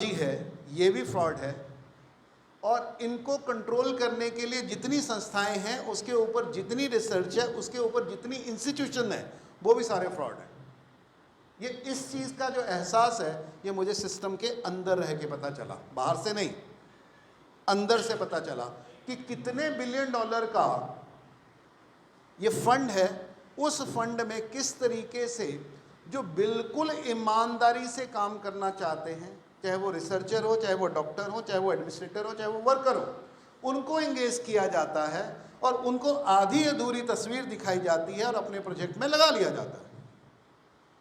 जी है, ये भी फ्रॉड है। और इनको कंट्रोल करने के लिए जितनी संस्थाएं हैं, उसके ऊपर जितनी रिसर्च है, उसके ऊपर जितनी इंस्टीट्यूशन है, वो भी सारे फ्रॉड हैं। ये इस चीज़ का जो एहसास है, ये मुझे सिस्टम के अंदर रह के पता चला, बाहर से नहीं, अंदर से पता चला कि कितने बिलियन डॉलर का ये फंड है। उस फंड में किस तरीके से जो बिल्कुल ईमानदारी से काम करना चाहते हैं, चाहे वो रिसर्चर हो, चाहे वो डॉक्टर हो, चाहे वो एडमिनिस्ट्रेटर हो, चाहे वो वर्कर हो, उनको इंगेज किया जाता है और उनको आधी अधूरी तस्वीर दिखाई जाती है और अपने प्रोजेक्ट में लगा लिया जाता है।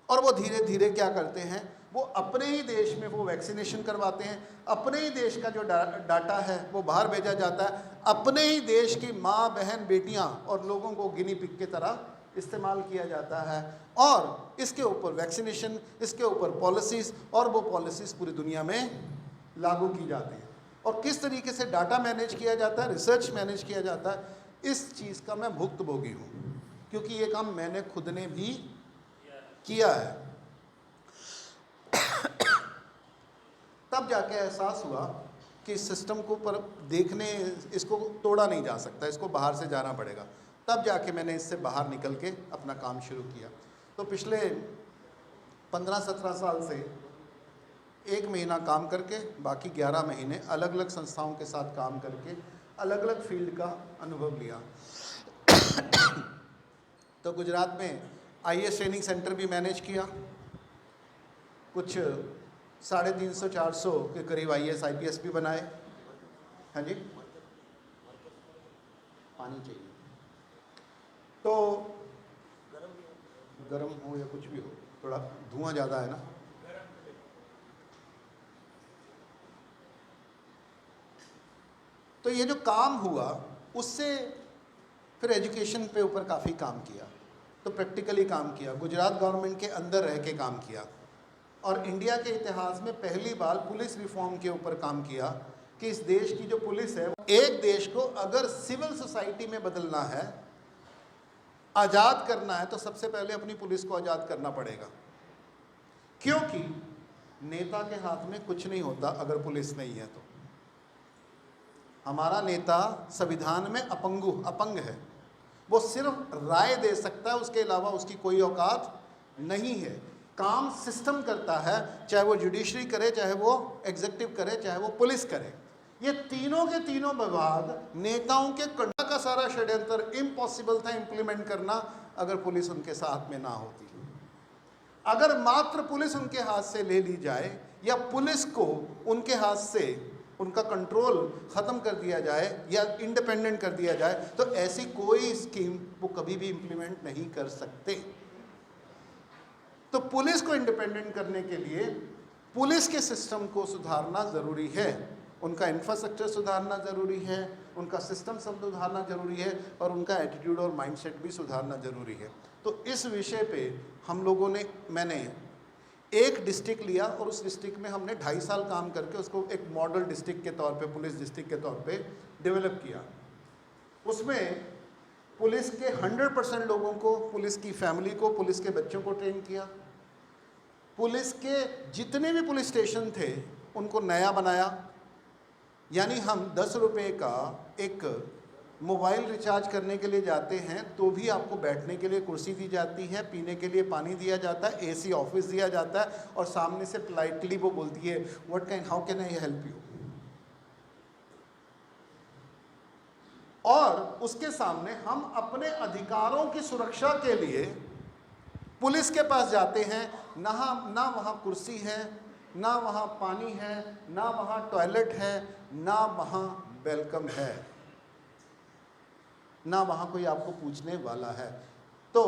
और वो धीरे धीरे क्या करते हैं, वो अपने ही देश में वो वैक्सीनेशन करवाते हैं, अपने ही देश का जो डाटा है वो बाहर भेजा जाता है, अपने ही देश की माँ बहन बेटियाँ और लोगों को गिनी पिग की तरह इस्तेमाल किया जाता है। और इसके ऊपर वैक्सीनेशन, इसके ऊपर पॉलिसीज़, और वो पॉलिसीज़ पूरी दुनिया में लागू की जाती है। और किस तरीके से डाटा मैनेज किया जाता है, रिसर्च मैनेज किया जाता है, इस चीज़ का मैं भुक्तभोगी हूँ, क्योंकि ये काम मैंने खुद ने भी किया है। तब जाके एहसास हुआ कि इस सिस्टम को पर देखने, इसको तोड़ा नहीं जा सकता, इसको बाहर से जाना पड़ेगा। तब जाके मैंने इससे बाहर निकल के अपना काम शुरू किया। तो पिछले 15-17 साल से 1 महीना काम करके बाकी 11 महीने अलग अलग संस्थाओं के साथ काम करके अलग अलग फील्ड का अनुभव लिया। तो गुजरात में IAS ट्रेनिंग सेंटर भी मैनेज किया, कुछ 350-400 के करीब IAS IPS भी बनाए। हाँ जी, पानी चाहिए तो गरम हो या कुछ भी हो, थोड़ा धुआं ज़्यादा है ना। तो ये जो काम हुआ, उससे फिर एजुकेशन पे ऊपर काफ़ी काम किया, तो प्रैक्टिकली काम किया, गुजरात गवर्नमेंट के अंदर रह के काम किया, और इंडिया के इतिहास में पहली बार पुलिस रिफॉर्म के ऊपर काम किया कि इस देश की जो पुलिस है, एक देश को अगर सिविल सोसाइटी में बदलना है, आज़ाद करना है, तो सबसे पहले अपनी पुलिस को आज़ाद करना पड़ेगा। क्योंकि नेता के हाथ में कुछ नहीं होता अगर पुलिस नहीं है तो। हमारा नेता संविधान में अपंग है, वो सिर्फ राय दे सकता है, उसके अलावा उसकी कोई औकात नहीं है। काम सिस्टम करता है, चाहे वो जुडिशरी करे, चाहे वो एग्जीक्यूटिव करे, चाहे वो पुलिस करे। ये तीनों के तीनों विभाग नेताओं के करना का सारा षड्यंत्र इम्पॉसिबल था इम्प्लीमेंट करना अगर पुलिस उनके साथ में ना होती। अगर मात्र पुलिस उनके हाथ से ले ली जाए, या पुलिस को उनके हाथ से उनका कंट्रोल ख़त्म कर दिया जाए या इंडिपेंडेंट कर दिया जाए, तो ऐसी कोई स्कीम वो कभी भी इम्प्लीमेंट नहीं कर सकते। तो पुलिस को इंडिपेंडेंट करने के लिए पुलिस के सिस्टम को सुधारना ज़रूरी है, उनका इंफ्रास्ट्रक्चर सुधारना ज़रूरी है, उनका सिस्टम सुधारना ज़रूरी है, और उनका एटीट्यूड और माइंडसेट भी सुधारना ज़रूरी है। तो इस विषय पे हम लोगों ने, मैंने एक डिस्ट्रिक्ट लिया और उस डिस्ट्रिक्ट में हमने 2.5 साल काम करके उसको एक मॉडल डिस्ट्रिक्ट के तौर पे, पुलिस डिस्ट्रिक्ट के तौर पे डेवलप किया। उसमें पुलिस के 100% लोगों को, पुलिस की फैमिली को, पुलिस के बच्चों को ट्रेन किया। पुलिस के जितने भी पुलिस स्टेशन थे उनको नया बनाया। यानी हम 10 रुपये का एक मोबाइल रिचार्ज करने के लिए जाते हैं तो भी आपको बैठने के लिए कुर्सी दी जाती है, पीने के लिए पानी दिया जाता है, AC ऑफिस दिया जाता है, और सामने से पोलाइटली वो बोलती है how can I help you. और उसके सामने हम अपने अधिकारों की सुरक्षा के लिए पुलिस के पास जाते हैं, ना वहाँ कुर्सी है, ना वहाँ पानी है, ना वहाँ टॉयलेट है, ना वहाँ वेलकम है, ना वहाँ कोई आपको पूछने वाला है। तो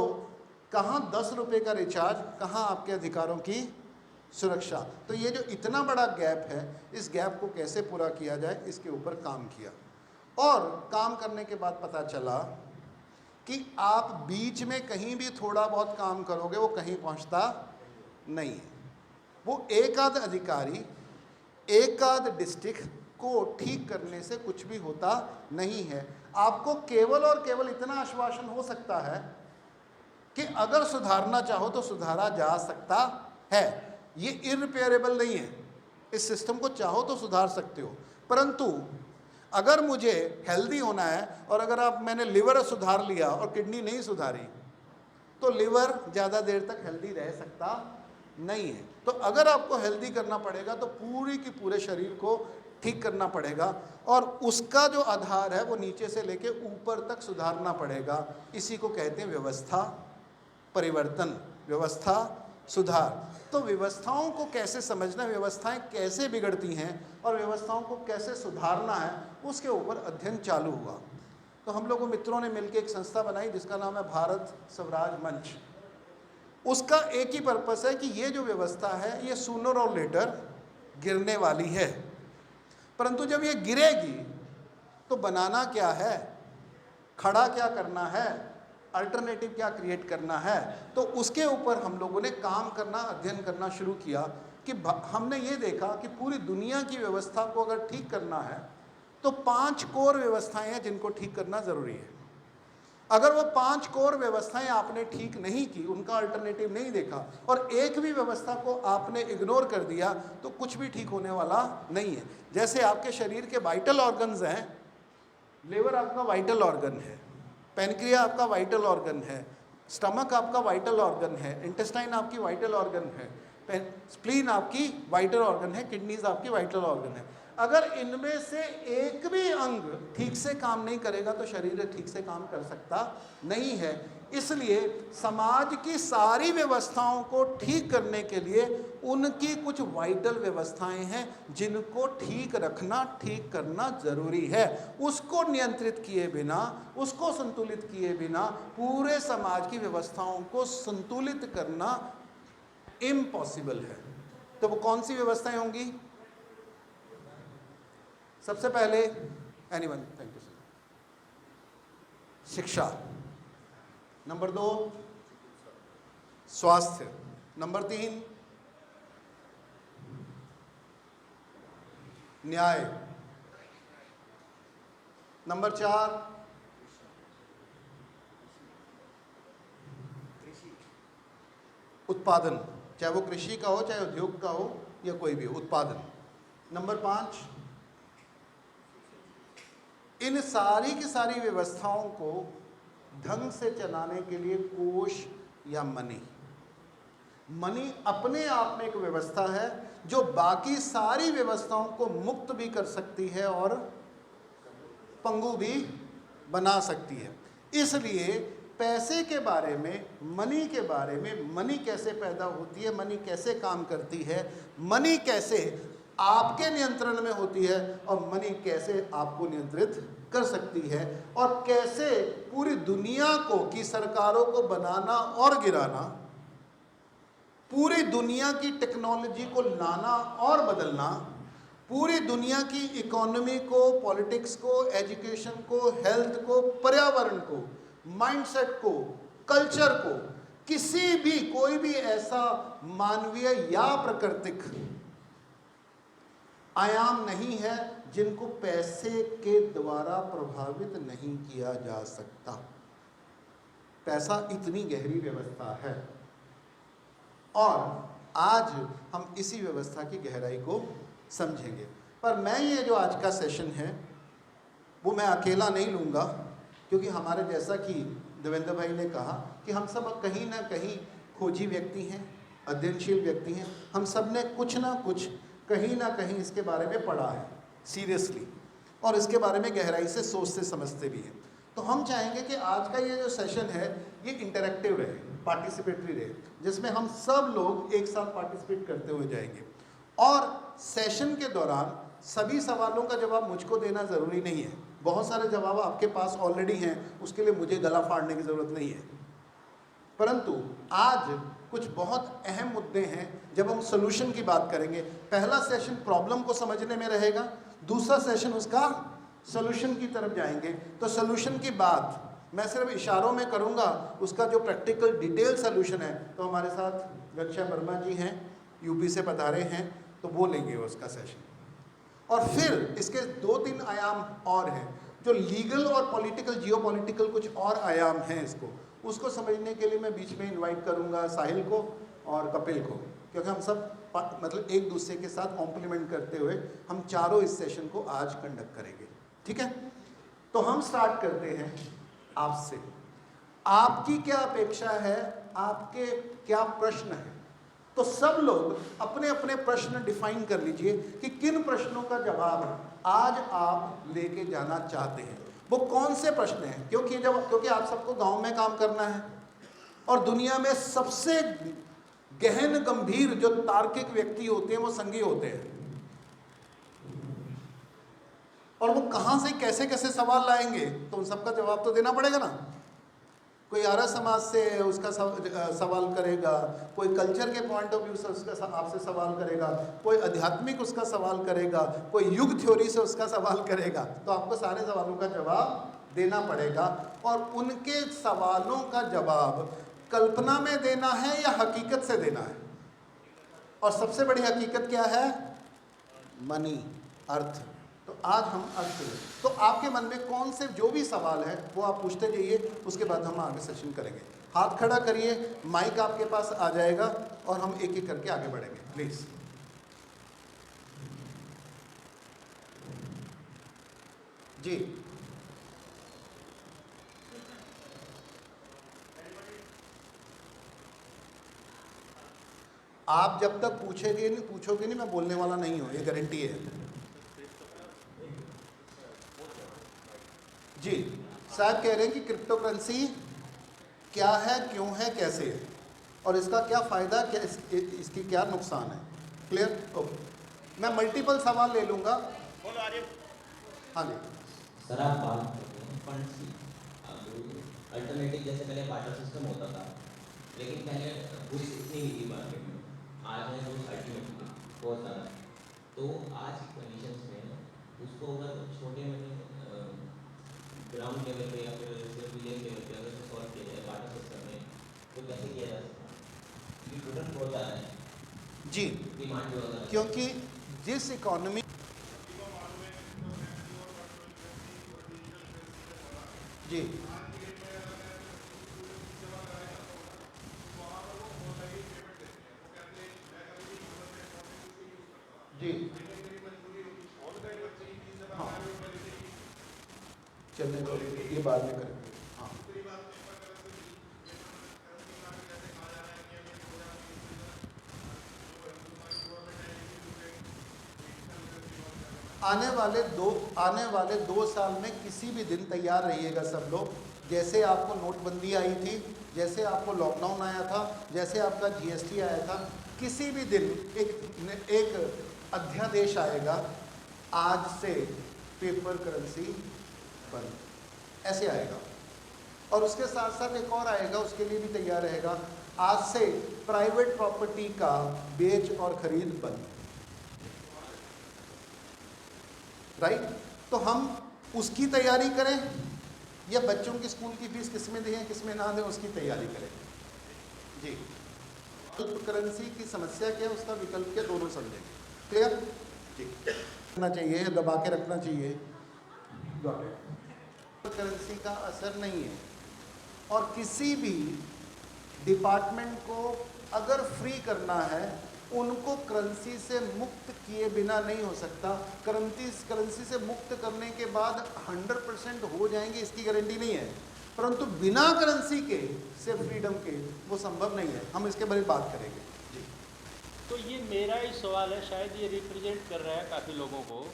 कहाँ 10 रुपये का रिचार्ज, कहाँ आपके अधिकारों की सुरक्षा। तो ये जो इतना बड़ा गैप है, इस गैप को कैसे पूरा किया जाए, इसके ऊपर काम किया। और काम करने के बाद पता चला कि आप बीच में कहीं भी थोड़ा बहुत काम करोगे वो कहीं पहुंचता नहीं है। वो एक आध अधिकारी, एक आध डिस्ट्रिक्ट को ठीक करने से कुछ भी होता नहीं है। आपको केवल और केवल इतना आश्वासन हो सकता है कि अगर सुधारना चाहो तो सुधारा जा सकता है, ये इररिपेयरेबल नहीं है। इस सिस्टम को चाहो तो सुधार सकते हो, परंतु अगर मुझे हेल्दी होना है और अगर मैंने लिवर सुधार लिया और किडनी नहीं सुधारी तो लिवर ज़्यादा देर तक हेल्दी रह सकता नहीं है। तो अगर आपको हेल्दी करना पड़ेगा तो पूरी की पूरे शरीर को ठीक करना पड़ेगा और उसका जो आधार है वो नीचे से लेके ऊपर तक सुधारना पड़ेगा। इसी को कहते हैं व्यवस्था परिवर्तन, व्यवस्था सुधार। तो व्यवस्थाओं को कैसे समझना, व्यवस्थाएं कैसे बिगड़ती हैं और व्यवस्थाओं को कैसे सुधारना है, उसके ऊपर अध्ययन चालू हुआ। तो हम लोगों मित्रों ने मिलकर एक संस्था बनाई जिसका नाम है भारत स्वराज मंच। उसका एक ही पर्पस है कि ये जो व्यवस्था है ये सूनर और लेटर गिरने वाली है, परंतु जब ये गिरेगी तो बनाना क्या है, खड़ा क्या करना है, अल्टरनेटिव क्या क्रिएट करना है। तो उसके ऊपर हम लोगों ने काम करना, अध्ययन करना शुरू किया कि हमने ये देखा कि पूरी दुनिया की व्यवस्था को अगर ठीक करना है तो 5 कोर व्यवस्थाएं हैं जिनको ठीक करना ज़रूरी है। अगर वो 5 कोर व्यवस्थाएं आपने ठीक नहीं की, उनका अल्टरनेटिव नहीं देखा और एक भी व्यवस्था को आपने इग्नोर कर दिया तो कुछ भी ठीक होने वाला नहीं है। जैसे आपके शरीर के वाइटल ऑर्गन्स हैं, लिवर आपका वाइटल ऑर्गन है, पैनक्रिया आपका वाइटल ऑर्गन है, स्टमक आपका वाइटल ऑर्गन है, इंटेस्टाइन आपकी वाइटल ऑर्गन है, स्प्लीन आपकी वाइटल ऑर्गन है, किडनीज आपकी वाइटल ऑर्गन है। अगर इनमें से एक भी अंग ठीक से काम नहीं करेगा तो शरीर ठीक से काम कर सकता नहीं है। इसलिए समाज की सारी व्यवस्थाओं को ठीक करने के लिए उनकी कुछ वाइटल व्यवस्थाएं हैं जिनको ठीक रखना, ठीक करना जरूरी है। उसको नियंत्रित किए बिना, उसको संतुलित किए बिना पूरे समाज की व्यवस्थाओं को संतुलित करना इम्पॉसिबल है। तो वो कौन सी व्यवस्थाएं होंगी? सबसे पहले एनीवन, थैंक यू सर, शिक्षा। नंबर 2 स्वास्थ्य। नंबर 3 न्याय। नंबर 4 उत्पादन, चाहे वो कृषि का हो, चाहे उद्योग का हो, या कोई भी उत्पादन। नंबर 5 इन सारी की सारी व्यवस्थाओं को ढंग से चलाने के लिए कोष या मनी अपने आप में एक व्यवस्था है जो बाकी सारी व्यवस्थाओं को मुक्त भी कर सकती है और पंगु भी बना सकती है। इसलिए पैसे के बारे में, मनी के बारे में, मनी कैसे पैदा होती है, मनी कैसे काम करती है, मनी कैसे आपके नियंत्रण में होती है और मनी कैसे आपको नियंत्रित कर सकती है, और कैसे पूरी दुनिया को की सरकारों को बनाना और गिराना, पूरी दुनिया की टेक्नोलॉजी को लाना और बदलना, पूरी दुनिया की इकोनॉमी को, पॉलिटिक्स को, एजुकेशन को, हेल्थ को, पर्यावरण को, माइंडसेट को, कल्चर को, किसी भी कोई भी ऐसा मानवीय या प्राकृतिक आयाम नहीं है जिनको पैसे के द्वारा प्रभावित नहीं किया जा सकता। पैसा इतनी गहरी व्यवस्था है और आज हम इसी व्यवस्था की गहराई को समझेंगे। पर मैं ये जो आज का सेशन है वो मैं अकेला नहीं लूँगा, क्योंकि हमारे जैसा कि देवेंद्र भाई ने कहा कि हम सब कहीं ना कहीं खोजी व्यक्ति हैं, अध्ययनशील व्यक्ति हैं। हम सब ने कुछ ना कुछ कहीं ना कहीं इसके बारे में पढ़ा है सीरियसली, और इसके बारे में गहराई से सोचते समझते भी हैं। तो हम चाहेंगे कि आज का ये जो सेशन है ये इंटरेक्टिव रहे, पार्टिसिपेटरी रहे, जिसमें हम सब लोग एक साथ पार्टिसिपेट करते हुए जाएंगे। और सेशन के दौरान सभी सवालों का जवाब मुझको देना ज़रूरी नहीं है। बहुत सारे जवाब आपके पास ऑलरेडी हैं, उसके लिए मुझे गला फाड़ने की ज़रूरत नहीं है। परंतु आज कुछ बहुत अहम मुद्दे हैं जब हम सोल्यूशन की बात करेंगे। पहला सेशन प्रॉब्लम को समझने में रहेगा, दूसरा सेशन उसका सोल्यूशन की तरफ जाएंगे। तो सोल्यूशन की बात मैं सिर्फ इशारों में करूंगा, उसका जो प्रैक्टिकल डिटेल सोल्यूशन है तो हमारे साथ रक्षा वर्मा जी हैं, यूपी से पधारे हैं, तो वो लेंगे उसका सेशन। और फिर इसके 2-3 आयाम और हैं जो लीगल और पॉलिटिकल, जियोपॉलिटिकल कुछ और आयाम हैं, उसको समझने के लिए मैं बीच में इनवाइट करूंगा साहिल को और कपिल को, क्योंकि हम सब मतलब एक दूसरे के साथ कॉम्प्लीमेंट करते हुए हम चारों इस सेशन को आज कंडक्ट करेंगे, ठीक है। तो हम स्टार्ट करते हैं आपसे। आपकी क्या अपेक्षा है, आपके क्या प्रश्न हैं? तो सब लोग अपने अपने प्रश्न डिफाइन कर लीजिए कि किन प्रश्नों का जवाब आज आप लेके जाना चाहते हैं, वो कौन से प्रश्न हैं। क्योंकि आप सबको गांव में काम करना है और दुनिया में सबसे गहन गंभीर जो तार्किक व्यक्ति होते हैं वो संघी होते हैं, और वो कहां से कैसे कैसे सवाल लाएंगे, तो उन सबका जवाब तो देना पड़ेगा ना। कोई आर्य समाज से उसका सवाल करेगा, कोई कल्चर के पॉइंट ऑफ व्यू से उसका आपसे सवाल करेगा, कोई आध्यात्मिक उसका सवाल करेगा, कोई युग थ्योरी से उसका सवाल करेगा। तो आपको सारे सवालों का जवाब देना पड़ेगा, और उनके सवालों का जवाब कल्पना में देना है या हकीकत से देना है। और सबसे बड़ी हकीकत क्या है? मनी, अर्थ। तो आज हम अर्थ लें। तो आपके मन में कौन से जो भी सवाल है वो आप पूछते जाइए, उसके बाद हम आगे सेशन करेंगे। हाथ खड़ा करिए, माइक आपके पास आ जाएगा और हम एक एक करके आगे बढ़ेंगे, प्लीज। जी, आप जब तक पूछोगे नहीं मैं बोलने वाला नहीं हूं, ये गारंटी है। जी, साहब कह रहे हैं कि क्रिप्टो करेंसी क्या है, क्यों है, कैसे है, और इसका क्या फ़ायदा, क्या इसकी क्या नुकसान है। क्लियर? ओके, मैं मल्टीपल सवाल ले लूँगा। बोलो आर्य। हाँ जी सर, आप बात करते हैं फंड्स की। अब अल्टरनेटिव जैसे पहले बार्टर सिस्टम होता था, लेकिन पहले गुड्स इतनी नहीं थी मार्केट में, आज है गुड्स अल्टीमेटली बहुत ज़्यादा। तो आज की कंडीशंस में उसको अगर छोटे में ग्राउंड लेवल पे या फिर सिर्फ विलेज लेवल पे अगर सॉल्व किया जाए बार्टर सिस्टम में, तो कैसे किया जा सकता है? क्योंकि प्रोडक्ट बहुत ज़्यादा है जी, डिमांड बहुत ज़्यादा, क्योंकि जिस इकोनॉमी जी जी हाँ, चलने दो, ये बाद में करेंगे। हाँ, आने वाले दो साल में किसी भी दिन तैयार रहिएगा सब लोग। जैसे आपको नोटबंदी आई थी, जैसे आपको लॉकडाउन आया था, जैसे आपका जीएसटी आया था, किसी भी दिन एक अध्यादेश आएगा, आज से पेपर करेंसी बंद, ऐसे आएगा। और उसके साथ साथ एक और आएगा, उसके लिए भी तैयार रहेगा, आज से प्राइवेट प्रॉपर्टी का बेच और खरीद बंद। राइट? तो हम उसकी तैयारी करें या बच्चों की स्कूल की फीस किसमें दें किसमें ना दें, उसकी तैयारी करें। जी, विकल्प करेंसी की समस्या क्या है, उसका विकल्प क्या, दोनों समझेंगे। क्लियर? जी, रखना चाहिए, दबा के रखना चाहिए। करेंसी का असर नहीं है, और किसी भी डिपार्टमेंट को अगर फ्री करना है, उनको करेंसी से मुक्त किए बिना नहीं हो सकता। करेंसी से मुक्त करने के बाद 100% हो जाएंगे इसकी गारंटी नहीं है, परंतु बिना करेंसी के से फ्रीडम के वो संभव नहीं है। हम इसके बारे में बात करेंगे। जी, तो ये मेरा ही सवाल है, शायद ये रिप्रेजेंट कर रहा है काफ़ी लोगों को,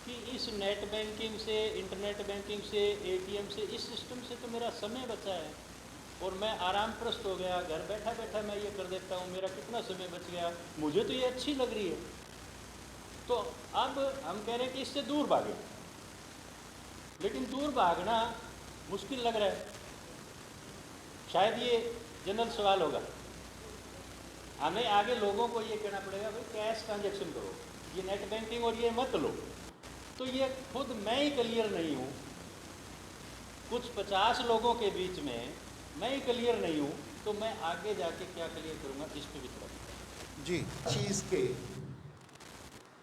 कि इस नेट बैंकिंग से, इंटरनेट बैंकिंग से, एटीएम से, इस सिस्टम से तो मेरा समय बचा है और मैं आराम प्रस्त हो गया, घर बैठा बैठा मैं ये कर देता हूँ, मेरा कितना समय बच गया, मुझे तो ये अच्छी लग रही है। तो अब हम कह रहे हैं कि इससे दूर भागें, लेकिन दूर भागना मुश्किल लग रहा है। शायद ये जनरल सवाल होगा। हमें आगे लोगों को ये कहना पड़ेगा, भाई कैश ट्रांजैक्शन करो, ये नेट बैंकिंग और ये मत लो। तो ये खुद मैं ही क्लियर नहीं हूँ, कुछ 50 लोगों के बीच में मैं ही क्लियर नहीं हूँ, तो मैं आगे जाके क्या क्लियर करूँगा, इस पे भी थोड़ा। जी, चीज़ के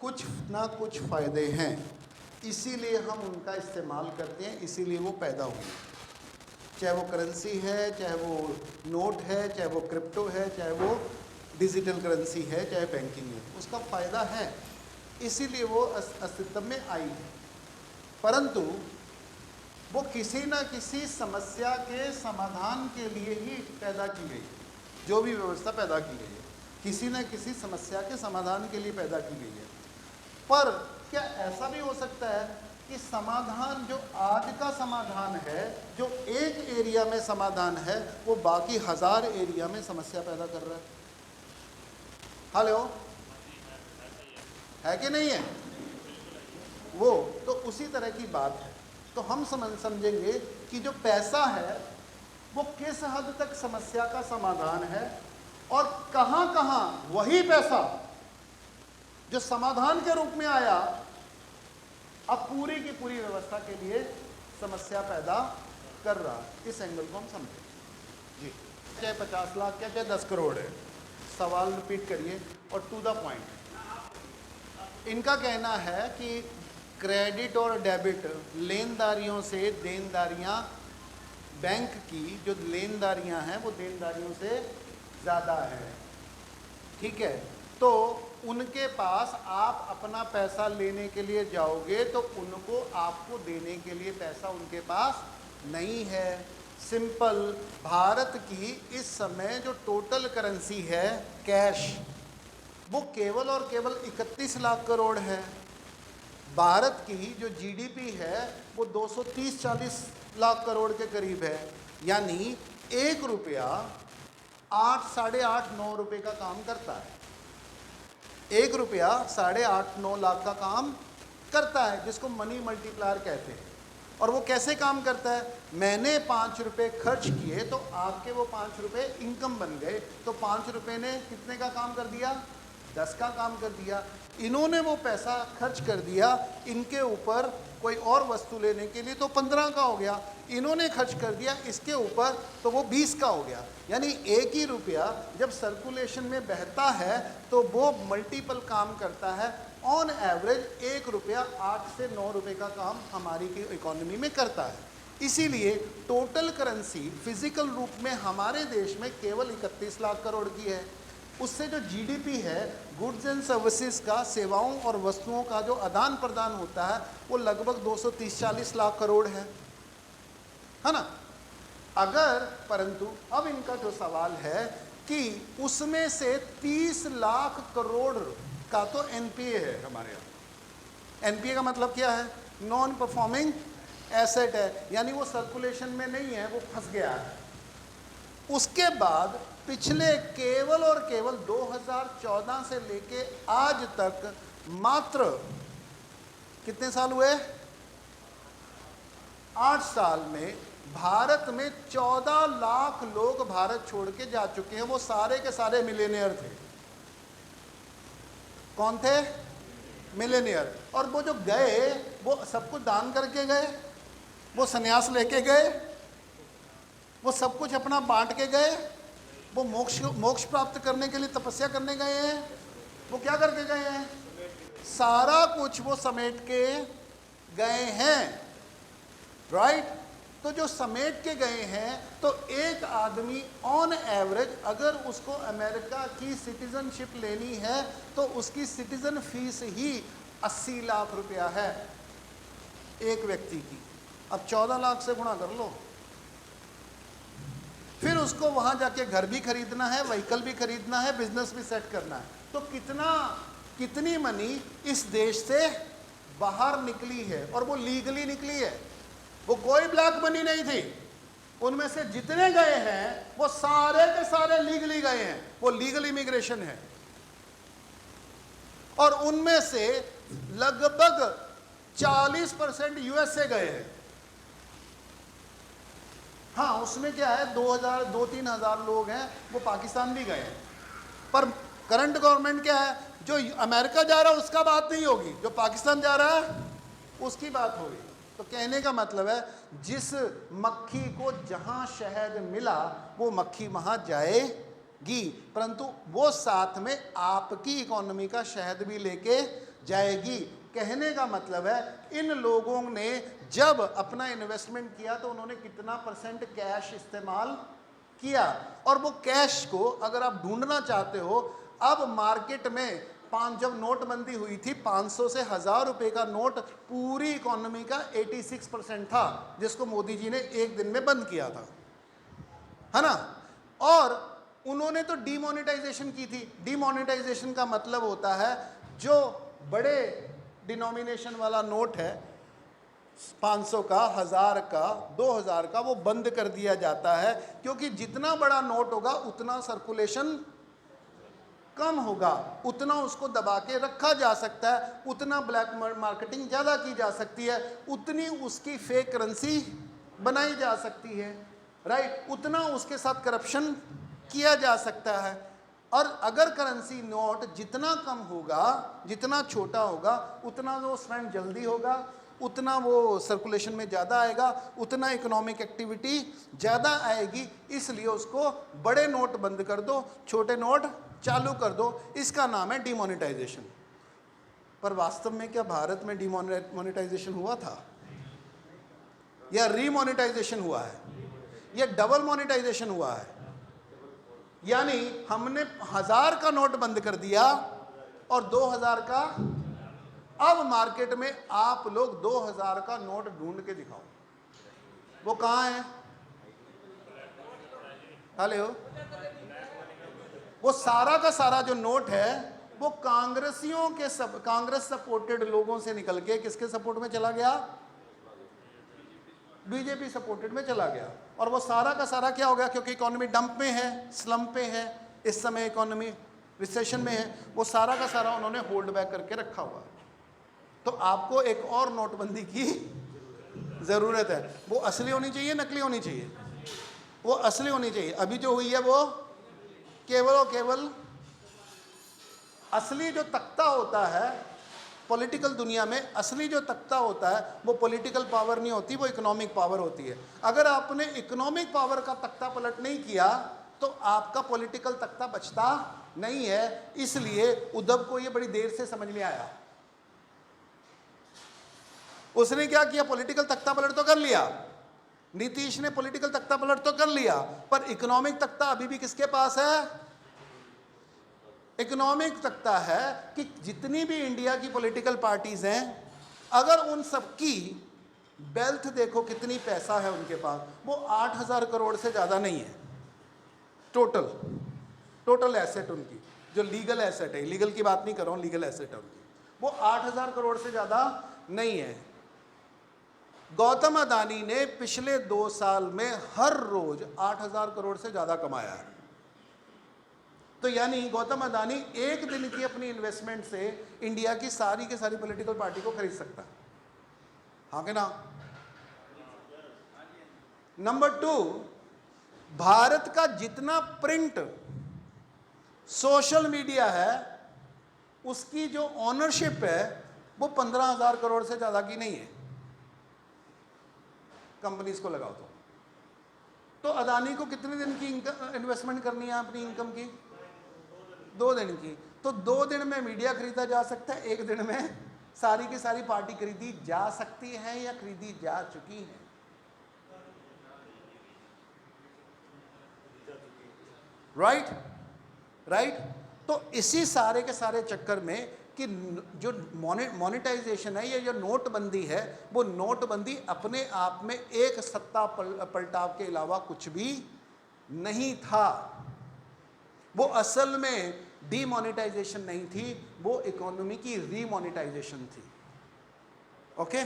कुछ ना कुछ फ़ायदे हैं, इसीलिए हम उनका इस्तेमाल करते हैं, इसीलिए वो पैदा हुई। चाहे वो करेंसी है, चाहे वो नोट है, चाहे वो क्रिप्टो है, चाहे वो डिजिटल करेंसी है चाहे बैंकिंग है, उसका फ़ायदा है, इसीलिए वो अस्तित्व में आई है। परंतु वो किसी न किसी समस्या के समाधान के लिए ही पैदा की गई। जो भी व्यवस्था पैदा की गई है किसी न किसी समस्या के समाधान के लिए पैदा की गई है। पर क्या ऐसा भी हो सकता है कि समाधान जो आज का समाधान है, जो एक एरिया में समाधान है, वो बाकी 1000 एरिया में समस्या पैदा कर रहा है? हेलो, है कि नहीं है? वो तो उसी तरह की बात है। तो हम समझेंगे कि जो पैसा है वो किस हद तक समस्या का समाधान है, और कहां कहां वही पैसा जो समाधान के रूप में आया अब पूरी की पूरी व्यवस्था के लिए समस्या पैदा कर रहा है। इस एंगल को हम समझें जी। चाहे 50 लाख क्या चाहे 10 करोड़ है, सवाल रिपीट करिए और टू द पॉइंट। इनका कहना है कि क्रेडिट और डेबिट लेनदारियों से देनदारियां, बैंक की जो लेनदारियां हैं वो देनदारियों से ज़्यादा है, ठीक है? तो उनके पास आप अपना पैसा लेने के लिए जाओगे तो उनको आपको देने के लिए पैसा उनके पास नहीं है। सिंपल, भारत की इस समय जो टोटल करेंसी है कैश, वो केवल और केवल 31 लाख करोड़ है। भारत की जो जीडीपी है वो 230-40 लाख करोड़ के करीब है। यानी 1 रुपया 8, साढ़े 8, 9 रुपये का काम करता है। 1 रुपया 8.5, 9 लाख का काम करता है, जिसको मनी मल्टीप्लायर कहते हैं। और वो कैसे काम करता है? मैंने 5 रुपये खर्च किए तो आपके वो 5 रुपये इनकम बन गए, तो 5 रुपये ने कितने का काम कर दिया? 10 का काम कर दिया। इन्होंने वो पैसा खर्च कर दिया इनके ऊपर कोई और वस्तु लेने के लिए, तो 15 का हो गया। इन्होंने खर्च कर दिया इसके ऊपर तो वो 20 का हो गया। यानी एक ही रुपया जब सर्कुलेशन में बहता है तो वो मल्टीपल काम करता है। ऑन एवरेज 1 रुपया 8 से 9 रुपये का काम हमारी की इकोनॉमी में करता है। इसीलिए टोटल करेंसी फिजिकल रूप में हमारे देश में केवल 31 लाख करोड़ की है। उससे जो जीडीपी है, गुड्स एंड सर्विसेज का, सेवाओं और वस्तुओं का जो आदान प्रदान होता है, वो लगभग 230-40 लाख करोड़ है ना? अगर, परंतु अब इनका जो सवाल है कि उसमें से 30 लाख करोड़ का तो एनपीए है हमारे यहाँ। एनपीए का मतलब क्या है? नॉन परफॉर्मिंग एसेट है, यानी वो सर्कुलेशन में नहीं है, वो फंस गया है। उसके बाद पिछले केवल और केवल 2014 से लेके आज तक मात्र कितने साल हुए? 8 साल में भारत में 14 लाख लोग भारत छोड़ के जा चुके हैं। वो सारे के सारे मिलेनियर थे। कौन थे? मिलेनियर। और वो जो गए वो सब कुछ दान करके गए, वो संन्यास लेके गए, वो सब कुछ अपना बांट के गए, वो मोक्ष प्राप्त करने के लिए तपस्या करने गए हैं। वो क्या करके गए हैं? सारा कुछ वो समेट के गए हैं, राइट? तो जो समेट के गए हैं, तो एक आदमी ऑन एवरेज अगर उसको अमेरिका की सिटीजनशिप लेनी है तो उसकी सिटीजन फीस ही 80 लाख रुपया है एक व्यक्ति की। अब 14 लाख से गुणा कर लो। फिर उसको वहां जाके घर भी खरीदना है, व्हीकल भी खरीदना है, बिजनेस भी सेट करना है। तो कितनी मनी इस देश से बाहर निकली है, और वो लीगली निकली है। वो कोई ब्लैक मनी नहीं थी। उनमें से जितने गए हैं वो सारे के सारे लीगली गए हैं। वो लीगल इमिग्रेशन है। और उनमें से लगभग 40% यूएसए गए हैं। हाँ, उसमें क्या है, 2-3 हजार लोग हैं वो पाकिस्तान भी गए हैं। पर करंट गवर्नमेंट क्या है, जो अमेरिका जा रहा है उसका बात नहीं होगी, जो पाकिस्तान जा रहा है उसकी बात होगी। तो कहने का मतलब है, जिस मक्खी को जहां शहद मिला वो मक्खी वहां जाएगी, परंतु वो साथ में आपकी इकोनॉमी का शहद भी लेके जाएगी। कहने का मतलब है, इन लोगों ने जब अपना इन्वेस्टमेंट किया तो उन्होंने कितना % कैश इस्तेमाल किया। और वो कैश को अगर आप ढूंढना चाहते हो, अब मार्केट में जब नोटबंदी हुई थी 500 से 1000 रुपए का नोट पूरी इकोनॉमी का 86% था, जिसको मोदी जी ने एक दिन में बंद किया था, है ना। और उन्होंने तो डीमोनेटाइजेशन की थी। डीमोनेटाइजेशन का मतलब होता है जो बड़े डिनोमिनेशन वाला नोट है, 500 का, 1000 का, 2000 का, वो बंद कर दिया जाता है, क्योंकि जितना बड़ा नोट होगा उतना सर्कुलेशन कम होगा, उतना उसको दबा के रखा जा सकता है, उतना ब्लैक मार्केटिंग ज़्यादा की जा सकती है, उतनी उसकी फेक करेंसी बनाई जा सकती है, राइट, उतना उसके साथ करप्शन किया जा सकता है। और अगर करेंसी नोट जितना कम होगा, जितना छोटा होगा, उतना वो स्पेंड जल्दी होगा, उतना वो सर्कुलेशन में ज़्यादा आएगा, उतना इकोनॉमिक एक्टिविटी ज़्यादा आएगी। इसलिए उसको बड़े नोट बंद कर दो, छोटे नोट चालू कर दो, इसका नाम है डिमोनेटाइजेशन। पर वास्तव में क्या भारत में डिमोनेटाइजेशन हुआ था, या रीमोनेटाइजेशन हुआ है, या डबल मोनेटाइजेशन हुआ है? यानी हमने 1000 का नोट बंद कर दिया और 2000 का, अब मार्केट में आप लोग 2000 का नोट ढूंढ के दिखाओ, वो कहां है? हेलो, वो सारा का सारा जो नोट है वो कांग्रेसियों के कांग्रेस सपोर्टेड लोगों से निकल के किसके सपोर्ट में चला गया? बीजेपी सपोर्टेड में चला गया। और वो सारा का सारा क्या हो गया? क्योंकि इकोनॉमी डंप में है, स्लम पे है, इस समय इकोनॉमी रिसेशन में है, वो सारा का सारा उन्होंने होल्ड बैक करके रखा हुआ। तो आपको एक और नोटबंदी की ज़रूरत है। वो असली होनी चाहिए, नकली होनी चाहिए? वो असली होनी चाहिए। अभी जो हुई है वो केवल और केवल असली जो तख्ता होता है पॉलिटिकल दुनिया में, असली जो तख्ता होता है वो पॉलिटिकल पावर नहीं होती, वो इकोनॉमिक पावर होती है। अगर आपने इकोनॉमिक पावर का तख्ता पलट नहीं किया तो आपका पॉलिटिकल तख्ता बचता नहीं है। इसलिए उद्धव को ये बड़ी देर से समझ में आया। उसने क्या किया? पॉलिटिकल तख्ता पलट तो कर लिया, नीतीश ने पॉलिटिकल तख्ता पलट तो कर लिया, पर इकोनॉमिक तख्ता अभी भी किसके पास है? इकोनॉमिक तख्ता है कि जितनी भी इंडिया की पॉलिटिकल पार्टीज हैं, अगर उन सबकी वेल्थ देखो कितनी पैसा है उनके पास, वो 8000 करोड़ से ज़्यादा नहीं है। टोटल एसेट उनकी, जो लीगल एसेट है, लीगल की बात नहीं कर रहा हूँ, लीगल एसेट है उनकी, वो 8000 करोड़ से ज़्यादा नहीं है। गौतम अदानी ने पिछले 2 साल में हर रोज 8000 करोड़ से ज़्यादा कमाया है। तो यानी गौतम अदानी एक दिन की अपनी इन्वेस्टमेंट से इंडिया की सारी के सारी पॉलिटिकल पार्टी को खरीद सकता है, हाँ कि ना? नंबर 2, भारत का जितना प्रिंट सोशल मीडिया है उसकी जो ऑनरशिप है वो 15000 करोड़ से ज़्यादा की नहीं है। कंपनीज को लगाओ तो अदानी को कितने दिन की इन्वेस्टमेंट करनी है अपनी इनकम की? 2 दिन की। तो 2 दिन में मीडिया खरीदा जा सकता है, 1 दिन में सारी की सारी पार्टी खरीदी जा सकती है या खरीदी जा चुकी है। राइट। तो इसी सारे के सारे चक्कर में कि जो मोनेटाइजेशन है या जो नोटबंदी है, वो नोटबंदी अपने आप में एक सत्ता पलटाव के अलावा कुछ भी नहीं था। वो असल में डीमोनेटाइजेशन नहीं थी, वो इकोनॉमी की रीमोनेटाइजेशन थी। ओके,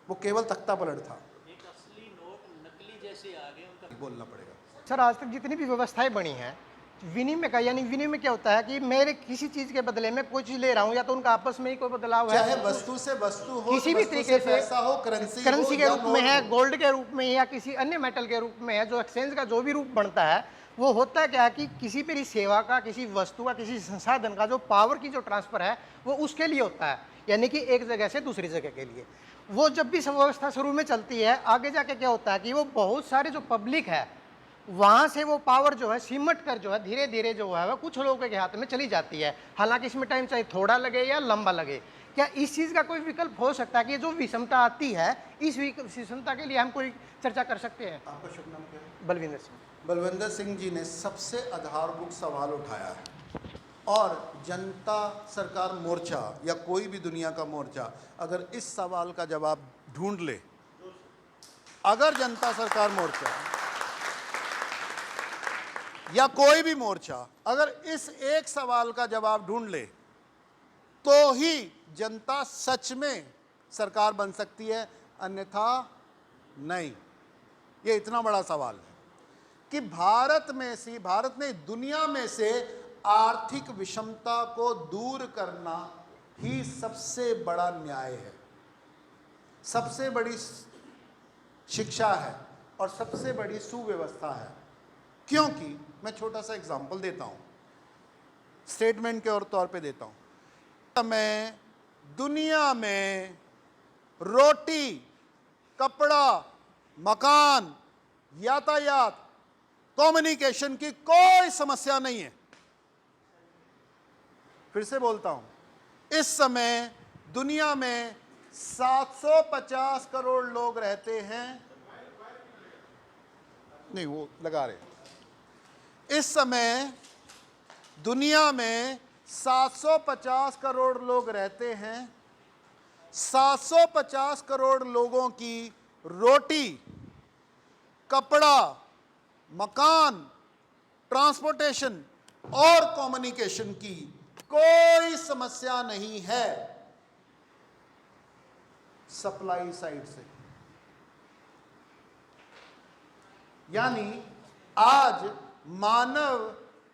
वो केवल तख्ता पलट था। एक असली नोट नकली जैसे आ गए उनका बोलना पड़ेगा। सर, आज तक जितनी भी व्यवस्थाएं बनी हैं विनिमय का, यानी विनिमय क्या होता है कि मेरे किसी चीज के बदले में कोई चीज ले रहा हूँ, या तो उनका आपस में ही कोई बदलाव है, चाहे वस्तु से वस्तु हो, किसी भी तरीके से पैसा हो, करेंसी के रूप में है, गोल्ड के रूप में या किसी अन्य मेटल के रूप में है, जो एक्सचेंज का जो भी रूप बनता है, वो होता है क्या कि किसी भी सेवा का, किसी वस्तु का, किसी संसाधन का जो पावर की जो ट्रांसफर है वो उसके लिए होता है, यानी कि एक जगह से दूसरी जगह के लिए। वो जब भी व्यवस्था शुरू में चलती है, आगे जाके क्या होता है कि वो बहुत सारे जो पब्लिक है वहाँ से वो पावर जो है सिमट कर जो है धीरे धीरे जो है वह कुछ लोगों के हाथ में चली जाती है। हालांकि इसमें टाइम चाहे थोड़ा लगे या लंबा लगे। क्या इस चीज़ का कोई विकल्प हो सकता है कि ये जो विषमता आती है, इस विषमता के लिए हम कोई चर्चा कर सकते हैं? आपका शुभ नाम क्या है? बलविंदर सिंह। बलविंदर सिंह जी ने सबसे आधारभूत सवाल उठाया है, और जनता सरकार मोर्चा या कोई भी दुनिया का मोर्चा अगर इस सवाल का जवाब ढूंढ ले, अगर जनता सरकार मोर्चा या कोई भी मोर्चा अगर इस एक सवाल का जवाब ढूंढ ले, तो ही जनता सच में सरकार बन सकती है, अन्यथा नहीं। ये इतना बड़ा सवाल है कि भारत नहीं दुनिया में से आर्थिक विषमता को दूर करना ही सबसे बड़ा न्याय है, सबसे बड़ी शिक्षा है और सबसे बड़ी सुव्यवस्था है। क्योंकि मैं छोटा सा एग्जांपल देता हूं, स्टेटमेंट के और तौर पे देता हूं। मैं दुनिया में रोटी, कपड़ा, मकान, यातायात, कम्युनिकेशन की कोई समस्या नहीं है। फिर से बोलता हूं, इस समय दुनिया में 750 करोड़ लोग रहते हैं, नहीं वो लगा रहे, इस समय दुनिया में 750 करोड़ लोग रहते हैं। 750 करोड़ लोगों की रोटी, कपड़ा, मकान, ट्रांसपोर्टेशन और कम्युनिकेशन की कोई समस्या नहीं है सप्लाई साइड से। यानी आज मानव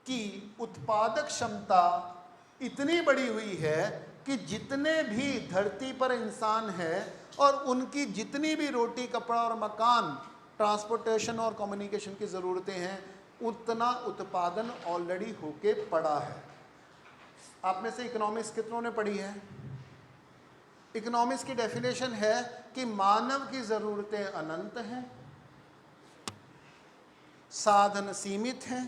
की उत्पादक क्षमता इतनी बड़ी हुई है कि जितने भी धरती पर इंसान हैं और उनकी जितनी भी रोटी, कपड़ा और मकान, ट्रांसपोर्टेशन और कम्युनिकेशन की ज़रूरतें हैं, उतना उत्पादन ऑलरेडी होके पड़ा है। आप में से इकोनॉमिक्स कितनों ने पढ़ी है? इकोनॉमिक्स की डेफिनेशन है कि मानव की ज़रूरतें अनंत हैं, साधन सीमित हैं,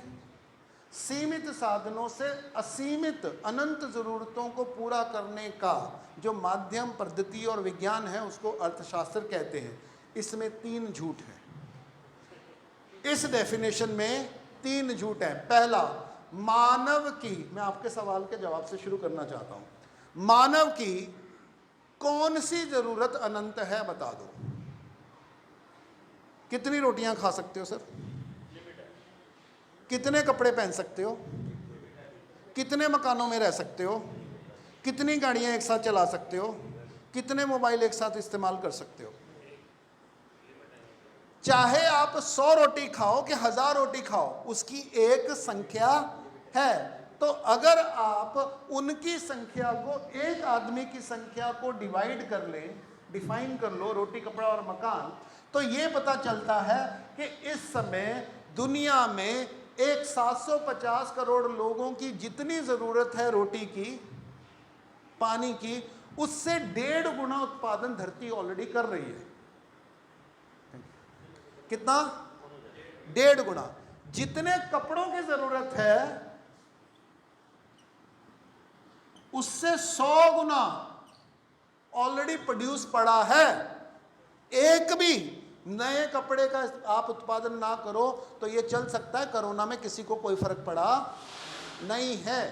सीमित साधनों से असीमित अनंत ज़रूरतों को पूरा करने का जो माध्यम, पद्धति और विज्ञान है उसको अर्थशास्त्र कहते हैं। इसमें 3 झूठ हैं। इस डेफिनेशन में 3 झूठ हैं। पहला, मानव की, मैं आपके सवाल के जवाब से शुरू करना चाहता हूं, मानव की कौन सी ज़रूरत अनंत है बता दो। कितनी रोटियां खा सकते हो सर? कितने कपड़े पहन सकते हो? कितने मकानों में रह सकते हो? कितनी गाड़ियां एक साथ चला सकते हो? कितने मोबाइल एक साथ इस्तेमाल कर सकते हो? चाहे आप 100 रोटी खाओ कि 1000 रोटी खाओ, उसकी एक संख्या है। तो अगर आप उनकी संख्या को, एक आदमी की संख्या को डिवाइड कर लें, डिफाइन कर लो, रोटी, कपड़ा और मकान, तो ये पता चलता है कि इस समय दुनिया में एक 750 करोड़ लोगों की जितनी ज़रूरत है रोटी की, पानी की, उससे 1.5 गुना उत्पादन धरती ऑलरेडी कर रही है। कितना? 1.5 गुना। जितने कपड़ों की ज़रूरत है उससे 100 गुना ऑलरेडी प्रोड्यूस पड़ा है। एक भी नए कपड़े का आप उत्पादन ना करो तो ये चल सकता है कोरोना में किसी को कोई फर्क पड़ा नहीं है।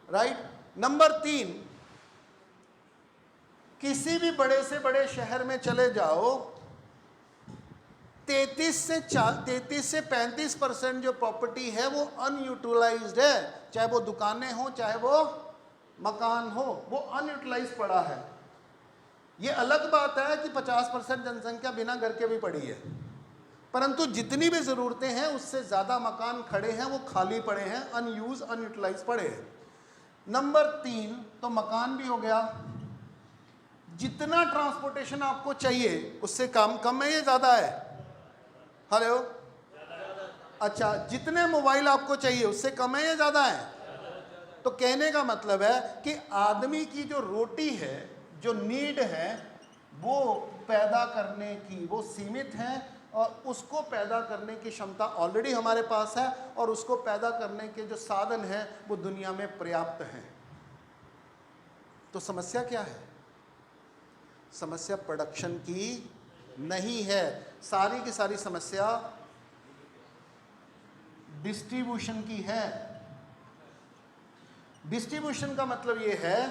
राइट। नंबर 3, किसी भी बड़े से बड़े शहर में चले जाओ, 33 से 35% जो प्रॉपर्टी है वो अनयूटिलाइज्ड है। चाहे वो दुकानें हो, चाहे वो मकान हो, वो अनयूटिलाइज्ड पड़ा है। ये अलग बात है कि 50% जनसंख्या बिना घर के भी पड़ी है, परंतु जितनी भी ज़रूरतें हैं उससे ज़्यादा मकान खड़े हैं, वो खाली पड़े हैं, अनयूज, अनयूटिलाइज पड़े हैं। नंबर 3 तो मकान भी हो गया। जितना ट्रांसपोर्टेशन आपको चाहिए उससे कम है, ये ज़्यादा है? हेलो, अच्छा, जितने मोबाइल आपको चाहिए उससे कम है या ज़्यादा है? तो कहने का मतलब है कि आदमी की जो रोटी है, जो नीड है, वो पैदा करने की वो सीमित है, और उसको पैदा करने की क्षमता ऑलरेडी हमारे पास है, और उसको पैदा करने के जो साधन हैं वो दुनिया में पर्याप्त हैं। तो समस्या क्या है? समस्या प्रोडक्शन की नहीं है। सारी की सारी समस्या डिस्ट्रीब्यूशन की है। डिस्ट्रीब्यूशन का मतलब ये है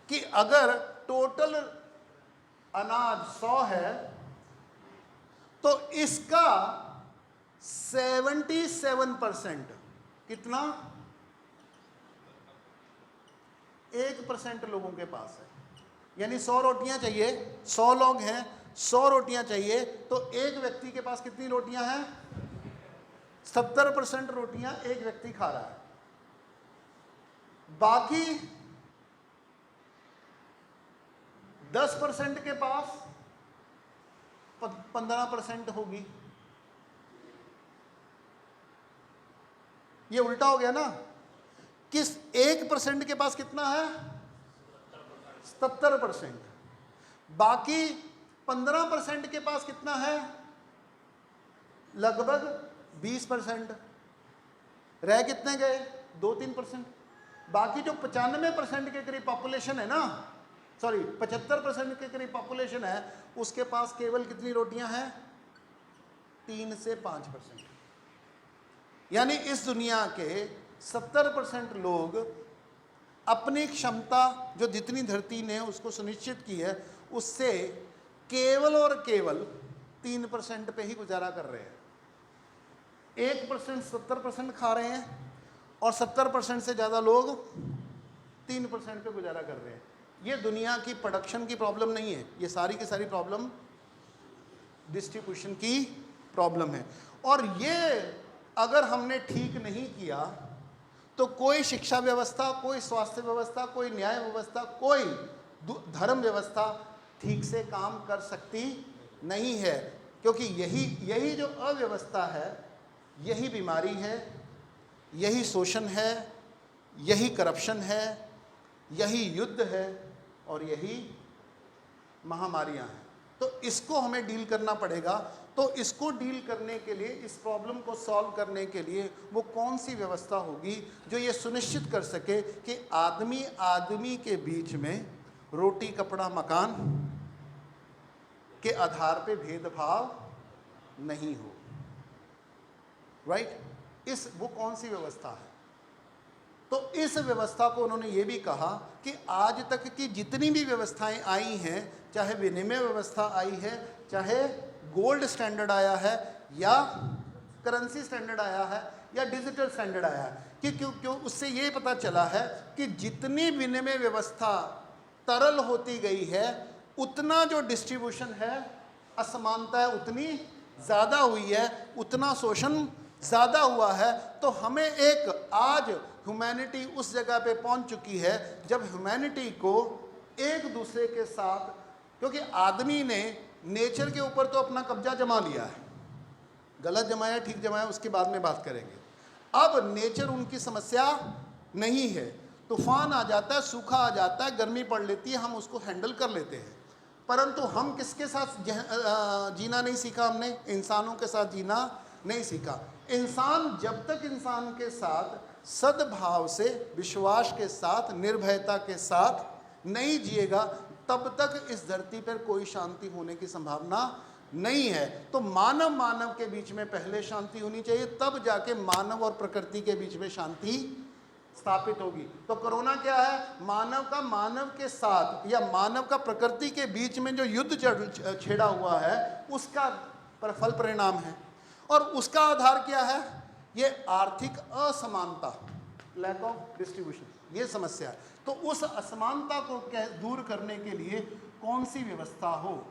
कि अगर टोटल अनाज 100 है तो इसका 77% कितना, 1% लोगों के पास है। यानी 100 रोटियां चाहिए, 100 लोग हैं, 100 रोटियां चाहिए, तो एक व्यक्ति के पास कितनी रोटियां हैं? 70% रोटियां एक व्यक्ति खा रहा है। बाकी 10% के पास 15% होगी। ये उल्टा हो गया ना, किस 1% के पास कितना है? 70%। बाकी 15% के पास कितना है? लगभग 20%। रह कितने गए? 2-3%। बाकी जो 95% के करीब पॉपुलेशन है ना, सॉरी 75% के करीब पॉपुलेशन है, उसके पास केवल कितनी रोटियां हैं? 3 से 5%। यानी इस दुनिया के 70% लोग अपनी क्षमता जो जितनी धरती ने उसको सुनिश्चित की है, उससे केवल और केवल 3% पे ही गुजारा कर रहे हैं। 1% 70% खा रहे हैं और 70% से ज़्यादा लोग 3% पे गुजारा कर रहे हैं। ये दुनिया की प्रोडक्शन की प्रॉब्लम नहीं है, ये सारी की सारी प्रॉब्लम डिस्ट्रीब्यूशन की प्रॉब्लम है। और ये अगर हमने ठीक नहीं किया तो कोई शिक्षा व्यवस्था, कोई स्वास्थ्य व्यवस्था, कोई न्याय व्यवस्था, कोई धर्म व्यवस्था ठीक से काम कर सकती नहीं है। क्योंकि यही जो अव्यवस्था है, यही बीमारी है, यही शोषण है, यही करप्शन है, यही युद्ध है और यही महामारियां हैं। तो इसको हमें डील करना पड़ेगा। तो इसको डील करने के लिए, इस प्रॉब्लम को सॉल्व करने के लिए वो कौन सी व्यवस्था होगी जो ये सुनिश्चित कर सके कि आदमी आदमी के बीच में रोटी कपड़ा मकान के आधार पे भेदभाव नहीं हो। राइट? वो कौन सी व्यवस्था है? तो इस व्यवस्था को उन्होंने ये भी कहा कि आज तक की जितनी भी व्यवस्थाएं आई हैं, चाहे विनिमय व्यवस्था आई है, चाहे गोल्ड स्टैंडर्ड आया है, या करेंसी स्टैंडर्ड आया है, या डिजिटल स्टैंडर्ड आया है, कि क्यों उससे ये पता चला है कि जितनी विनिमय व्यवस्था तरल होती गई है, उतना जो डिस्ट्रीब्यूशन है, असमानता है उतनी ज़्यादा हुई है, उतना शोषण ज़्यादा हुआ है। तो हमें एक आज ह्यूमैनिटी उस जगह पे पहुंच चुकी है जब ह्यूमैनिटी को एक दूसरे के साथ, क्योंकि आदमी ने नेचर के ऊपर तो अपना कब्जा जमा लिया है, गलत जमाया ठीक जमाया उसके बाद में बात करेंगे। अब नेचर उनकी समस्या नहीं है, तूफान आ जाता है, सूखा आ जाता है, गर्मी पड़ लेती है, हम उसको हैंडल कर लेते हैं। परंतु हम किसके साथ जीना नहीं सीखा? हमने इंसानों के साथ जीना नहीं सीखा। इंसान जब तक इंसान के साथ सद्भाव से, विश्वास के साथ, निर्भयता के साथ नहीं जिएगा, तब तक इस धरती पर कोई शांति होने की संभावना नहीं है। तो मानव के बीच में पहले शांति होनी चाहिए, तब जाके मानव और प्रकृति के बीच में शांति स्थापित होगी। तो कोरोना क्या है? मानव का मानव के साथ या मानव का प्रकृति के बीच में जो युद्ध छेड़ा हुआ है, उसका फल परिणाम है। और उसका आधार क्या है? ये आर्थिक असमानता, लैक ऑफ डिस्ट्रीब्यूशन, ये समस्या है। तो उस असमानता को दूर करने के लिए कौन सी व्यवस्था हो,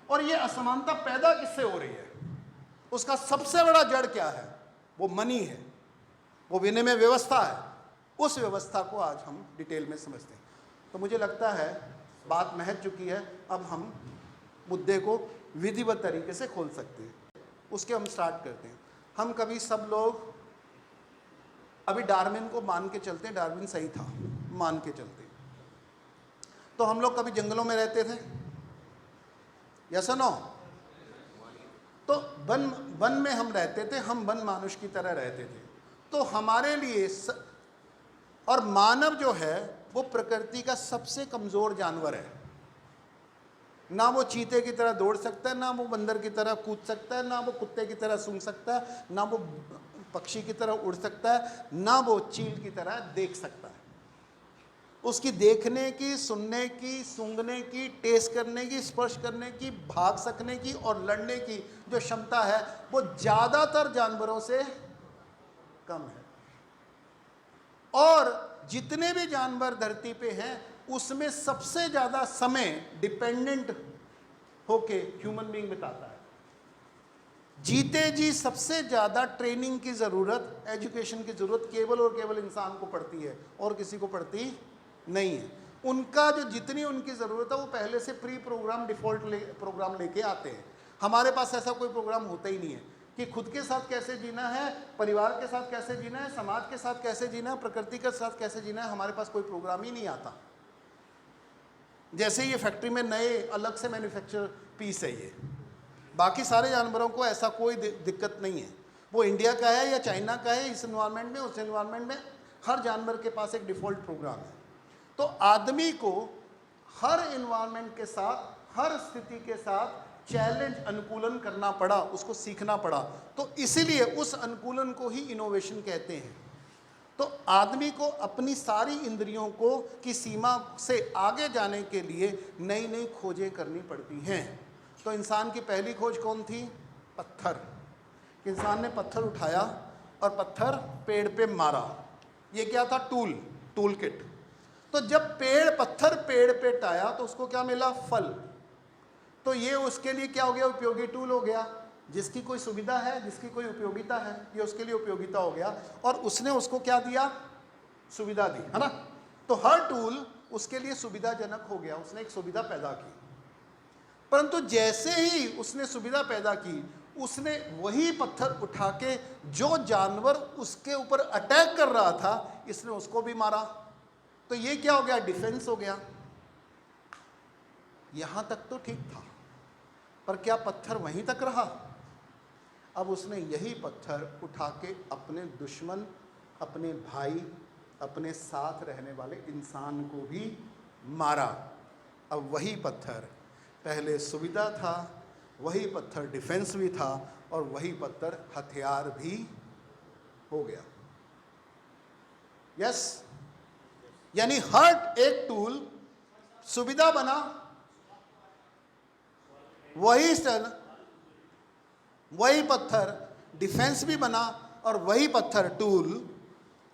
और ये असमानता पैदा किससे हो रही है, उसका सबसे बड़ा जड़ क्या है? वो मनी है, वो विनिमय व्यवस्था है। उस व्यवस्था को आज हम डिटेल में समझते हैं। तो मुझे लगता है बात महक चुकी है, अब हम मुद्दे को विधिवत तरीके से खोल सकते हैं। उसके हम स्टार्ट करते हैं। हम कभी सब लोग अभी डार्विन को मान के चलते हैं, डार्विन सही था, मान के चलते हैं। तो हम लोग कभी जंगलों में रहते थे, यस और नो? तो वन में हम रहते थे, हम वन मानुष की तरह रहते थे। तो हमारे लिए और मानव जो है वो प्रकृति का सबसे कमज़ोर जानवर है। ना वो चीते की तरह दौड़ सकता है, ना वो बंदर की तरह कूद सकता है, ना वो कुत्ते की तरह सूंघ सकता है, ना वो पक्षी की तरह उड़ सकता है, ना वो चील की तरह देख सकता है। उसकी देखने की, सुनने की, सूंघने की, टेस्ट करने की, स्पर्श करने की, भाग सकने की और लड़ने की जो क्षमता है वो ज़्यादातर जानवरों से कम है। और जितने भी जानवर धरती पे हैं उसमें सबसे ज़्यादा समय डिपेंडेंट होके ह्यूमन बीइंग बिताता है। जीते जी सबसे ज़्यादा ट्रेनिंग की ज़रूरत, एजुकेशन की ज़रूरत केवल और केवल इंसान को पड़ती है और किसी को पड़ती नहीं है। उनका जो जितनी उनकी ज़रूरत है वो पहले से प्री प्रोग्राम डिफ़ॉल्ट प्रोग्राम लेके आते हैं। हमारे पास ऐसा कोई प्रोग्राम होता ही नहीं है कि खुद के साथ कैसे जीना है, परिवार के साथ कैसे जीना है, समाज के साथ कैसे जीना है, प्रकृति के साथ कैसे जीना है। हमारे पास कोई प्रोग्राम ही नहीं आता। जैसे ये फैक्ट्री में नए अलग से मैन्युफैक्चर पीस है ये, बाकी सारे जानवरों को ऐसा कोई दिक्कत नहीं है। वो इंडिया का है या चाइना का है, इस एनवायरनमेंट में उस एनवायरनमेंट में हर जानवर के पास एक डिफ़ॉल्ट प्रोग्राम है। तो आदमी को हर एनवायरनमेंट के साथ, हर स्थिति के साथ चैलेंज, अनुकूलन करना पड़ा, उसको सीखना पड़ा। तो इसीलिए उस अनुकूलन को ही इनोवेशन कहते हैं। तो आदमी को अपनी सारी इंद्रियों को की सीमा से आगे जाने के लिए नई नई खोजें करनी पड़ती हैं। तो इंसान की पहली खोज कौन थी? पत्थर। इंसान ने पत्थर उठाया और पत्थर पेड़ पे मारा। ये क्या था? Tool kit. तो जब पत्थर पेड़ पे टाया तो उसको क्या मिला? फल। तो ये उसके लिए क्या हो गया? उपयोगी टूल हो गया। जिसकी कोई सुविधा है, जिसकी कोई उपयोगिता है, ये उसके लिए उपयोगिता हो गया। और उसने उसको क्या दिया? सुविधा दी, है ना। तो हर टूल उसके लिए सुविधाजनक हो गया, उसने एक सुविधा पैदा की। परंतु जैसे ही उसने सुविधा पैदा की, उसने वही पत्थर उठा के जो जानवर उसके ऊपर अटैक कर रहा था, इसने उसको भी मारा। तो ये क्या हो गया? डिफेंस हो गया। यहां तक तो ठीक था, पर क्या पत्थर वहीं तक रहा? अब उसने यही पत्थर उठा के अपने दुश्मन, अपने भाई, अपने साथ रहने वाले इंसान को भी मारा। अब वही पत्थर पहले सुविधा था, वही पत्थर डिफेंस भी था, और वही पत्थर हथियार भी हो गया। यस, यानी हर एक टूल सुविधा बना, वही पत्थर डिफेंस भी बना, और वही पत्थर टूल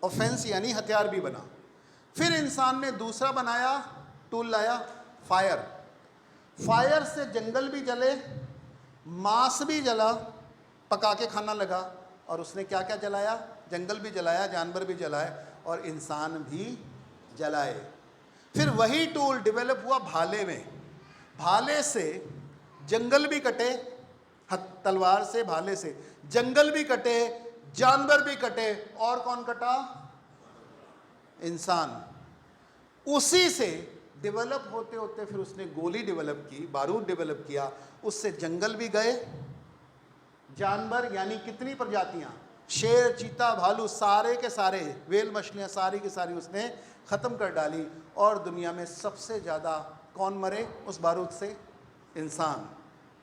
ऑफेंस यानी हथियार भी बना। फिर इंसान ने दूसरा बनाया, टूल लाया, फायर। फायर से जंगल भी जले, मांस भी जला, पका के खाना लगा। और उसने क्या क्या जलाया? जंगल भी जलाया, जानवर भी जलाए, और इंसान भी जलाए। फिर वही टूल डेवलप हुआ भाले में। भाले से जंगल भी कटे, तलवार से, भाले से जंगल भी कटे, जानवर भी कटे, और कौन कटा? इंसान। उसी से डेवलप होते होते फिर उसने गोली डेवलप की, बारूद डेवलप किया। उससे जंगल भी गए, जानवर यानी कितनी प्रजातियां, शेर, चीता, भालू, सारे के सारे, व्हेल मछलियां, सारी की सारी उसने ख़त्म कर डाली। और दुनिया में सबसे ज़्यादा कौन मरे उस बारूद से? इंसान।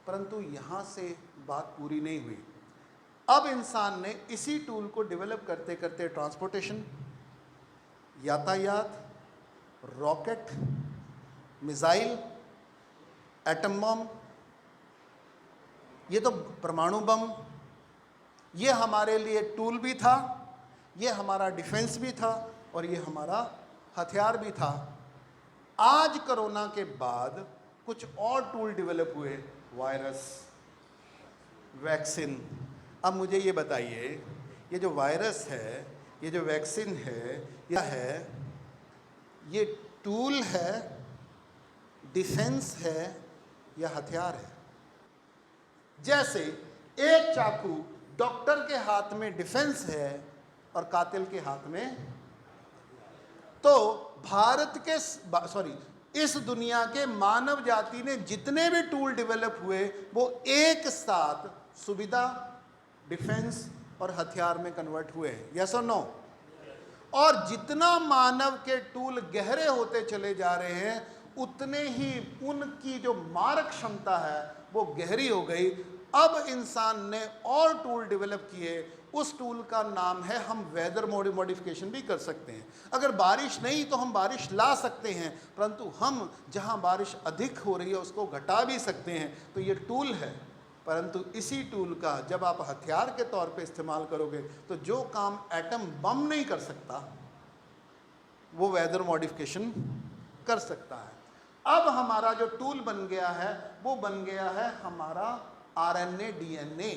परंतु यहाँ से बात पूरी नहीं हुई। अब इंसान ने इसी टूल को डेवलप करते करते ट्रांसपोर्टेशन, यातायात, रॉकेट, मिसाइल, एटम बम, ये तो परमाणु बम, ये हमारे लिए टूल भी था, ये हमारा डिफेंस भी था, और ये हमारा हथियार भी था। आज कोरोना के बाद कुछ और टूल डेवलप हुए, वायरस, वैक्सीन। अब मुझे ये बताइए, ये जो वायरस है, ये जो वैक्सीन है, यह है, ये टूल है, डिफेंस है, या हथियार है? जैसे एक चाकू डॉक्टर के हाथ में डिफेंस है और कातिल के हाथ में, तो भारत के इस दुनिया के मानव जाति ने जितने भी टूल डेवलप हुए वो एक साथ सुविधा, डिफेंस और हथियार में कन्वर्ट हुए हैं। यस और नो? और जितना मानव के टूल गहरे होते चले जा रहे हैं, उतने ही उनकी जो मारक क्षमता है वो गहरी हो गई। अब इंसान ने और टूल डेवलप किए, उस टूल का नाम है, हम वेदर मॉडिफिकेशन भी कर सकते हैं। अगर बारिश नहीं तो हम बारिश ला सकते हैं, परंतु हम जहां बारिश अधिक हो रही है उसको घटा भी सकते हैं। तो ये टूल है, परंतु इसी टूल का जब आप हथियार के तौर पे इस्तेमाल करोगे तो जो काम एटम बम नहीं कर सकता वो वेदर मॉडिफिकेशन कर सकता है। अब हमारा जो टूल बन गया है वो बन गया है हमारा आरएनए डीएनए।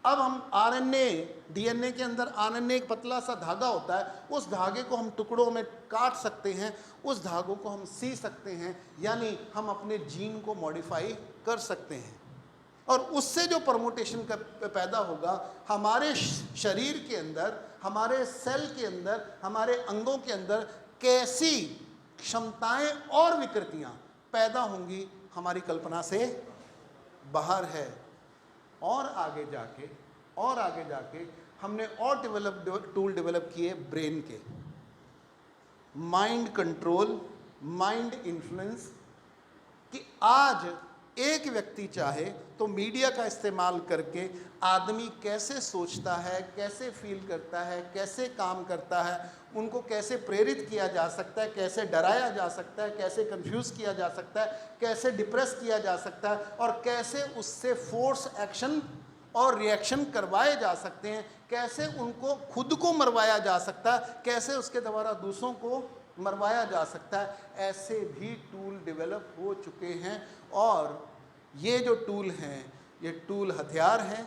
अब हम आरएनए डीएनए के अंदर आरएनए एक पतला सा धागा होता है, उस धागे को हम टुकड़ों में काट सकते हैं, उस धागों को हम सी सकते हैं, यानी हम अपने जीन को मॉडिफाई कर सकते हैं। और उससे जो परमुटेशन का पैदा होगा हमारे शरीर के अंदर, हमारे सेल के अंदर, हमारे अंगों के अंदर कैसी क्षमताएं और विकृतियां पैदा होंगी हमारी कल्पना से बाहर है। और आगे जाके हमने और टूल डेवलप किए ब्रेन के, माइंड कंट्रोल, माइंड इन्फ्लुएंस, कि आज एक व्यक्ति चाहे तो मीडिया का इस्तेमाल करके आदमी कैसे सोचता है, कैसे फील करता है, कैसे काम करता है, उनको कैसे प्रेरित किया जा सकता है, कैसे डराया जा सकता है, कैसे कंफ्यूज किया जा सकता है, कैसे डिप्रेस किया जा सकता है, और कैसे उससे फोर्स एक्शन और रिएक्शन करवाए जा सकते हैं, कैसे उनको खुद को मरवाया जा सकता है, कैसे उसके द्वारा दूसरों को मरवाया जा सकता है। ऐसे भी टूल डेवलप हो चुके हैं। और ये जो टूल हैं, ये टूल हथियार हैं,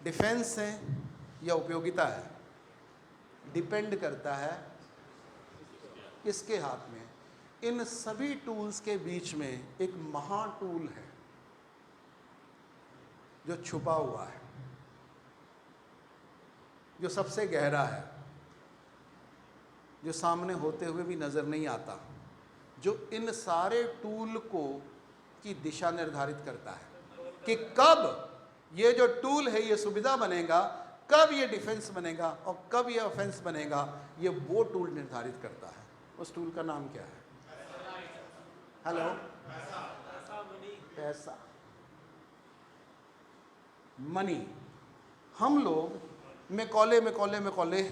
डिफेंस हैं या उपयोगिता है, डिपेंड करता है किसके हाथ में। इन सभी टूल्स के बीच में एक महा टूल है जो छुपा हुआ है, जो सबसे गहरा है, जो सामने होते हुए भी नजर नहीं आता, जो इन सारे टूल को की दिशा निर्धारित करता है कि कब ये जो टूल है ये सुविधा बनेगा, कब ये डिफेंस बनेगा और कब ये ऑफेंस बनेगा, ये वो टूल निर्धारित करता है। उस टूल का नाम क्या है? हेलो, पैसा, मनी। हम लोग मैकॉले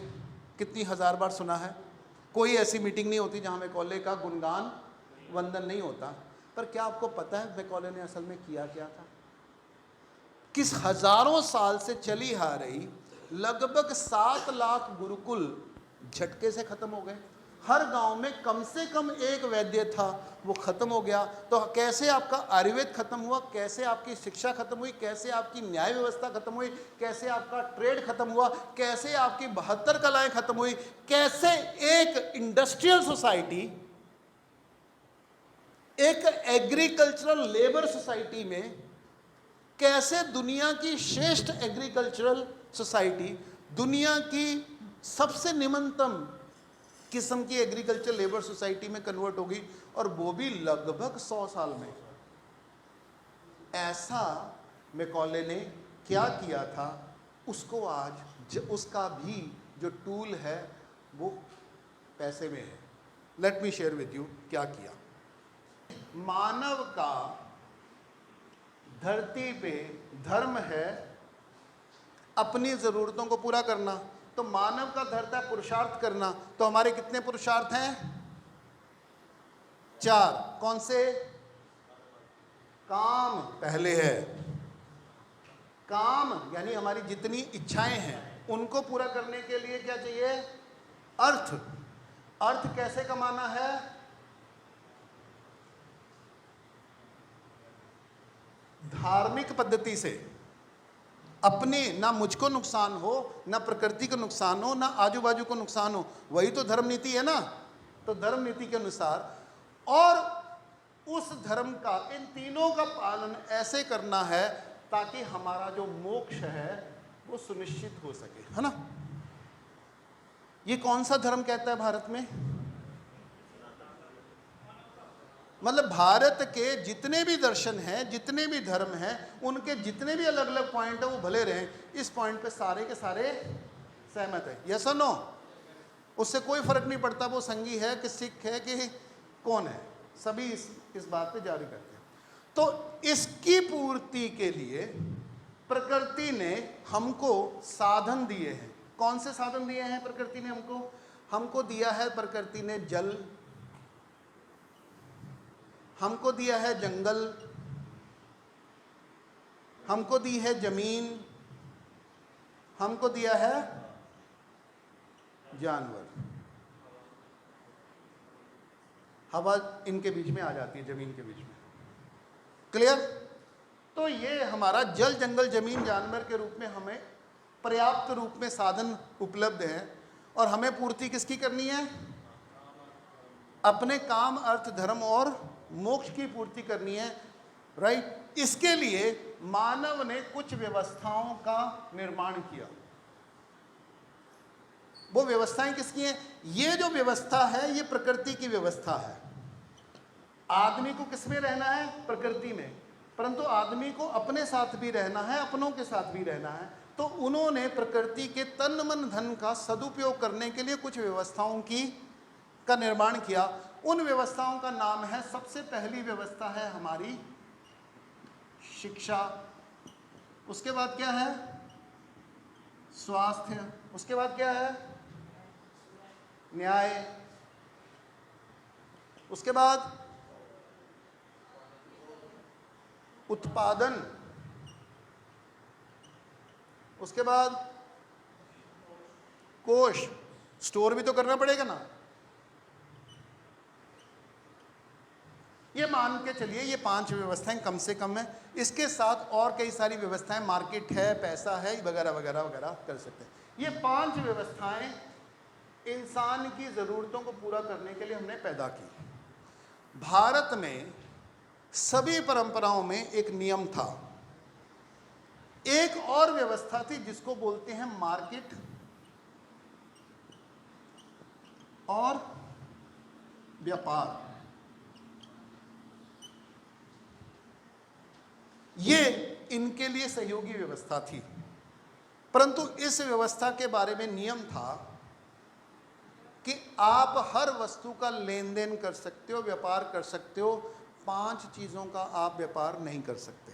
कितनी हजार बार सुना है। कोई ऐसी मीटिंग नहीं होती जहां मैकॉले का गुणगान वंदन नहीं होता। पर क्या आपको पता है मैकॉले ने असल में किया क्या था? किस हजारों साल से चली आ रही लगभग 7 लाख गुरुकुल झटके से खत्म हो गए। हर गांव में कम से कम एक वैद्य था, वो खत्म हो गया। तो कैसे आपका आयुर्वेद खत्म हुआ, कैसे आपकी शिक्षा खत्म हुई, कैसे आपकी न्याय व्यवस्था खत्म हुई, कैसे आपका ट्रेड खत्म हुआ, कैसे आपकी 72 कलाएं खत्म हुई, कैसे एक इंडस्ट्रियल सोसाइटी, एक एग्रीकल्चरल लेबर सोसाइटी में कैसे दुनिया की श्रेष्ठ एग्रीकल्चरल सोसाइटी, दुनिया की सबसे निम्नतम किस्म की एग्रीकल्चर लेबर सोसाइटी में कन्वर्ट होगी, और वो भी लगभग 100 साल में। ऐसा मैकॉले ने क्या किया था, उसको आज उसका भी जो टूल है वो पैसे में है। Let me share with you क्या किया। मानव का धरती पे धर्म है अपनी जरूरतों को पूरा करना, तो मानव का धर्म है पुरुषार्थ करना। तो हमारे कितने पुरुषार्थ हैं? 4। कौन से? काम पहले है। काम यानी हमारी जितनी इच्छाएं हैं उनको पूरा करने के लिए क्या चाहिए? अर्थ। अर्थ कैसे कमाना है? धार्मिक पद्धति से, अपने ना मुझको नुकसान हो, ना प्रकृति को नुकसान हो, ना आजू बाजू को नुकसान हो। वही तो धर्म नीति है ना। तो धर्म नीति के अनुसार, और उस धर्म का, इन तीनों का पालन ऐसे करना है ताकि हमारा जो मोक्ष है वो सुनिश्चित हो सके, है ना। ये कौन सा धर्म कहता है भारत में? मतलब भारत के जितने भी दर्शन हैं, जितने भी धर्म हैं, उनके जितने भी अलग अलग पॉइंट है वो भले रहें, इस पॉइंट पे सारे के सारे सहमत है। यस और नो? उससे कोई फर्क नहीं पड़ता वो संघी है कि सिख है कि कौन है, सभी इस बात पे जारी करते हैं। तो इसकी पूर्ति के लिए प्रकृति ने हमको साधन दिए हैं। कौन से साधन दिए हैं प्रकृति ने हमको? हमको दिया है प्रकृति ने जल, हमको दिया है जंगल, हमको दी है जमीन, हमको दिया है जानवर। हवा इनके बीच में आ जाती है, जमीन के बीच में। क्लियर? तो ये हमारा जल, जंगल, जमीन, जानवर के रूप में हमें पर्याप्त रूप में साधन उपलब्ध हैं, और हमें पूर्ति किसकी करनी है? अपने काम, अर्थ, धर्म और मोक्ष की पूर्ति करनी है। राइट? इसके लिए मानव ने कुछ व्यवस्थाओं का निर्माण किया। वो व्यवस्थाएं किसकी हैं? ये जो व्यवस्था है ये प्रकृति की व्यवस्था है। आदमी को किसमें रहना है? प्रकृति में। परंतु आदमी को अपने साथ भी रहना है, अपनों के साथ भी रहना है। तो उन्होंने प्रकृति के तन मन धन का सदुपयोग करने के लिए कुछ व्यवस्थाओं का निर्माण किया। उन व्यवस्थाओं का नाम है, सबसे पहली व्यवस्था है हमारी शिक्षा। उसके बाद क्या है? स्वास्थ्य। उसके बाद क्या है? न्याय। उसके बाद उत्पादन। उसके बाद कोष, स्टोर भी तो करना पड़ेगा ना। ये मान के चलिए ये 5 व्यवस्थाएं कम से कम है। इसके साथ और कई सारी व्यवस्थाएं, मार्केट है, पैसा है, वगैरह वगैरह वगैरह कर सकते हैं। ये 5 व्यवस्थाएं इंसान की ज़रूरतों को पूरा करने के लिए हमने पैदा की। भारत में सभी परंपराओं में एक नियम था। एक और व्यवस्था थी जिसको बोलते हैं मार्केट और व्यापार। ये इनके लिए सहयोगी व्यवस्था थी। परंतु इस व्यवस्था के बारे में नियम था कि आप हर वस्तु का लेन देन कर सकते हो, व्यापार कर सकते हो। 5 चीज़ों का आप व्यापार नहीं कर सकते।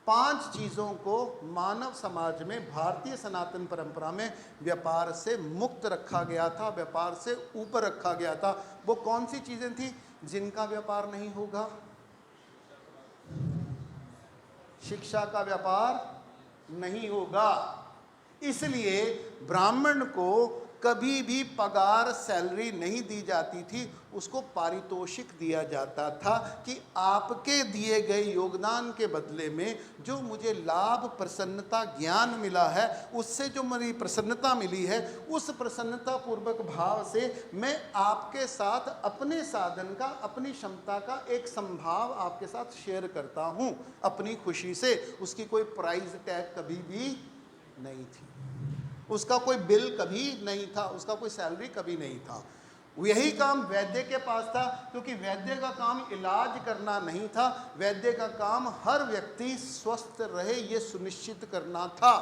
5 चीज़ों को मानव समाज में, भारतीय सनातन परंपरा में व्यापार से मुक्त रखा गया था, व्यापार से ऊपर रखा गया था। वो कौन सी चीज़ें थी जिनका व्यापार नहीं होगा? शिक्षा का व्यापार नहीं होगा। इसलिए ब्राह्मण को कभी भी पगार, सैलरी नहीं दी जाती थी, उसको पारितोषिक दिया जाता था कि आपके दिए गए योगदान के बदले में जो मुझे लाभ, प्रसन्नता, ज्ञान मिला है, उससे जो मेरी प्रसन्नता मिली है, उस प्रसन्नता पूर्वक भाव से मैं आपके साथ अपने साधन का, अपनी क्षमता का एक संभाव आपके साथ शेयर करता हूँ अपनी खुशी से। उसकी कोई प्राइस टैग कभी भी नहीं थी, उसका कोई बिल कभी नहीं था, उसका कोई सैलरी कभी नहीं था। यही काम वैद्य के पास था, क्योंकि वैद्य का काम इलाज करना नहीं था, वैद्य का काम हर व्यक्ति स्वस्थ रहे ये सुनिश्चित करना था।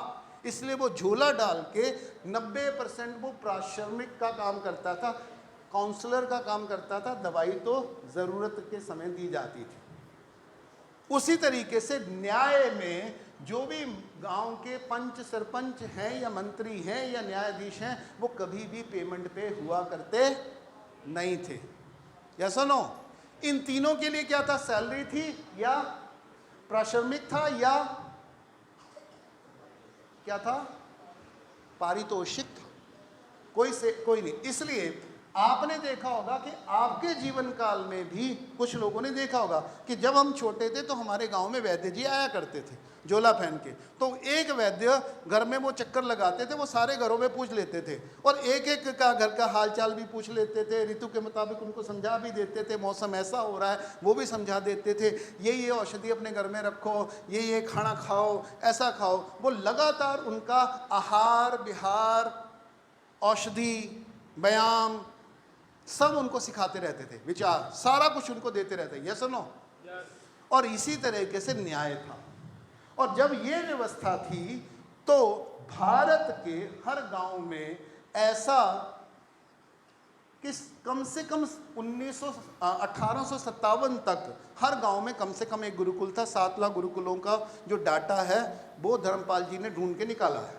इसलिए वो झोला डाल के 90% वो प्राश्रमिक का काम करता था, काउंसलर का काम करता था, दवाई तो ज़रूरत के समय दी जाती थी। उसी तरीके से न्याय में जो भी गांव के पंच, सरपंच हैं या मंत्री हैं या न्यायाधीश हैं, वो कभी भी पेमेंट पे हुआ करते नहीं थे। या सुनो, इन तीनों के लिए क्या था? सैलरी थी या प्राश्रमिक था या क्या था? पारितोषिक था। कोई नहीं। इसलिए आपने देखा होगा कि आपके जीवन काल में भी कुछ लोगों ने देखा होगा कि जब हम छोटे थे तो हमारे गांव में वैद्य जी आया करते थे झोला पहन के। तो एक वैद्य घर में वो चक्कर लगाते थे, वो सारे घरों में पूछ लेते थे और एक एक का घर का हालचाल भी पूछ लेते थे, ऋतु के मुताबिक उनको समझा भी देते थे, मौसम ऐसा हो रहा है वो भी समझा देते थे, ये औषधि अपने घर में रखो, ये खाना खाओ, ऐसा खाओ। वो लगातार उनका आहार विहार, औषधि, व्यायाम सब उनको सिखाते रहते थे, विचार सारा कुछ उनको देते रहते। Yes no? और इसी तरीके से न्याय था। और जब ये व्यवस्था थी तो भारत के हर गांव में ऐसा कि कम से कम 1857 तक हर गांव में कम से कम एक गुरुकुल था। 7 लाख गुरुकुलों का जो डाटा है वो धर्मपाल जी ने ढूंढ के निकाला है।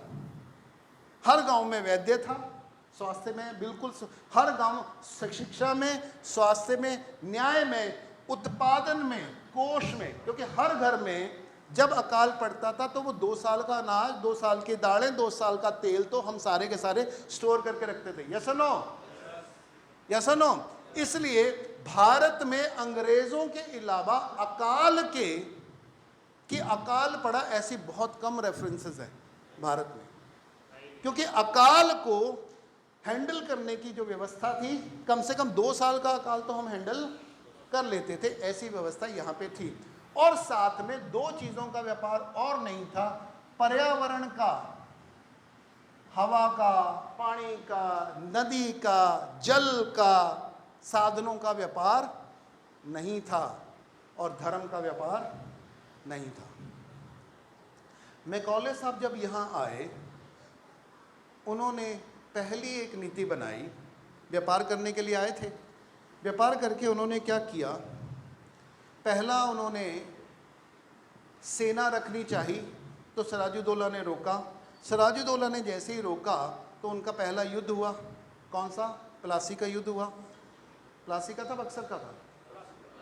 हर गांव में वैद्य था, स्वास्थ्य में बिल्कुल, हर गांव शिक्षा में, स्वास्थ्य में, न्याय में, उत्पादन में, कोष में, क्योंकि हर घर में जब अकाल पड़ता था तो वो 2 साल का अनाज, 2 साल की दालें, 2 साल का तेल तो हम सारे के सारे स्टोर करके रखते थे। यस और नो? यस और नो? इसलिए भारत में अंग्रेजों के अलावा अकाल कि अकाल पड़ा ऐसी बहुत कम रेफरेंसेस है भारत में, क्योंकि अकाल को हैंडल करने की जो व्यवस्था थी, कम से कम 2 साल का अकाल तो हम हैंडल कर लेते थे, ऐसी व्यवस्था यहाँ पे थी। और साथ में 2 चीजों का व्यापार और नहीं था, पर्यावरण का, हवा का, पानी का, नदी का, जल का, साधनों का व्यापार नहीं था, और धर्म का व्यापार नहीं था। मैकॉले साहब जब यहाँ आए, उन्होंने पहली एक नीति बनाई, व्यापार करने के लिए आए थे। व्यापार करके उन्होंने क्या किया, पहला उन्होंने सेना रखनी चाहिए, तो सिराजुद्दौला ने रोका। सिराजुद्दौला ने जैसे ही रोका तो उनका पहला युद्ध हुआ। कौन सा? प्लासी का युद्ध हुआ। प्लासी का था, बक्सर का था?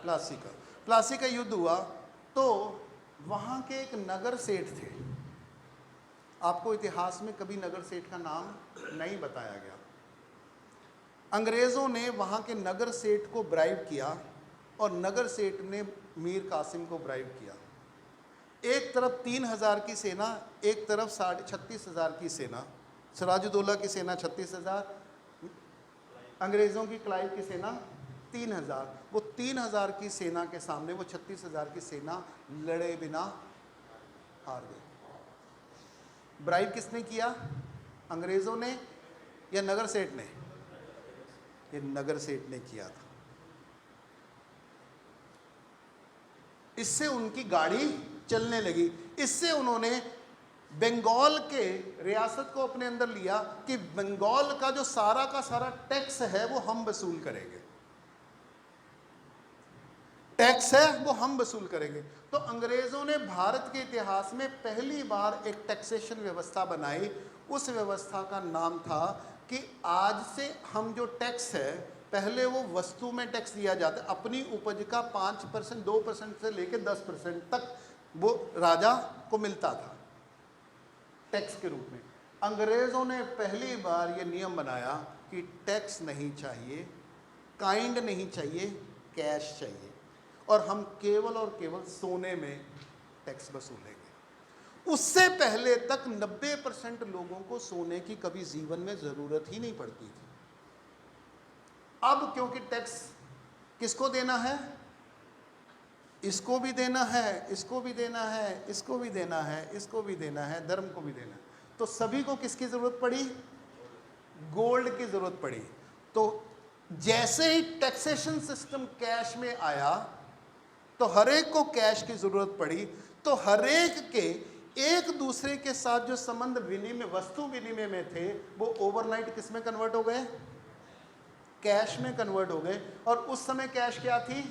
प्लासी का। प्लासी का युद्ध हुआ तो वहाँ के एक नगर सेठ थे, आपको इतिहास में कभी नगर सेठ का नाम नहीं बताया गया। अंग्रेज़ों ने वहाँ के नगर सेठ को ब्राइब किया और नगर सेठ ने मीर कासिम को ब्राइब किया। एक तरफ 3000 की सेना, एक तरफ 36,500 की सेना। सिराजुद्दौला की सेना 36,000, अंग्रेज़ों की क्लाइव की सेना 3000। वो 3000 की सेना के सामने वो 36,000 की सेना लड़े बिना हार गई। ब्राइब किसने किया? अंग्रेज़ों ने या नगर सेठ ने? ये नगर सेठ ने किया था। इससे उनकी गाड़ी चलने लगी। इससे उन्होंने बंगाल के रियासत को अपने अंदर लिया कि बंगाल का जो सारा का सारा टैक्स है वो हम वसूल करेंगे, टैक्स है वो हम वसूल करेंगे। तो अंग्रेजों ने भारत के इतिहास में पहली बार एक टैक्सेशन व्यवस्था बनाई। उस व्यवस्था का नाम था कि आज से हम जो टैक्स है, पहले वो वस्तु में टैक्स दिया जाता, अपनी उपज का 5%, 2% से लेकर 10% तक वो राजा को मिलता था टैक्स के रूप में। अंग्रेज़ों ने पहली बार ये नियम बनाया कि टैक्स नहीं चाहिए, काइंड नहीं चाहिए, कैश चाहिए, और हम केवल और केवल सोने में टैक्स वसूलेंगे। उससे पहले तक 90% लोगों को सोने की कभी जीवन में ज़रूरत ही नहीं पड़ती थी। अब क्योंकि टैक्स किसको देना है? इसको भी देना है, इसको भी देना है, इसको भी देना है, इसको भी देना है, धर्म को भी देना है, तो सभी को किसकी ज़रूरत पड़ी? गोल्ड की ज़रूरत पड़ी। तो जैसे ही टैक्सेशन सिस्टम कैश में आया तो हर एक को कैश की ज़रूरत पड़ी। तो हर एक के एक दूसरे के साथ जो संबंध विनिमय, वस्तु विनिमय में थे, वो ओवरनाइट किस में कन्वर्ट हो गए? कैश में कन्वर्ट हो गए। और उस समय कैश क्या थी?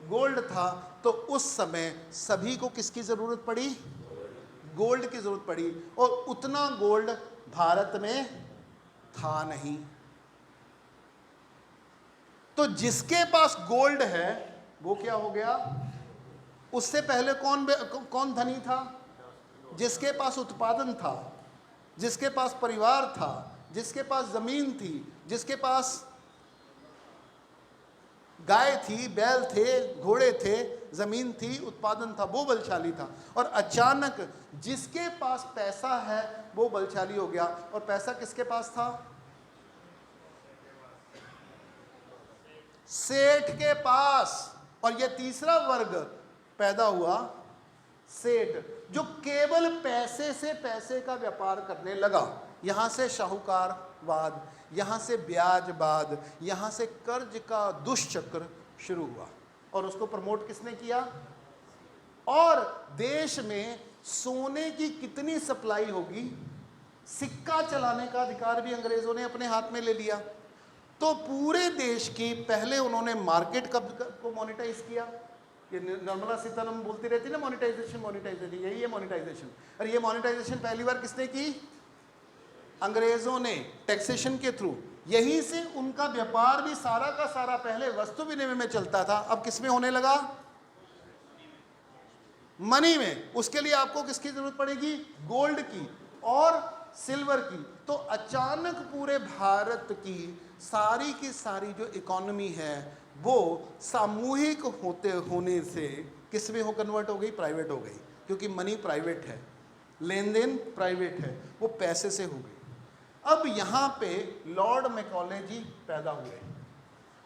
गोल्ड था। तो उस समय सभी को किसकी ज़रूरत पड़ी? गोल्ड की ज़रूरत पड़ी। और उतना गोल्ड भारत में था नहीं। तो जिसके पास गोल्ड है वो क्या हो गया? उससे पहले कौन धनी था? जिसके पास उत्पादन था, जिसके पास परिवार था, जिसके पास ज़मीन थी, जिसके पास गाय थी, बैल थे, घोड़े थे, ज़मीन थी, उत्पादन था, वो बलशाली था। और अचानक जिसके पास पैसा है वो बलशाली हो गया। और पैसा किसके पास था? सेठ के पास। और यह तीसरा वर्ग पैदा हुआ, सेठ, जो केवल पैसे से पैसे का व्यापार करने लगा। यहां से शाहूकारवाद, यहाँ से ब्याजवाद, यहाँ से कर्ज का दुष्चक्र शुरू हुआ। और उसको प्रमोट किसने किया? और देश में सोने की कितनी सप्लाई होगी, सिक्का चलाने का अधिकार भी अंग्रेजों ने अपने हाथ में ले लिया। तो पूरे देश की पहले उन्होंने मार्केट कब को मोनेटाइज किया। ये निर्मला सीतारमण बोलती रहती ना, मोनेटाइजेशन मोनेटाइजेशन, यही है मोनेटाइजेशन। और ये मोनेटाइजेशन पहली बार किसने की? अंग्रेजों ने, टैक्सेशन के थ्रू। यहीं से उनका व्यापार भी सारा का सारा पहले वस्तु विनिमय में चलता था, अब किस में होने लगा? मनी में। उसके लिए आपको किसकी जरूरत पड़ेगी? गोल्ड की और सिल्वर की। तो अचानक पूरे भारत की सारी जो इकोनॉमी है वो सामूहिक होने से किस में कन्वर्ट हो गई? प्राइवेट हो गई, क्योंकि मनी प्राइवेट है, लेन देन प्राइवेट है, वो पैसे से हो गई। अब यहाँ पे लॉर्ड मैकॉले जी पैदा हुए।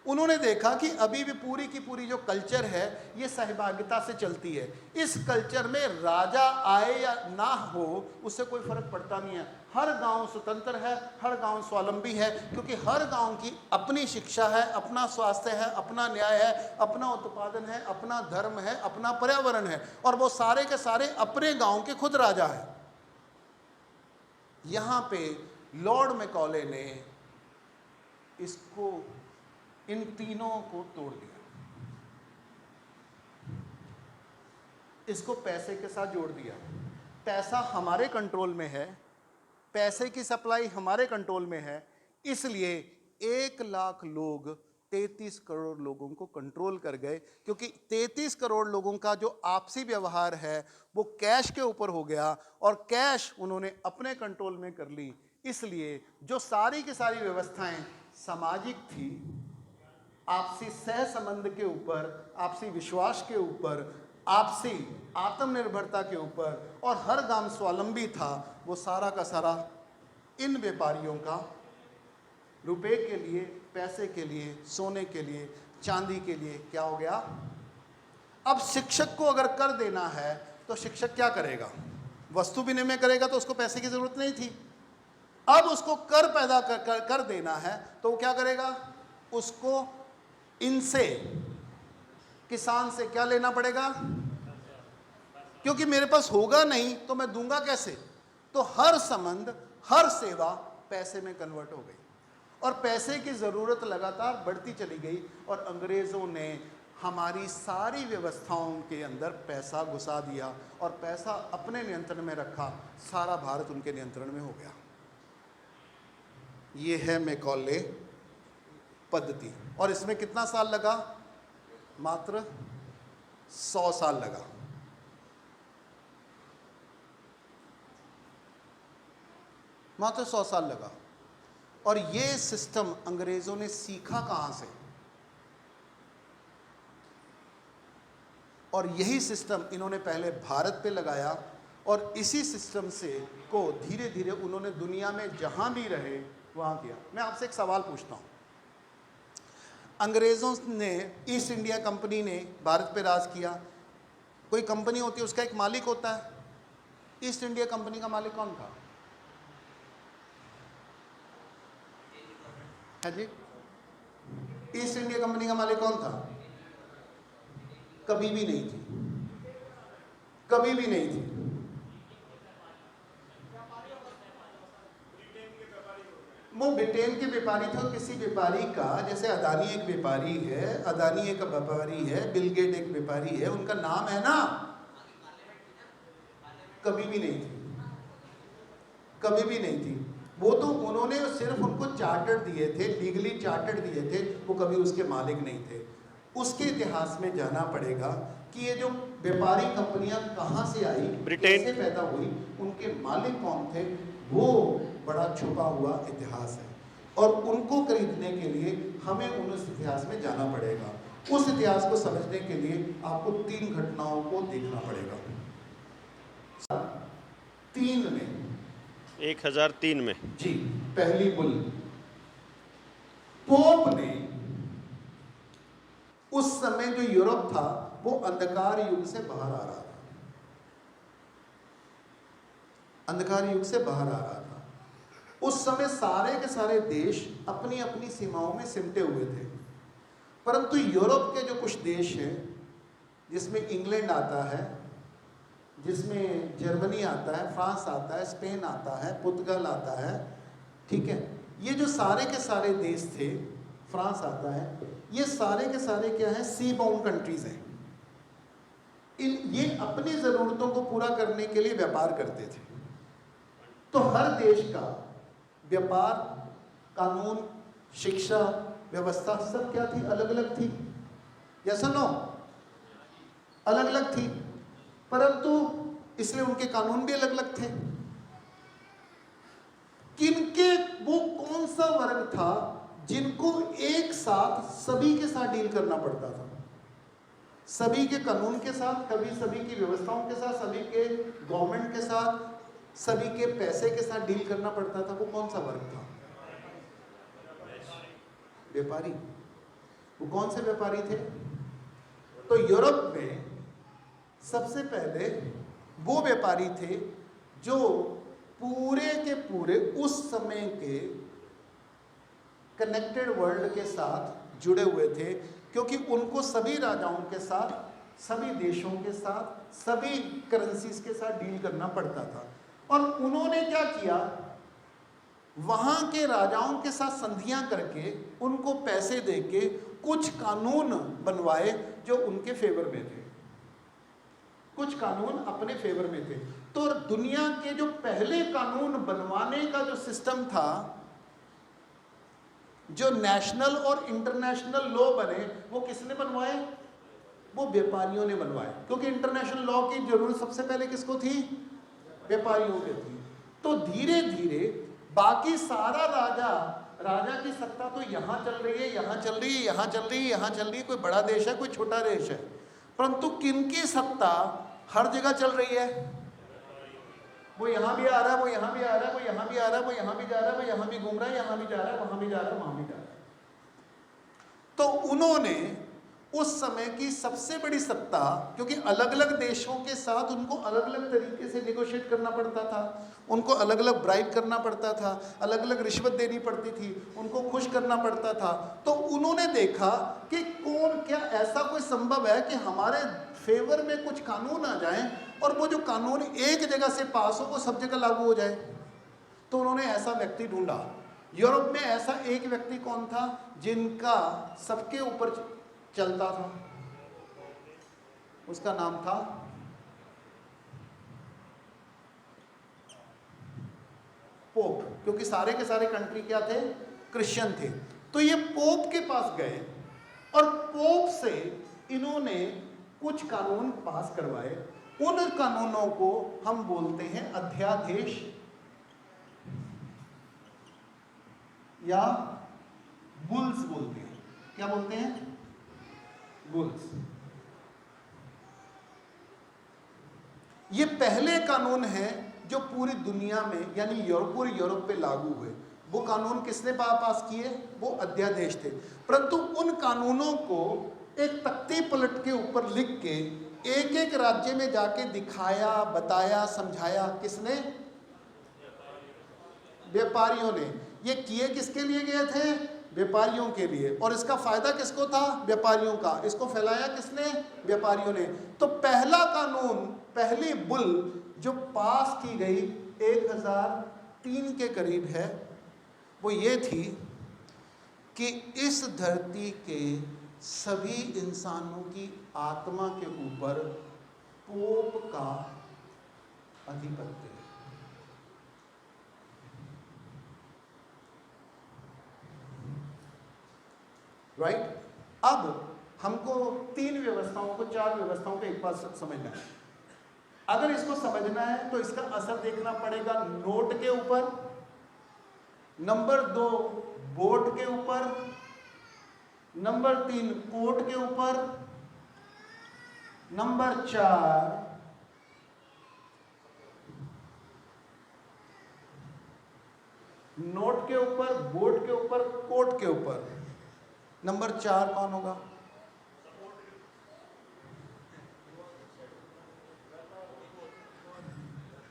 उन्होंने देखा कि अभी भी पूरी की पूरी जो कल्चर है ये सहभागिता से चलती है। इस कल्चर में राजा आए या ना हो उससे कोई फर्क पड़ता नहीं है। हर गांव स्वतंत्र है, हर गांव स्वावलंबी है, क्योंकि हर गांव की अपनी शिक्षा है, अपना स्वास्थ्य है, अपना न्याय है, अपना उत्पादन है, अपना धर्म है, अपना पर्यावरण है, और वो सारे के सारे अपने गांव के खुद राजा है। यहां पे लॉर्ड मैकॉले ने इसको, इन तीनों को तोड़ दिया, इसको पैसे के साथ जोड़ दिया। पैसा हमारे कंट्रोल में है, पैसे की सप्लाई हमारे कंट्रोल में है, इसलिए 1 लाख लोग 33 करोड़ लोगों को कंट्रोल कर गए, क्योंकि 33 करोड़ लोगों का जो आपसी व्यवहार है वो कैश के ऊपर हो गया, और कैश उन्होंने अपने कंट्रोल में कर ली। इसलिए जो सारी की सारी व्यवस्थाएं सामाजिक थी, आपसी सह संबंध के ऊपर, आपसी विश्वास के ऊपर, आपसी आत्मनिर्भरता के ऊपर, और हर गांव स्वावलंबी था, वो सारा का सारा इन व्यापारियों का रुपए के लिए, पैसे के लिए, सोने के लिए, चांदी के लिए क्या हो गया? अब शिक्षक को अगर कर देना है तो शिक्षक क्या करेगा? वस्तु विनिमय करेगा, तो उसको पैसे की जरूरत नहीं थी। अब उसको कर पैदा कर देना है तो वो क्या करेगा? उसको इनसे, किसान से क्या लेना पड़ेगा? क्योंकि मेरे पास होगा नहीं तो मैं दूंगा कैसे? तो हर संबंध, हर सेवा पैसे में कन्वर्ट हो गई, और पैसे की ज़रूरत लगातार बढ़ती चली गई, और अंग्रेज़ों ने हमारी सारी व्यवस्थाओं के अंदर पैसा घुसा दिया, और पैसा अपने नियंत्रण में रखा, सारा भारत उनके नियंत्रण में हो गया। ये है मैकॉले पद्धति। और इसमें कितना साल लगा? मात्र 100 साल लगा। मात्र 100 साल लगा। और ये सिस्टम अंग्रेजों ने सीखा कहां से? और यही सिस्टम इन्होंने पहले भारत पे लगाया, और इसी सिस्टम से को धीरे धीरे उन्होंने दुनिया में जहां भी रहे वहां किया। मैं आपसे एक सवाल पूछता हूं, अंग्रेजों ने, ईस्ट इंडिया कंपनी ने भारत पे राज किया। कोई कंपनी होती है, उसका एक मालिक होता है। ईस्ट इंडिया कंपनी का मालिक कौन था? है जी? ईस्ट इंडिया कंपनी का मालिक कौन था? कभी भी नहीं थी, कभी भी नहीं थी। वो ब्रिटेन के व्यापारी थे। किसी व्यापारी का, जैसे अदानी एक व्यापारी है, अदानी एक व्यापारी है, बिल गेट एक व्यापारी है, उनका नाम है ना? कभी भी नहीं थी, कभी भी नहीं थी। वो तो उन्होंने सिर्फ उनको चार्टर दिए थे, लीगली चार्टर दिए थे, वो कभी उसके मालिक नहीं थे। उसके इतिहास में जाना पड़ेगा कि ये जो व्यापारी कंपनियां कहाँ से आई, कैसे पैदा हुई, उनके मालिक कौन थे, वो बड़ा छुपा हुआ इतिहास है। और उनको खरीदने के लिए हमें उस इतिहास में जाना पड़ेगा। उस इतिहास को समझने के लिए आपको 3 घटनाओं को देखना पड़ेगा। 3 में 1003 में जी, पहली बुल, पोप ने, उस समय जो यूरोप था वो अंधकार युग से बाहर आ रहा था, अंधकार युग से बाहर आ रहा था। उस समय सारे के सारे देश अपनी अपनी सीमाओं में सिमटे हुए थे, परंतु यूरोप के जो कुछ देश हैं, जिसमें इंग्लैंड आता है, जिसमें जर्मनी आता है, फ्रांस आता है, स्पेन आता है, पुर्तगाल आता है, ठीक है, ये जो सारे के सारे देश थे फ्रांस आता है, ये सारे के सारे क्या है, सी बाउंड कंट्रीज हैं। ये अपनी ज़रूरतों को पूरा करने के लिए व्यापार करते थे। तो हर देश का व्यापार, कानून, शिक्षा व्यवस्था सब क्या थी, अलग अलग थी। यस और नो? अलग अलग थी, परंतु इसलिए उनके कानून भी अलग अलग थे। किनके, वो कौन सा वर्ग था जिनको एक साथ सभी के साथ डील करना पड़ता था, सभी के कानून के साथ, कभी सभी की व्यवस्थाओं के साथ, सभी के गवर्नमेंट के साथ, सभी के पैसे के साथ डील करना पड़ता था? वो कौन सा वर्ग था? व्यापारी। वो कौन से व्यापारी थे? तो यूरोप में सबसे पहले वो व्यापारी थे जो पूरे के पूरे उस समय के कनेक्टेड वर्ल्ड के साथ जुड़े हुए थे, क्योंकि उनको सभी राजाओं के साथ, सभी देशों के साथ, सभी करेंसीज के साथ डील करना पड़ता था। और उन्होंने क्या किया, वहाँ के राजाओं के साथ संधियाँ करके, उनको पैसे देके कुछ कानून बनवाए जो उनके फेवर में थे, कुछ कानून अपने फेवर में थे। तो दुनिया के जो पहले कानून बनवाने का जो सिस्टम था, जो नेशनल और इंटरनेशनल लॉ बने, वो किसने बनवाए? वो व्यापारियों ने बनवाए, क्योंकि इंटरनेशनल लॉ की जरूरत सबसे पहले किसको थी? व्यापारियों को थी। तो धीरे धीरे बाकी सारा राजा की सत्ता तो यहाँ चल रही है, यहाँ चल रही है, यहाँ चल रही है, यहाँ चल रही है, कोई बड़ा देश है, कोई छोटा देश है, परंतु किनकी सत्ता हर जगह चल रही है? वो यहाँ भी आ रहा है, वो यहाँ भी आ रहा है, वो यहाँ भी आ रहा है, वो यहाँ भी जा रहा है, वो यहाँ भी घूम रहा है, यहाँ भी जा रहा है, वहाँ भी जा रहा है, वहाँ भी जा रहा है। तो उन्होंने उस समय की सबसे बड़ी सत्ता, क्योंकि अलग अलग देशों के साथ उनको अलग अलग तरीके से नेगोशिएट करना पड़ता था, उनको अलग अलग ब्राइब करना पड़ता था, अलग अलग रिश्वत देनी पड़ती थी, उनको खुश करना पड़ता था। तो उन्होंने देखा कि कौन, क्या ऐसा कोई संभव है कि हमारे फेवर में कुछ कानून आ जाएं और वो जो कानून एक जगह से पास हो वो सब जगह लागू हो जाए। तो उन्होंने ऐसा व्यक्ति ढूंढा। यूरोप में ऐसा एक व्यक्ति कौन था जिनका सबके ऊपर चलता था? उसका नाम था पोप, क्योंकि सारे के सारे कंट्री क्या थे? क्रिश्चियन थे। तो ये पोप के पास गए और पोप से इन्होंने कुछ कानून पास करवाए। उन कानूनों को हम बोलते हैं अध्यादेश या बुल्स बोलते हैं। क्या बोलते हैं? बुल्स। ये पहले कानून हैं जो पूरी दुनिया में, यानी पूरी यूरोप पे लागू हुए। वो कानून किसने पास किए? वो अध्यादेश थे। परंतु उन कानूनों को एक तख्ती पलट के ऊपर लिख के एक एक राज्य में जाके दिखाया, बताया, समझाया किसने? व्यापारियों ने। ये किए किसके लिए गए थे? व्यापारियों के लिए। और इसका फायदा किसको था? व्यापारियों का। इसको फैलाया किसने? व्यापारियों ने। तो पहला कानून, पहली बुल जो पास की गई 1003 के करीब है, वो ये थी कि इस धरती के सभी इंसानों की आत्मा के ऊपर पोप का आधिपत्य है। राइट? अब हमको 3 व्यवस्थाओं को, 4 व्यवस्थाओं को एक बार समझना है। अगर इसको समझना है तो इसका असर देखना पड़ेगा नोट के ऊपर, नंबर 2 वोट के ऊपर, नंबर 3 कोट के ऊपर, नंबर 4 नोट के ऊपर, वोट के ऊपर, कोट के ऊपर। नंबर 4 कौन होगा?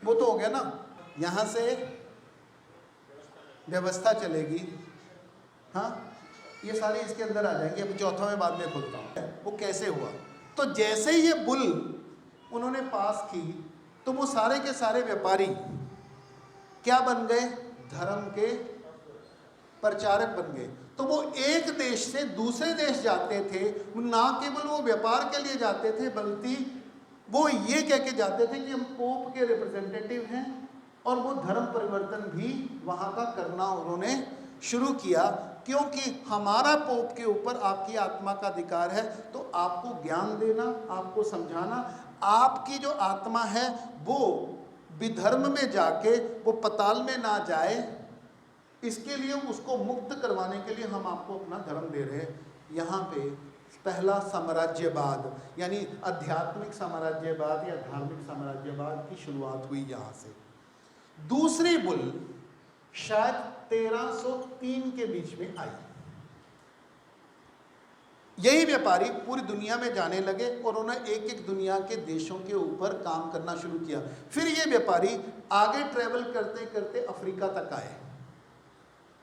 वो तो हो गया ना, यहां से व्यवस्था चलेगी। हाँ, ये सारे इसके अंदर आ जाएंगे। अब चौथा में बाद में खोलता हूं वो कैसे हुआ। तो जैसे ही ये बुल उन्होंने पास की तो वो सारे के सारे व्यापारी क्या बन गए? धर्म के प्रचारक बन गए। तो तो वो एक देश से दूसरे देश जाते थे, ना केवल वो व्यापार के लिए जाते थे बल्कि वो ये कह के जाते थे कि हम पोप के रिप्रेजेंटेटिव हैं, और वो धर्म परिवर्तन भी वहाँ का करना उन्होंने शुरू किया, क्योंकि हमारा पोप के ऊपर आपकी आत्मा का अधिकार है, तो आपको ज्ञान देना, आपको समझाना, आपकी जो आत्मा है वो विधर्म में जाके वो पताल में ना जाए, इसके लिए उसको मुक्त करवाने के लिए हम आपको अपना धर्म दे रहे हैं। यहाँ पे पहला साम्राज्यवाद यानी आध्यात्मिक साम्राज्यवाद या धार्मिक साम्राज्यवाद की शुरुआत हुई यहाँ से। दूसरी बुल शायद 1303 के बीच में आई। यही व्यापारी पूरी दुनिया में जाने लगे और उन्होंने एक एक दुनिया के देशों के ऊपर काम करना शुरू किया। फिर ये व्यापारी आगे ट्रेवल करते करते अफ्रीका तक आए।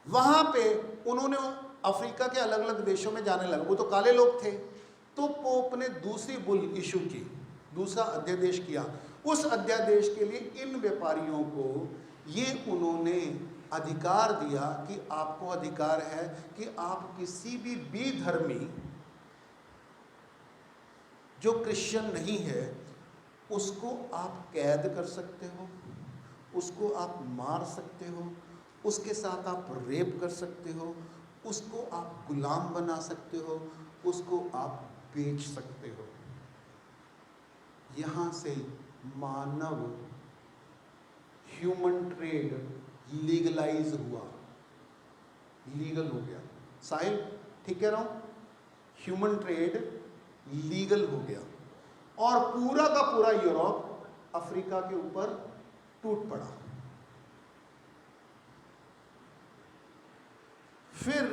वहां पे उन्होंने अफ्रीका के अलग अलग देशों में जाने लगे, वो तो काले लोग थे। तो पोप ने दूसरी बुल इशू की, दूसरा अध्यादेश किया। उस अध्यादेश के लिए इन व्यापारियों को ये उन्होंने अधिकार दिया कि आपको अधिकार है कि आप किसी भी विधर्मी जो क्रिश्चियन नहीं है उसको आप कैद कर सकते हो, उसको आप मार सकते हो, उसके साथ आप रेप कर सकते हो, उसको आप गुलाम बना सकते हो, उसको आप बेच सकते हो। यहाँ से मानव ह्यूमन ट्रेड लीगलाइज हुआ, लीगल हो गया। साहिल ठीक कह रहा हूँ? ह्यूमन ट्रेड लीगल हो गया और पूरा का पूरा यूरोप अफ्रीका के ऊपर टूट पड़ा। फिर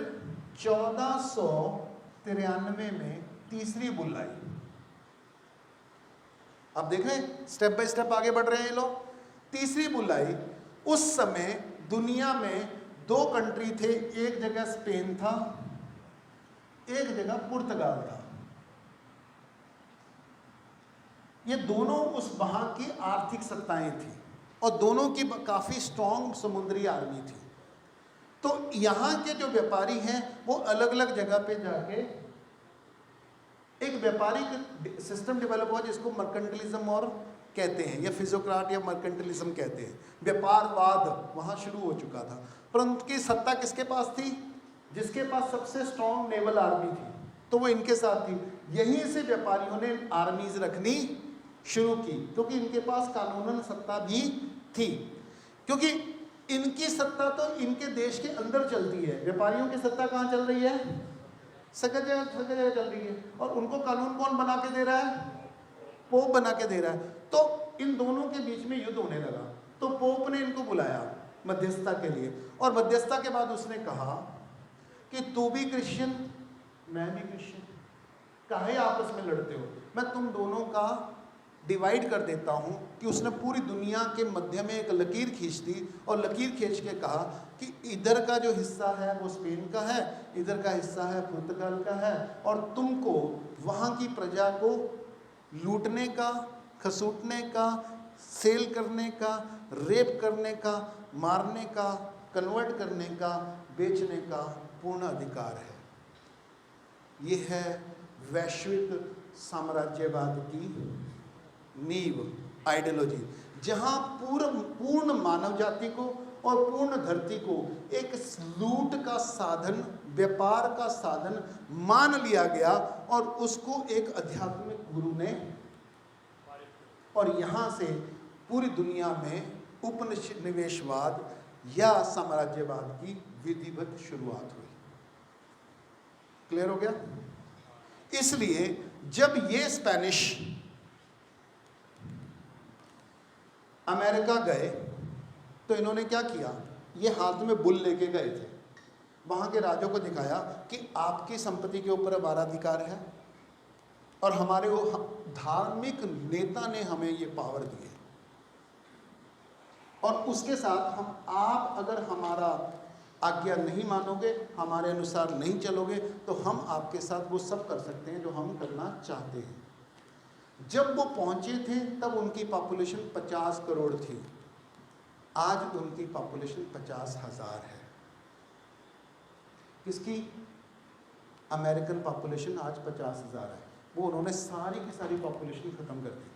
1493 में तीसरी बुल आई। आप देख रहे हैं स्टेप बाय स्टेप आगे बढ़ रहे हैं ये लोग। तीसरी बुल आई। उस समय दुनिया में दो कंट्री थे, एक जगह स्पेन था, एक जगह पुर्तगाल था। ये दोनों उस वहां की आर्थिक सत्ताएं थी और दोनों की काफी स्ट्रॉन्ग समुद्री आर्मी थी। तो यहाँ के जो व्यापारी हैं वो अलग अलग जगह पे जाके एक व्यापारिक सिस्टम डेवलप हुआ जिसको मर्केंटलिज्म और कहते हैं, या फिजियोक्राट या मर्केंटलिज्म कहते हैं। व्यापारवाद वहाँ शुरू हो चुका था, परंतु की सत्ता किसके पास थी? जिसके पास सबसे स्ट्रॉन्ग नेवल आर्मी थी, तो वो इनके साथ थी। यहीं से व्यापारियों ने आर्मीज रखनी शुरू की, क्योंकि इनके पास कानूनन सत्ता भी थी। क्योंकि इनकी सत्ता तो इनके देश के अंदर चलती है, व्यापारियों की सत्ता कहाँ चल रही है? सगल जगह चल रही है। और उनको कानून कौन बना के दे रहा है? पोप बना के दे रहा है। तो इन दोनों के बीच में युद्ध होने लगा। तो पोप ने इनको बुलाया मध्यस्थता के लिए, और मध्यस्थता के बाद उसने कहा कि तू भी क्रिश्चियन, मैं भी क्रिश्चियन, काहे आपस में लड़ते हो? मैं तुम दोनों का डिवाइड कर देता हूँ। कि उसने पूरी दुनिया के मध्य में एक लकीर खींच दी और लकीर खींच के कहा कि इधर का जो हिस्सा है वो स्पेन का है, इधर का हिस्सा है पुर्तगाल का है, और तुमको वहाँ की प्रजा को लूटने का, खसूटने का, सेल करने का, रेप करने का, मारने का, कन्वर्ट करने का, बेचने का पूर्ण अधिकार है। ये है वैश्विक साम्राज्यवाद की नींव, आइडियोलॉजी, जहां पूर्ण मानव जाति को और पूर्ण धरती को एक लूट का साधन, व्यापार का साधन मान लिया गया और उसको एक आध्यात्मिक गुरु ने, और यहां से पूरी दुनिया में उपनिवेशवाद या साम्राज्यवाद की विधिवत शुरुआत हुई। क्लियर हो गया? इसलिए जब ये स्पेनिश अमेरिका गए तो इन्होंने क्या किया? ये हाथ में बुल लेके गए थे, वहाँ के राजों को दिखाया कि आपकी संपत्ति के ऊपर हमारा अधिकार है और हमारे वो धार्मिक नेता ने हमें ये पावर दी है, और उसके साथ हम, आप अगर हमारा आज्ञा नहीं मानोगे, हमारे अनुसार नहीं चलोगे, तो हम आपके साथ वो सब कर सकते हैं जो हम करना चाहते हैं। जब वो पहुंचे थे तब उनकी पॉपुलेशन 50 करोड़ थी, आज उनकी पॉपुलेशन 50,000 है। किसकी? अमेरिकन पॉपुलेशन आज 50,000 है, वो उन्होंने सारी की सारी पॉपुलेशन खत्म कर दी,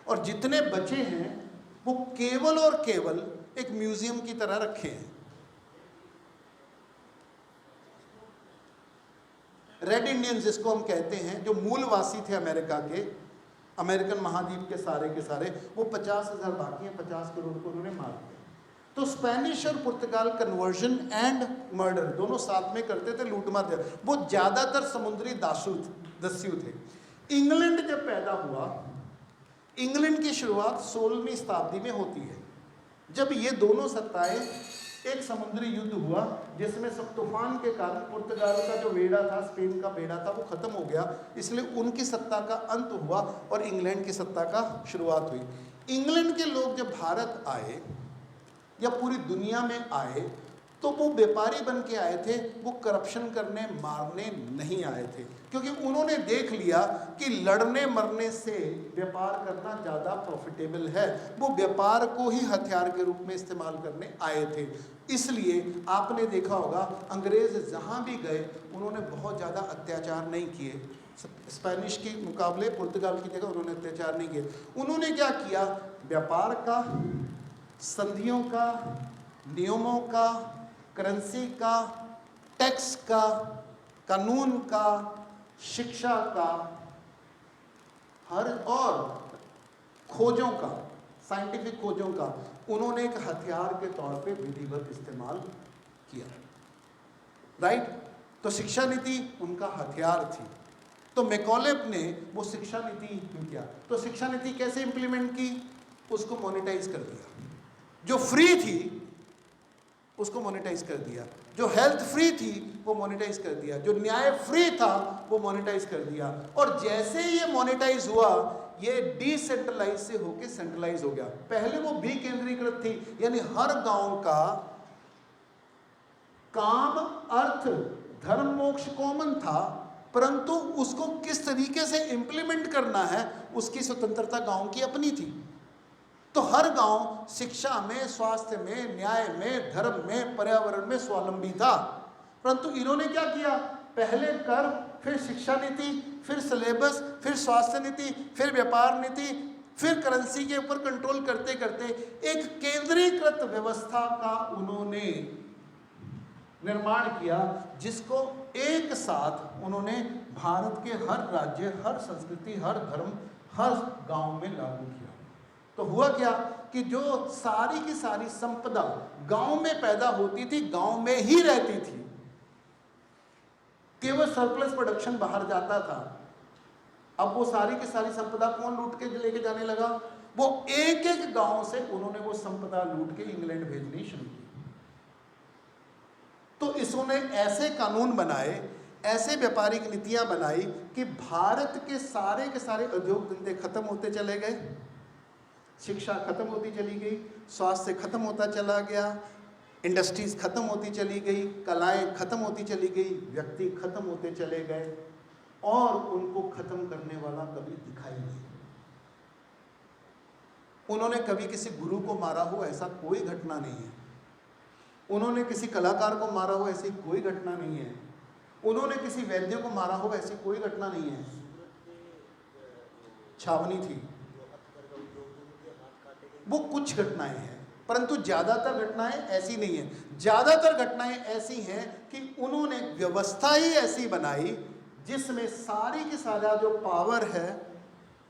और जितने बचे हैं वो केवल और केवल एक म्यूजियम की तरह रखे हैं। रेड इंडियंस जिसको हम कहते हैं, जो मूलवासी थे अमेरिका के, अमेरिकन महाद्वीप के सारे, वो 50,000 बाकी हैं, 50 करोड़ को उन्होंने मार दिया। तो स्पेनिश और पुर्तगाल कन्वर्जन एंड मर्डर दोनों साथ में करते थे, लूट मार दिया। वो ज़्यादातर समुद्री दस्यु थे। इंग्लैंड जब पैदा हुआ, इंग्लैंड की शुरुआत 16वीं शताब्दी में होती है, जब ये दोनों सत्ताएं, एक समुद्री युद्ध हुआ जिसमें सब तूफान के कारण पुर्तगाल का जो बेड़ा था, स्पेन का बेड़ा था, वो खत्म हो गया, इसलिए उनकी सत्ता का अंत हुआ और इंग्लैंड की सत्ता का शुरुआत हुई। इंग्लैंड के लोग जब भारत आए या पूरी दुनिया में आए तो वो व्यापारी बन के आए थे, वो करप्शन करने मारने नहीं आए थे, क्योंकि उन्होंने देख लिया कि लड़ने मरने से व्यापार करना ज़्यादा प्रॉफिटेबल है। वो व्यापार को ही हथियार के रूप में इस्तेमाल करने आए थे। इसलिए आपने देखा होगा अंग्रेज़ जहाँ भी गए उन्होंने बहुत ज़्यादा अत्याचार नहीं किए, स्पेनिश के मुकाबले पुर्तगाल की जगह उन्होंने अत्याचार नहीं किए। उन्होंने क्या किया? व्यापार का, संधियों का, नियमों का, करेंसी का, टैक्स का, कानून का, शिक्षा का, हर और खोजों का, साइंटिफिक खोजों का उन्होंने एक हथियार के तौर पे विधिवत इस्तेमाल किया। राइट? तो शिक्षा नीति उनका हथियार थी। तो मैकॉले ने वो शिक्षा नीति किया। तो शिक्षा नीति कैसे इंप्लीमेंट की? उसको मोनेटाइज कर दिया। जो फ्री थी उसको मोनेटाइज कर दिया, जो हेल्थ फ्री थी वो मोनेटाइज कर दिया, जो न्याय फ्री था वो मोनेटाइज कर दिया। और जैसे ये मोनेटाइज हुआ, ये डिसेंट्रलाइज से होके सेंट्रलाइज हो गया। पहले वो भी केंद्रीकृत थी, यानी हर गांव का काम, अर्थ, धर्म, मोक्ष कॉमन था, परंतु उसको किस तरीके से इंप्लीमेंट करना है उसकी स्वतंत्रता गांव की अपनी थी। तो हर गांव शिक्षा में, स्वास्थ्य में, न्याय में, धर्म में, पर्यावरण में स्वावलंबी था। परंतु इन्होंने क्या किया? पहले कर, फिर शिक्षा नीति, फिर सिलेबस, फिर स्वास्थ्य नीति, फिर व्यापार नीति, फिर करेंसी के ऊपर कंट्रोल करते करते एक केंद्रीकृत व्यवस्था का उन्होंने निर्माण किया, जिसको एक साथ उन्होंने भारत के हर राज्य, हर संस्कृति, हर धर्म, हर गांव में लागू किया। तो हुआ क्या कि जो सारी की सारी संपदा गांव में पैदा होती थी, गांव में ही रहती थी, केवल सरप्लस प्रोडक्शन बाहर जाता था। अब वो सारी की सारी संपदा कौन लूट के लेके जाने लगा? वो एक एक गांव से उन्होंने वो संपदा लूट के इंग्लैंड भेजनी शुरू की। तो इसने ऐसे कानून बनाए, ऐसे व्यापारिक नीतियां बनाई कि भारत के सारे उद्योग धंधे खत्म होते चले गए, शिक्षा खत्म होती चली गई, स्वास्थ्य खत्म होता चला गया, इंडस्ट्रीज खत्म होती चली गई, कलाएं खत्म होती चली गई, व्यक्ति खत्म होते चले गए, और उनको खत्म करने वाला कभी दिखाई नहीं। उन्होंने कभी किसी गुरु को मारा हो ऐसा कोई घटना नहीं है, उन्होंने किसी कलाकार को मारा हो ऐसी कोई घटना नहीं है, उन्होंने किसी वैद्य को मारा हो ऐसी कोई घटना नहीं है। छावनी थी, वो कुछ घटनाएं हैं, परंतु ज्यादातर घटनाएं ऐसी नहीं है। ज्यादातर घटनाएं ऐसी हैं कि उन्होंने व्यवस्था ही ऐसी बनाई जिसमें सारी की सारा जो पावर है,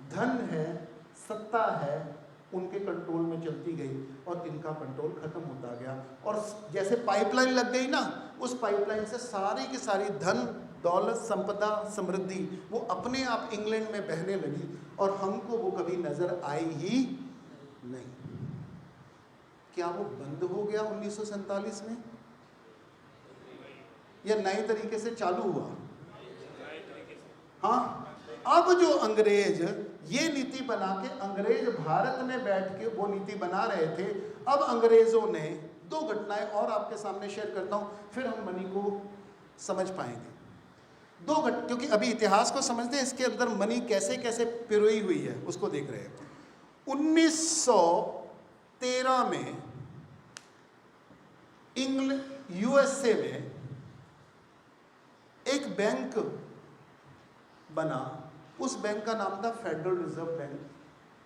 धन है, सत्ता है, उनके कंट्रोल में चलती गई और इनका कंट्रोल खत्म होता गया। और जैसे पाइपलाइन लग गई ना, उस पाइपलाइन से सारी की सारी धन, दौलत, संपदा, समृद्धि वो अपने आप इंग्लैंड में बहने लगी, और हमको वो कभी नजर आई ही नहीं। क्या वो बंद हो गया 1947 में, या नए तरीके से चालू हुआ? हाँ, अब जो अंग्रेज ये नीति बना के, अंग्रेज भारत में बैठ के वो नीति बना रहे थे। अब अंग्रेजों ने दो घटनाएं और आपके सामने शेयर करता हूं, फिर हम मनी को समझ पाएंगे। क्योंकि अभी इतिहास को समझते हैं, इसके अंदर मनी कैसे कैसे पिरोई हुई है उसको देख रहे हैं। 1913 में यूएसए में एक बैंक बना, उस बैंक का नाम था federal reserve bank,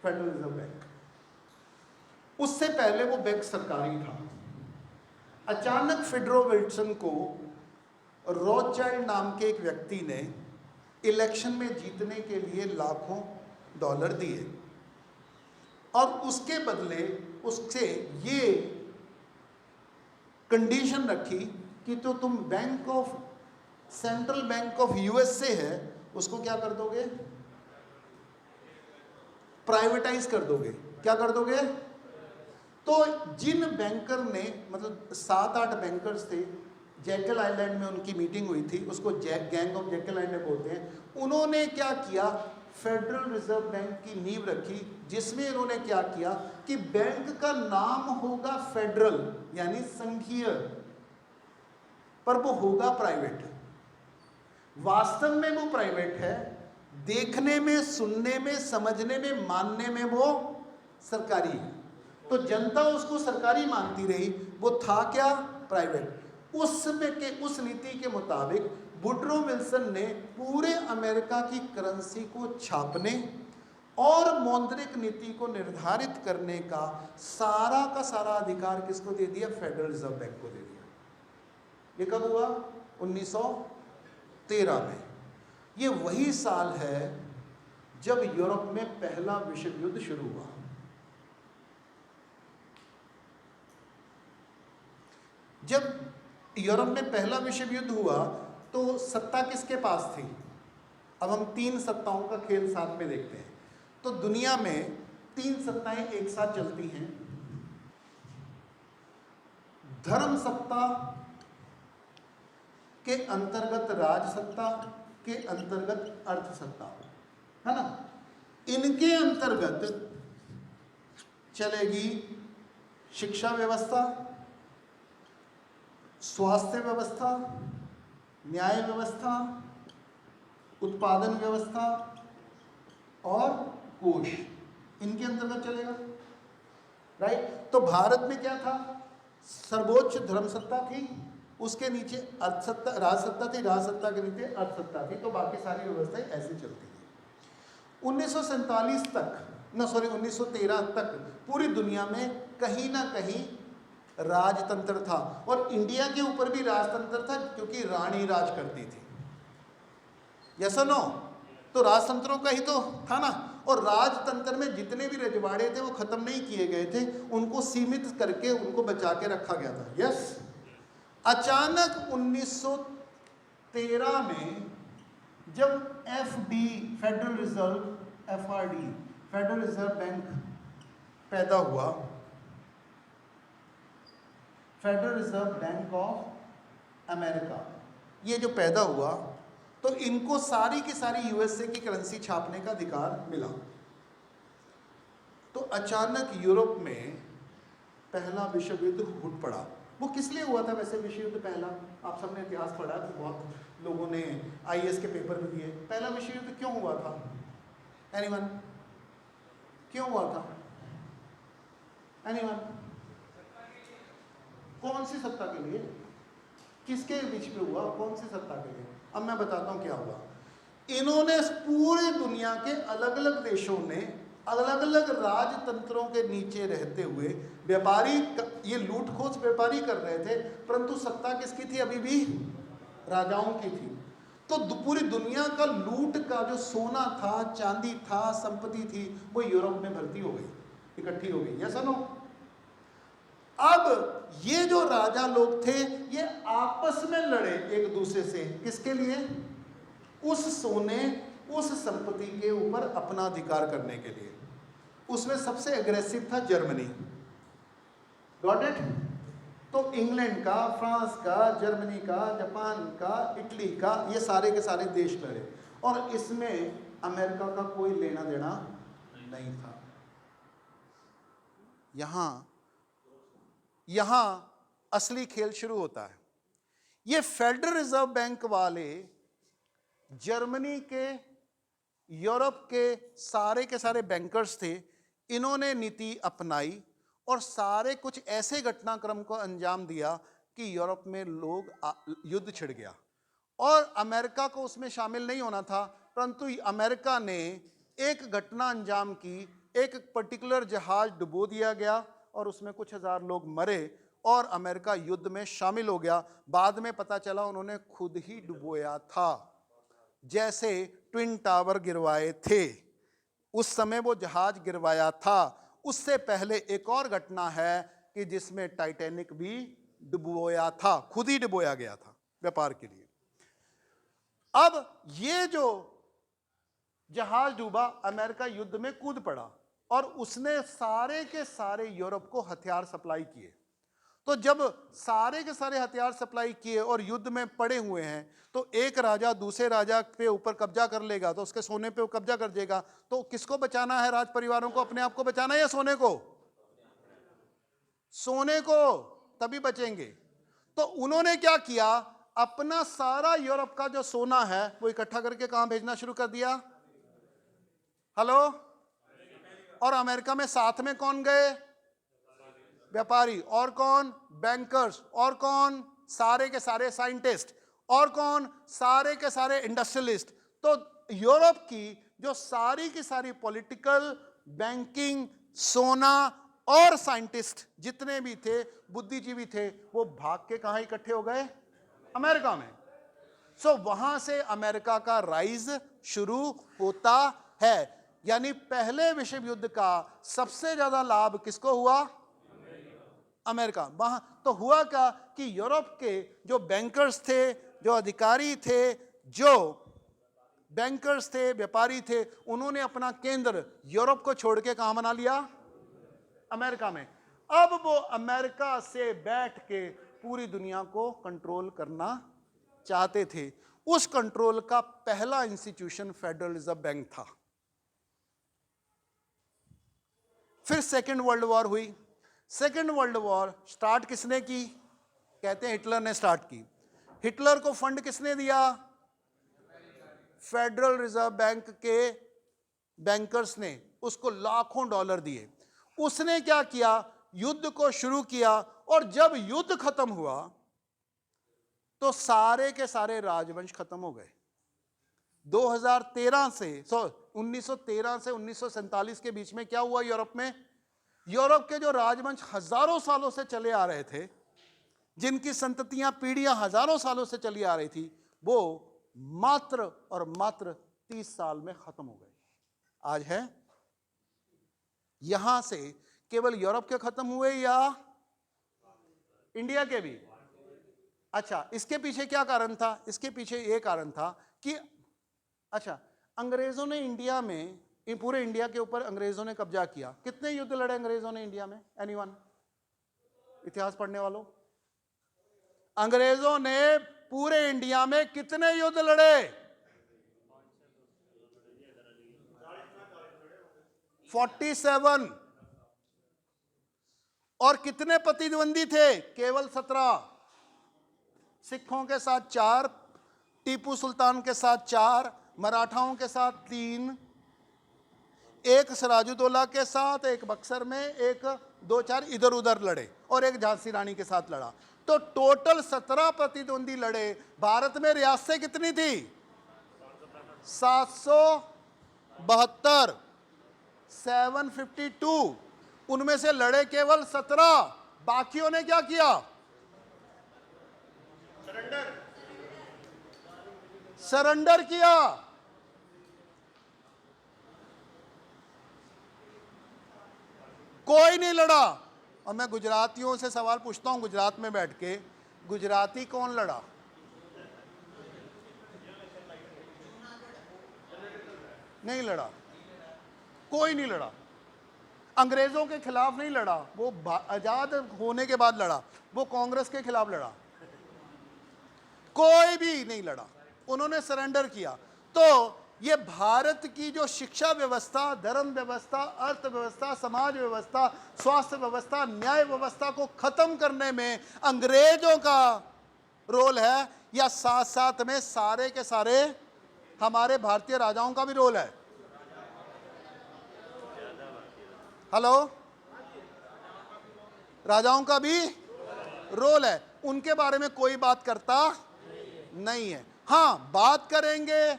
federal reserve bank. उससे पहले वो बैंक सरकारी था। अचानक फिडरो विल्सन को रॉथचाइल्ड नाम के एक व्यक्ति ने इलेक्शन में जीतने के लिए लाखों डॉलर दिए और उसके बदले उससे ये कंडीशन रखी कि तो तुम bank of central bank of USA है उसको क्या कर दोगे, प्राइवेटाइज कर दोगे। क्या कर दोगे? तो जिन बैंकर ने, मतलब 7-8 बैंकर्स थे, जैकल आइलैंड में उनकी मीटिंग हुई थी, उसको गैंग ऑफ जैकल आइलैंड बोलते हैं। उन्होंने क्या किया, फेडरल रिजर्व बैंक की नींव रखी, जिसमें इन्होंने क्या किया कि बैंक का नाम होगा फेडरल यानी संघीय, पर वो होगा प्राइवेट। वास्तव में वो प्राइवेट है, देखने में, सुनने में, समझने में, मानने में वो सरकारी है। तो जनता उसको सरकारी मानती रही, वो था क्या, प्राइवेट। उस नीति के मुताबिक वुडरो विल्सन ने पूरे अमेरिका की करेंसी को छापने और मौद्रिक नीति को निर्धारित करने का सारा अधिकार किसको दे दिया, फेडरल रिजर्व बैंक को दे दिया। ये कब हुआ, 1913 में। ये वही साल है जब यूरोप में पहला विश्व युद्ध शुरू हुआ। जब यूरोप में पहला विश्व युद्ध हुआ तो सत्ता किसके पास थी? अब हम 3 सत्ताओं का खेल साथ में देखते हैं। तो दुनिया में 3 सत्ताएं एक साथ चलती हैं। धर्म सत्ता के अंतर्गत राजसत्ता, के अंतर्गत अर्थ सत्ता, है ना। इनके अंतर्गत चलेगी शिक्षा व्यवस्था, स्वास्थ्य व्यवस्था, न्याय व्यवस्था, उत्पादन व्यवस्था और कोष, इनके अंतर्गत चलेगा, राइट। तो भारत में क्या था, सर्वोच्च धर्म सत्ता थी, उसके नीचे अर्थसत्ता, राजसत्ता थी, राजसत्ता के नीचे अर्थसत्ता थी, तो बाकी सारी व्यवस्थाएं ऐसी चलती थी। 1947 तक, 1913 तक पूरी दुनिया में कहीं ना कहीं राजतंत्र था, और इंडिया के ऊपर भी राजतंत्र था क्योंकि रानी राज करती थी। यस और नो? तो राजतंत्रों का ही तो था ना। और राजतंत्र में जितने भी रजवाड़े थे वो खत्म नहीं किए गए थे, उनको सीमित करके उनको बचा के रखा गया था। यस। अचानक 1913 में जब FD, federal reserve, FRD, federal reserve bank पैदा हुआ, federal reserve bank of America, ये जो पैदा हुआ, तो इनको सारी की सारी यूएसए की करेंसी छापने का अधिकार मिला। तो अचानक यूरोप में पहला विश्व युद्ध फूट पड़ा। वो किस लिए हुआ था वैसे विश्व युद्ध पहला? आप सबने इतिहास पढ़ा, तो बहुत लोगों ने आईएएस के पेपर भी दिए। पहला विश्व युद्ध क्यों हुआ था? एनीवन? क्यों हुआ था? एनीवन? कौन सी सत्ता के लिए? किसके बीच में हुआ? कौन सी सत्ता के लिए? अब मैं बताता हूं क्या हुआ। इन्होंने पूरे दुनिया के अलग अलग देशों ने अलग अलग राजतंत्रों के नीचे रहते हुए व्यापारी, ये लूटखोज व्यापारी कर रहे थे, परंतु सत्ता किसकी थी? अभी भी राजाओं की थी। तो पूरी दुनिया का लूट का जो सोना था, चांदी था, संपत्ति थी, वो यूरोप में भर्ती हो गई, इकट्ठी हो गई। यस और नो? अब ये जो राजा लोग थे ये आपस में लड़े एक दूसरे से, किसके लिए? उस सोने, उस संपत्ति के ऊपर अपना अधिकार करने के लिए। उसमें सबसे एग्रेसिव था जर्मनी। Got it? तो इंग्लैंड का, फ्रांस का, जर्मनी का, जापान का, इटली का, ये सारे के सारे देश लड़े, और इसमें अमेरिका का कोई लेना देना नहीं था। यहां असली खेल शुरू होता है। ये फेडरल रिजर्व बैंक वाले जर्मनी के, यूरोप के सारे बैंकर्स थे। इन्होंने नीति अपनाई और सारे कुछ ऐसे घटनाक्रम को अंजाम दिया कि यूरोप में युद्ध छिड़ गया। और अमेरिका को उसमें शामिल नहीं होना था, परंतु अमेरिका ने एक घटना अंजाम की, एक पर्टिकुलर जहाज डुबो दिया गया और उसमें कुछ हजार लोग मरे और अमेरिका युद्ध में शामिल हो गया। बाद में पता चला उन्होंने खुद ही डुबोया था, जैसे ट्विन टावर गिरवाए थे उस समय वो जहाज गिरवाया था। उससे पहले एक और घटना है कि जिसमें टाइटैनिक भी डुबोया था, खुद ही डुबोया गया था व्यापार के लिए। अब ये जो जहाज डूबा, अमेरिका युद्ध में कूद पड़ा और उसने सारे के सारे यूरोप को हथियार सप्लाई किए। तो जब सारे के सारे हथियार सप्लाई किए और युद्ध में पड़े हुए हैं, तो एक राजा दूसरे राजा पे ऊपर कब्जा कर लेगा तो उसके सोने पे वो कब्जा कर देगा। तो किसको बचाना है? राज परिवारों को अपने आप को बचाना है या सोने को? सोने को, तभी बचेंगे। तो उन्होंने क्या किया, अपना सारा यूरोप का जो सोना है वो इकट्ठा करके कहां भेजना शुरू कर दिया? हेलो? और अमेरिका में साथ में कौन गए? व्यापारी। और कौन? बैंकर्स। और कौन? सारे के सारे साइंटिस्ट। और कौन? सारे के सारे इंडस्ट्रियलिस्ट। तो यूरोप की जो सारी की सारी पॉलिटिकल, बैंकिंग, सोना और साइंटिस्ट जितने भी थे, बुद्धिजीवी थे, वो भाग के कहां इकट्ठे हो गए? अमेरिका में। सो वहां से अमेरिका का राइज शुरू होता है। यानी पहले विश्व युद्ध का सबसे ज्यादा लाभ किसको हुआ? अमेरिका। वहां तो हुआ क्या कि यूरोप के जो बैंकर्स थे, जो अधिकारी थे, जो बैंकर्स थे, व्यापारी थे, उन्होंने अपना केंद्र यूरोप को छोड़ के कहां बना लिया? अमेरिका में। अब वो अमेरिका से बैठ के पूरी दुनिया को कंट्रोल करना चाहते थे। उस कंट्रोल का पहला इंस्टीट्यूशन फेडरल रिजर्व बैंक था। फिर सेकेंड वर्ल्ड वॉर हुई। सेकेंड वर्ल्ड वॉर स्टार्ट किसने की? कहते हैं हिटलर ने स्टार्ट की। हिटलर को फंड किसने दिया? फेडरल रिजर्व बैंक के बैंकर्स ने उसको लाखों डॉलर दिए। उसने क्या किया? युद्ध को शुरू किया और जब युद्ध खत्म हुआ तो सारे के सारे राजवंश खत्म हो गए। 1913 से 1947 के बीच में क्या हुआ यूरोप में? यूरोप के जो राजवंश हजारों सालों से चले आ रहे थे, जिनकी संततियां, पीढ़ियां हजारों सालों से चली आ रही थी, वो मात्र और मात्र 30 साल में खत्म हो गए। आज है यहां से केवल यूरोप के खत्म हुए या इंडिया के भी? अच्छा, इसके पीछे क्या कारण था? इसके पीछे यह कारण था कि अच्छा, अंग्रेजों ने इंडिया में, पूरे इंडिया के ऊपर अंग्रेजों ने कब्जा किया। कितने युद्ध लड़े अंग्रेजों ने इंडिया में? एनीवन? इतिहास पढ़ने वालों, अंग्रेजों ने पूरे इंडिया में कितने युद्ध लड़े? 47। और कितने प्रतिद्वंदी थे? केवल 17। सिखों के साथ 4, टीपू सुल्तान के साथ 4, मराठाओं के साथ 3, एक सिराजुद्दौला के साथ, एक बक्सर में, एक 2-4 इधर उधर लड़े और एक झांसी रानी के साथ लड़ा। तो टोटल 17 प्रतिद्वंदी लड़े। भारत में रियासतें कितनी थी? 772, 752। उनमें से लड़े केवल 17। बाकियों ने क्या किया? सरेंडर किया। कोई नहीं लड़ा। और मैं गुजरातियों से सवाल पूछता हूं, गुजरात में बैठ के, गुजराती कौन लड़ा? नहीं लड़ा, कोई नहीं लड़ा। अंग्रेजों के खिलाफ नहीं लड़ा, वो आजाद होने के बाद लड़ा। वो कांग्रेस के खिलाफ लड़ा, कोई भी नहीं लड़ा। उन्होंने सरेंडर किया। तो ये भारत की जो शिक्षा व्यवस्था, धर्म व्यवस्था, अर्थव्यवस्था, समाज व्यवस्था, स्वास्थ्य व्यवस्था, न्याय व्यवस्था को खत्म करने में अंग्रेजों का रोल है, या साथ साथ में सारे के सारे हमारे भारतीय राजाओं का भी रोल है? हेलो? राजाओं का भी रोल है। उनके बारे में कोई बात करता नहीं है। हाँ, बात करेंगे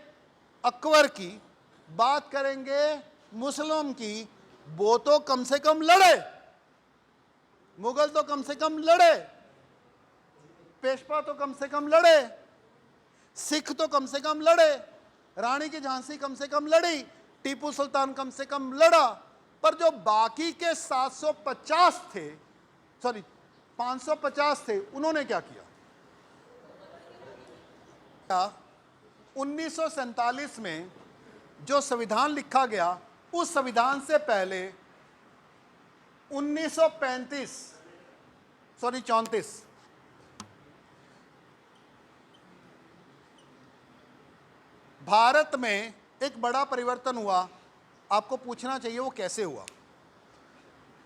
अकबर की, बात करेंगे मुसलमान की, वो तो कम से कम लड़े, मुगल तो कम से कम लड़े, पेशवा तो कम से कम लड़े, सिख तो कम से कम लड़े, रानी की झांसी कम से कम लड़ी, टीपू सुल्तान कम से कम लड़ा। पर जो बाकी के 750 थे, सॉरी 550 थे, उन्होंने क्या किया? 1947 में जो संविधान लिखा गया, उस संविधान से पहले 34 भारत में एक बड़ा परिवर्तन हुआ। आपको पूछना चाहिए वो कैसे हुआ।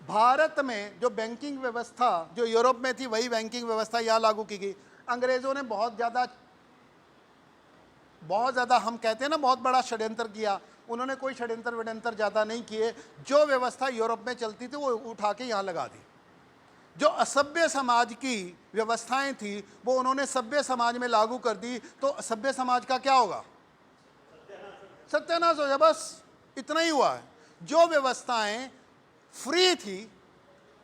भारत में जो बैंकिंग व्यवस्था जो यूरोप में थी, वही बैंकिंग व्यवस्था यहाँ लागू की गई। अंग्रेज़ों ने बहुत ज़्यादा हम कहते हैं ना, बहुत बड़ा षड्यंत्र किया। उन्होंने कोई षड्यंत्र वड्यंत्र ज़्यादा नहीं किए। जो व्यवस्था यूरोप में चलती थी वो उठा के यहाँ लगा दी। जो असभ्य समाज की व्यवस्थाएं थी वो उन्होंने सभ्य समाज में लागू कर दी। तो असभ्य समाज का क्या होगा? सत्यानाश हो जाए। बस इतना ही हुआ है। जो व्यवस्थाएं फ्री थी,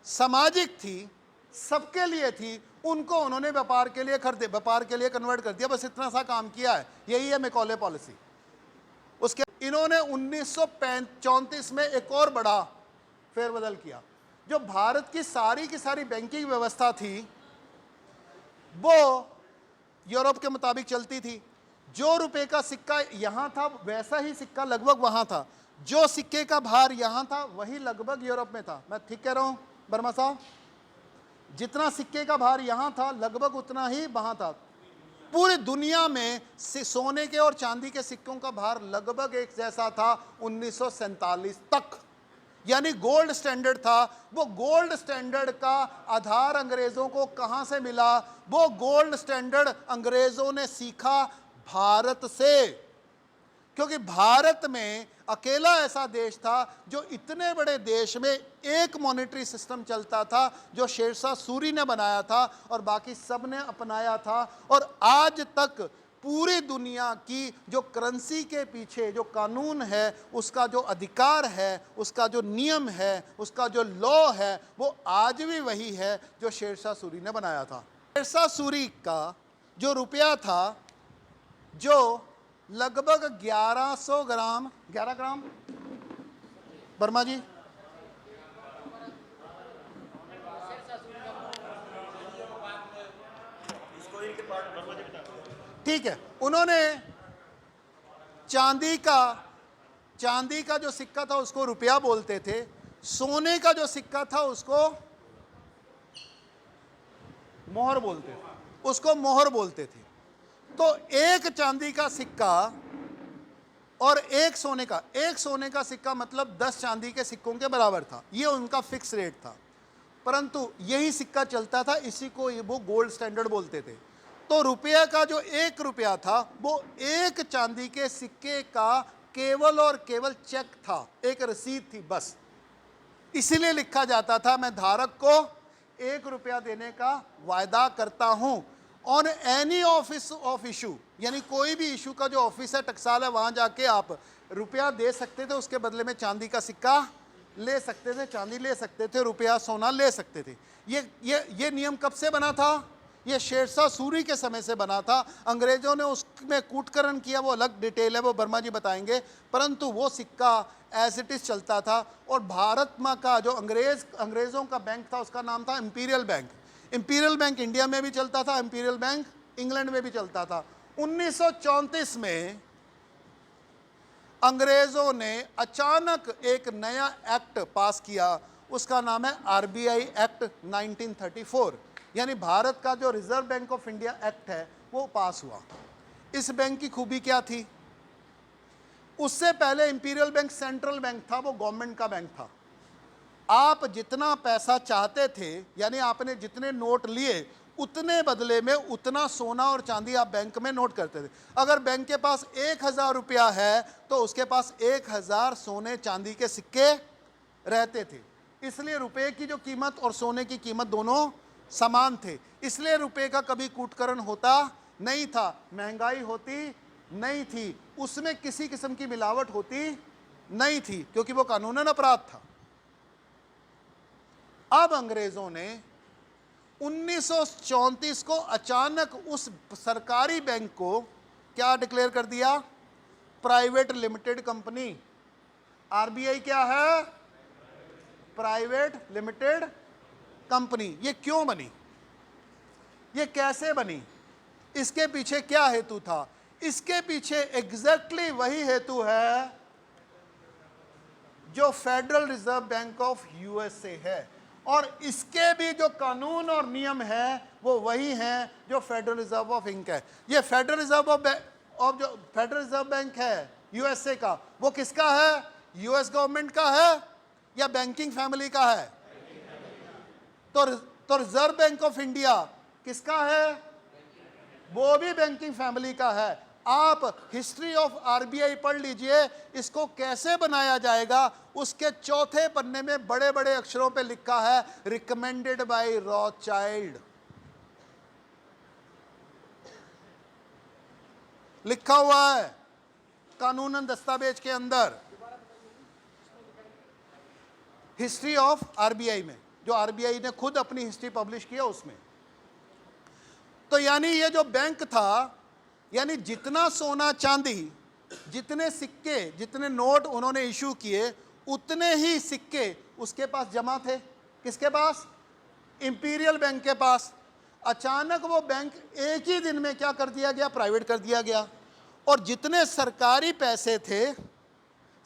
सामाजिक थी, सबके लिए थी, उनको उन्होंने व्यापार के लिए व्यापार के लिए कन्वर्ट कर दिया। बस इतना सा काम किया है। यही है मैकॉले पॉलिसी। उसके इन्होंने 1934 में एक और बड़ा फेरबदल किया। जो भारत की सारी बैंकिंग व्यवस्था थी वो यूरोप के मुताबिक चलती थी। जो रुपए का सिक्का यहाँ था वैसा ही सिक्का लगभग वहाँ था। जो सिक्के का भार यहाँ था वही लगभग यूरोप में था। मैं ठीक कह रहा हूँ वर्मा साहब? जितना सिक्के का भार यहाँ था लगभग उतना ही वहाँ था। पूरी दुनिया में सोने के और चांदी के सिक्कों का भार लगभग एक जैसा था 1947 तक। यानी गोल्ड स्टैंडर्ड था। वो गोल्ड स्टैंडर्ड का आधार अंग्रेज़ों को कहाँ से मिला? वो गोल्ड स्टैंडर्ड अंग्रेज़ों ने सीखा भारत से। क्योंकि भारत में अकेला ऐसा देश था जो इतने बड़े देश में एक मॉनेटरी सिस्टम चलता था, जो शेरशाह सूरी ने बनाया था और बाकी सब ने अपनाया था। और आज तक पूरी दुनिया की जो करेंसी के पीछे जो कानून है, उसका जो अधिकार है, उसका जो नियम है, उसका जो लॉ है, वो आज भी वही है जो शेरशाह सूरी ने बनाया था। शेरशाह सूरी का जो रुपया था, जो लगभग 1100 ग्राम 11 ग्राम वर्मा जी, ठीक है। उन्होंने चांदी का जो सिक्का था उसको रुपया बोलते थे। सोने का जो सिक्का था उसको मोहर बोलते थे। तो एक चांदी का सिक्का और एक सोने का सिक्का मतलब 10 चांदी के सिक्कों के बराबर था। ये उनका फिक्स रेट था। परंतु यही सिक्का चलता था, इसी को वो गोल्ड स्टैंडर्ड बोलते थे। तो रुपये का जो 1 रुपया था वो एक चांदी के सिक्के का केवल और केवल चेक था, एक रसीद थी बस। इसीलिए लिखा जाता था, मैं धारक को 1 रुपया देने का वायदा करता हूं। On any office of issue, यानी कोई भी इशू का जो ऑफिस है, टकसाल है, वहां जाके आप रुपया दे सकते थे, उसके बदले में चांदी का सिक्का ले सकते थे, चांदी ले सकते थे, रुपया सोना ले सकते थे। ये नियम कब से बना था? ये शेरशाह सूरी के समय से बना था। अंग्रेजों ने उसमें कूटकरण किया, वो अलग डिटेल है, वो वर्मा जी बताएंगे। परंतु वो सिक्का एज इट इज चलता था। और भारत में का जो अंग्रेजों का बैंक था उसका नाम था imperial bank. Imperial bank India में भी चलता था, इंपीरियल बैंक इंग्लैंड में भी चलता था। 1934 में अंग्रेजों ने अचानक एक नया एक्ट पास किया, उसका नाम है आरबीआई एक्ट 1934। यानी भारत का जो reserve bank of India act है वो पास हुआ। इस बैंक की खूबी क्या थी? उससे पहले इंपीरियल बैंक सेंट्रल बैंक था, वो गवर्नमेंट का बैंक था। आप जितना पैसा चाहते थे, यानी आपने जितने नोट लिए उतने बदले में उतना सोना और चांदी आप बैंक में नोट करते थे। अगर बैंक के पास 1000 रुपया है तो उसके पास 1000 सोने चांदी के सिक्के रहते थे। इसलिए रुपए की जो कीमत और सोने की कीमत दोनों समान थे। इसलिए रुपए का कभी कूटकरण होता नहीं था, महंगाई होती नहीं थी, उसमें किसी किस्म की मिलावट होती नहीं थी, क्योंकि वो कानूनन अपराध था। अब अंग्रेजों ने 1934 को अचानक उस सरकारी बैंक को क्या डिक्लेयर कर दिया? Private limited company. आरबीआई क्या है? Private limited company. ये क्यों बनी? ये कैसे बनी? इसके पीछे क्या हेतु था? इसके पीछे एग्जैक्टली वही हेतु है जो federal reserve bank of USA है, और इसके भी जो कानून और नियम है वो वही हैं जो फेडरल रिजर्व ऑफ इंक है। ये फेडरल रिजर्व ऑफ जो फेडरल रिजर्व बैंक है यूएसए का, वो किसका है? यूएस गवर्नमेंट का है या बैंकिंग फैमिली का है? तो रिजर्व बैंक ऑफ इंडिया किसका है? वो भी बैंकिंग फैमिली का है। आप हिस्ट्री ऑफ आरबीआई पढ़ लीजिए, इसको कैसे बनाया जाएगा उसके चौथे पन्ने में बड़े बड़े अक्षरों पे लिखा है रिकमेंडेड बाय रॉथचाइल्ड, लिखा हुआ है कानूनन दस्तावेज के अंदर, हिस्ट्री ऑफ आरबीआई में, जो आरबीआई ने खुद अपनी हिस्ट्री पब्लिश किया उसमें। तो यानी ये जो बैंक था, यानी जितना सोना चांदी, जितने सिक्के, जितने नोट उन्होंने इशू किए, उतने ही सिक्के उसके पास जमा थे। किसके पास? इंपीरियल बैंक के पास। अचानक वो बैंक एक ही दिन में क्या कर दिया गया? प्राइवेट कर दिया गया। और जितने सरकारी पैसे थे,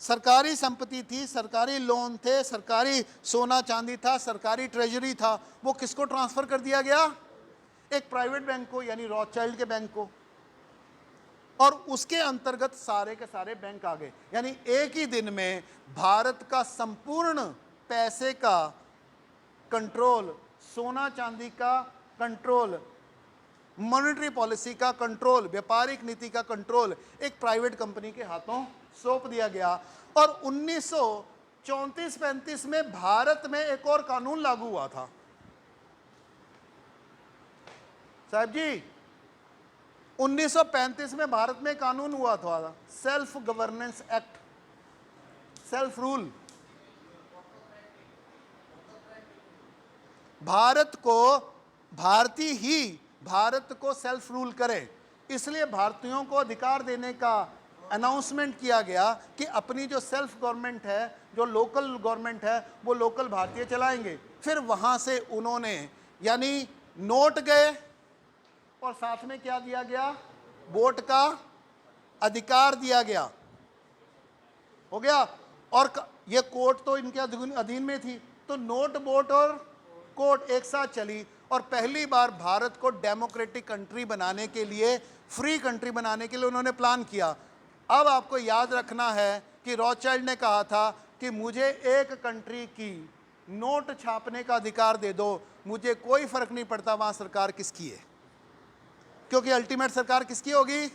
सरकारी संपत्ति थी, सरकारी लोन थे, सरकारी सोना चांदी था, सरकारी ट्रेजरी था, वो किसको ट्रांसफर कर दिया गया? एक प्राइवेट बैंक को, यानी रॉथचाइल्ड के बैंक को। और उसके अंतर्गत सारे के सारे बैंक आ गए। यानी एक ही दिन में भारत का संपूर्ण पैसे का कंट्रोल, सोना चांदी का कंट्रोल, मॉनेटरी पॉलिसी का कंट्रोल, व्यापारिक नीति का कंट्रोल एक प्राइवेट कंपनी के हाथों सौंप दिया गया। और 1934-35 में भारत में एक और कानून लागू हुआ था साहब जी। 1935 में भारत में कानून हुआ था, self governance act, self rule. Bharat को सेल्फ रूल करे, इसलिए भारतीयों को अधिकार देने का अनाउंसमेंट किया गया कि अपनी जो सेल्फ गवर्नमेंट है, जो लोकल गवर्नमेंट है, वो लोकल भारतीय चलाएंगे। फिर वहां से उन्होंने यानी नोट गए, और साथ में क्या दिया गया? वोट का अधिकार दिया गया। हो गया। और ये कोर्ट तो इनके अधीन में थी, तो नोट, वोट और कोर्ट एक साथ चली। और पहली बार भारत को डेमोक्रेटिक कंट्री बनाने के लिए, फ्री कंट्री बनाने के लिए उन्होंने प्लान किया। अब आपको याद रखना है कि रॉथचाइल्ड ने कहा था कि मुझे एक कंट्री की नोट छापने का अधिकार दे दो, मुझे कोई फर्क नहीं पड़ता वहां सरकार किसकी है, क्योंकि अल्टीमेट सरकार किसकी होगी?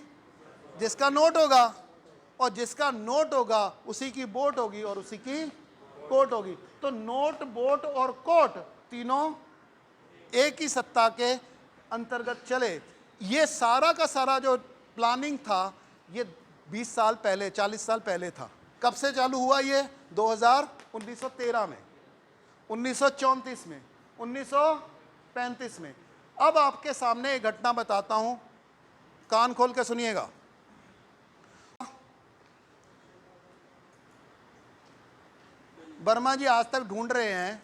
जिसका नोट होगा, और जिसका नोट होगा उसी की वोट होगी, और उसी की कोर्ट होगी। तो नोट, वोट और कोर्ट तीनों एक ही सत्ता के अंतर्गत चले। ये सारा का सारा जो प्लानिंग था, ये 20 साल पहले, 40 साल पहले था। कब से चालू हुआ ये? 1913 में, 1934 में, 1935 में। अब आपके सामने एक घटना बताता हूं, कान खोल के सुनिएगा। वर्मा जी आज तक ढूंढ रहे हैं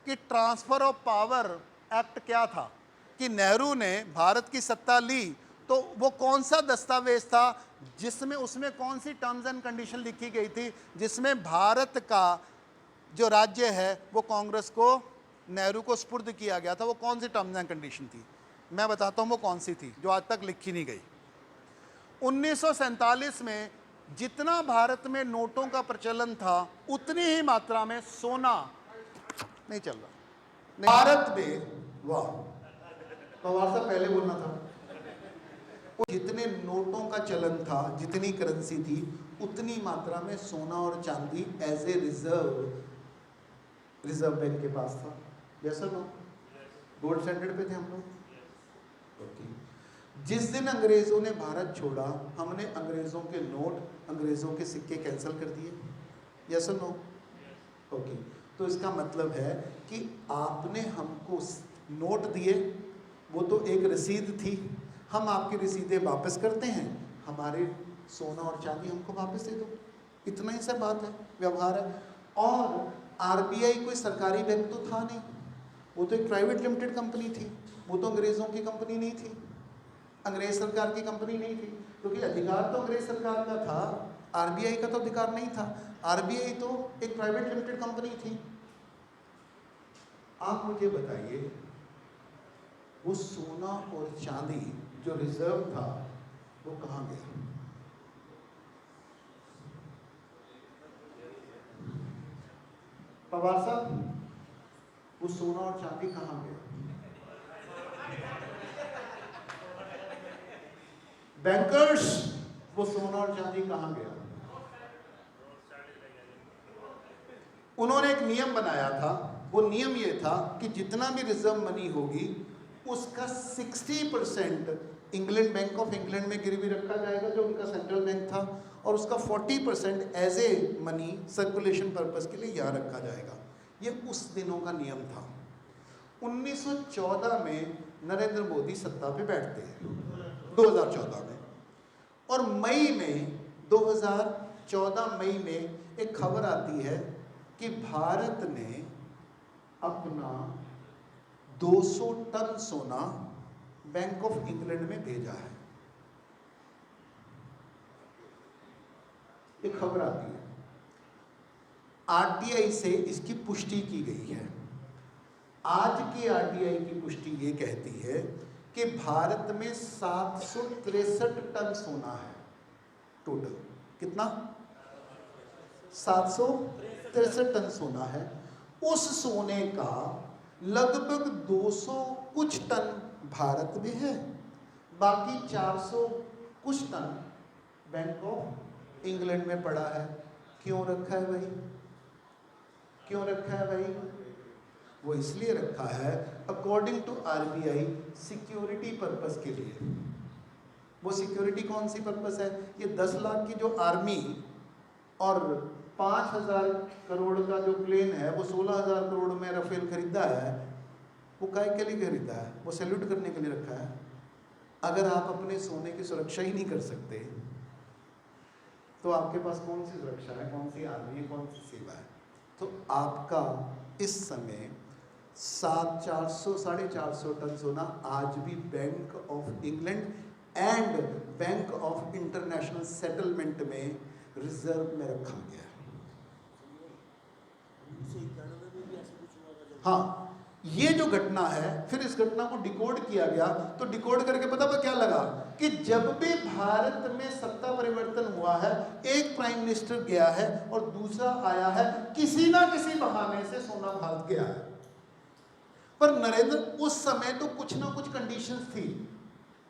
कि ट्रांसफर ऑफ पावर एक्ट क्या था, कि नेहरू ने भारत की सत्ता ली तो वो कौन सा दस्तावेज था जिसमें, उसमें कौन सी टर्म्स एंड कंडीशन लिखी गई थी जिसमें भारत का जो राज्य है वो कांग्रेस को, नेहरू को सुपुर्द किया गया था? वो कौन सी टर्म्स एंड कंडीशन थी? मैं बताता हूँ वो कौन सी थी, जो आज तक लिखी नहीं गई। 1947 में जितना भारत में नोटों का प्रचलन था, उतनी ही मात्रा में सोना नहीं चल रहा। भारत में, वाह, पवार साहब पहले बोलना था। जितने नोटों का चलन था, जितनी करेंसी थी, उतनी मात्रा में सोना और चांदी एज ए रिजर्व बैंक के पास था। जैसा नो गोल्ड स्टैंडर्ड पे थे हम लोग। ओके। जिस दिन अंग्रेज़ों ने भारत छोड़ा, हमने अंग्रेज़ों के नोट, अंग्रेज़ों के सिक्के कैंसिल कर दिए। यस और नो? ओके, तो इसका मतलब है कि आपने हमको नोट दिए, वो तो एक रसीद थी, हम आपकी रसीदें वापस करते हैं, हमारे सोना और चांदी हमको वापस दे दो। इतना ही सब बात है, व्यवहार है। और आरबीआई कोई सरकारी बैंक तो था नहीं, वो तो एक प्राइवेट लिमिटेड कंपनी थी, वो तो अंग्रेज़ों की कंपनी नहीं थी, अंग्रेज सरकार की कंपनी नहीं थी, क्योंकि अधिकार तो अंग्रेज सरकार का था, आरबीआई का तो अधिकार नहीं था। आरबीआई तो एक प्राइवेट लिमिटेड कंपनी थी। आप मुझे बताइए, वो सोना और चांदी जो रिजर्व था वो कहाँ गया? पवार साहब, वो सोना और चांदी कहाँ गया? बैंकर्स, वो सोना और चांदी कहाँ गया? उन्होंने एक नियम बनाया था, वो नियम ये था कि जितना भी रिजर्व मनी होगी उसका 60% इंग्लैंड, बैंक ऑफ इंग्लैंड में गिरवी रखा जाएगा जो उनका सेंट्रल बैंक था, और उसका 40% as a money circulation purpose के लिए यहाँ रखा जाएगा। ये उस दिनों का नियम था। 1914 में नरेंद्र मोदी सत्ता पे बैठते हैं, 2014 में, और मई में 2014 मई में एक खबर आती है कि भारत ने अपना 200 टन सोना बैंक ऑफ इंग्लैंड में भेजा है। एक खबर आती है, आरटीआई से इसकी पुष्टि की गई है। आज की आरटीआई की पुष्टि ये कहती है कि भारत में 763 टन सोना है टोटल। कितना? 763 टन सोना है। उस सोने का लगभग 200 कुछ टन भारत में है, बाकी 400 कुछ टन बैंक ऑफ इंग्लैंड में पड़ा है। क्यों रखा है भाई? क्यों रखा है भाई? वो इसलिए रखा है according to RBI security purpose के लिए। वो सिक्योरिटी कौन सी पर्पस है? ये 10 लाख की जो आर्मी और 5,000 करोड़ का जो प्लेन है, वो 16,000 करोड़ में राफेल खरीदा है, वो काय के लिए खरीदा है? वो सैल्यूट करने के लिए रखा है। अगर आप अपने सोने की सुरक्षा ही नहीं कर सकते तो आपके पास कौन सी सुरक्षा है, कौन सी आर्मी है, कौन सी सेवा है? तो आपका इस समय 450 टन सोना आज भी bank of England and bank of international settlement में रिजर्व में रखा गया है। हाँ, ये जो घटना है, फिर इस घटना को डिकोड किया गया, तो डिकोड करके पता क्या लगा कि जब भी भारत में सत्ता परिवर्तन हुआ है, एक प्राइम मिनिस्टर गया है और दूसरा आया है, किसी ना किसी बहाने से सोना भारत गया है। पर नरेंद्र, उस समय तो कुछ ना कुछ कंडीशंस थी,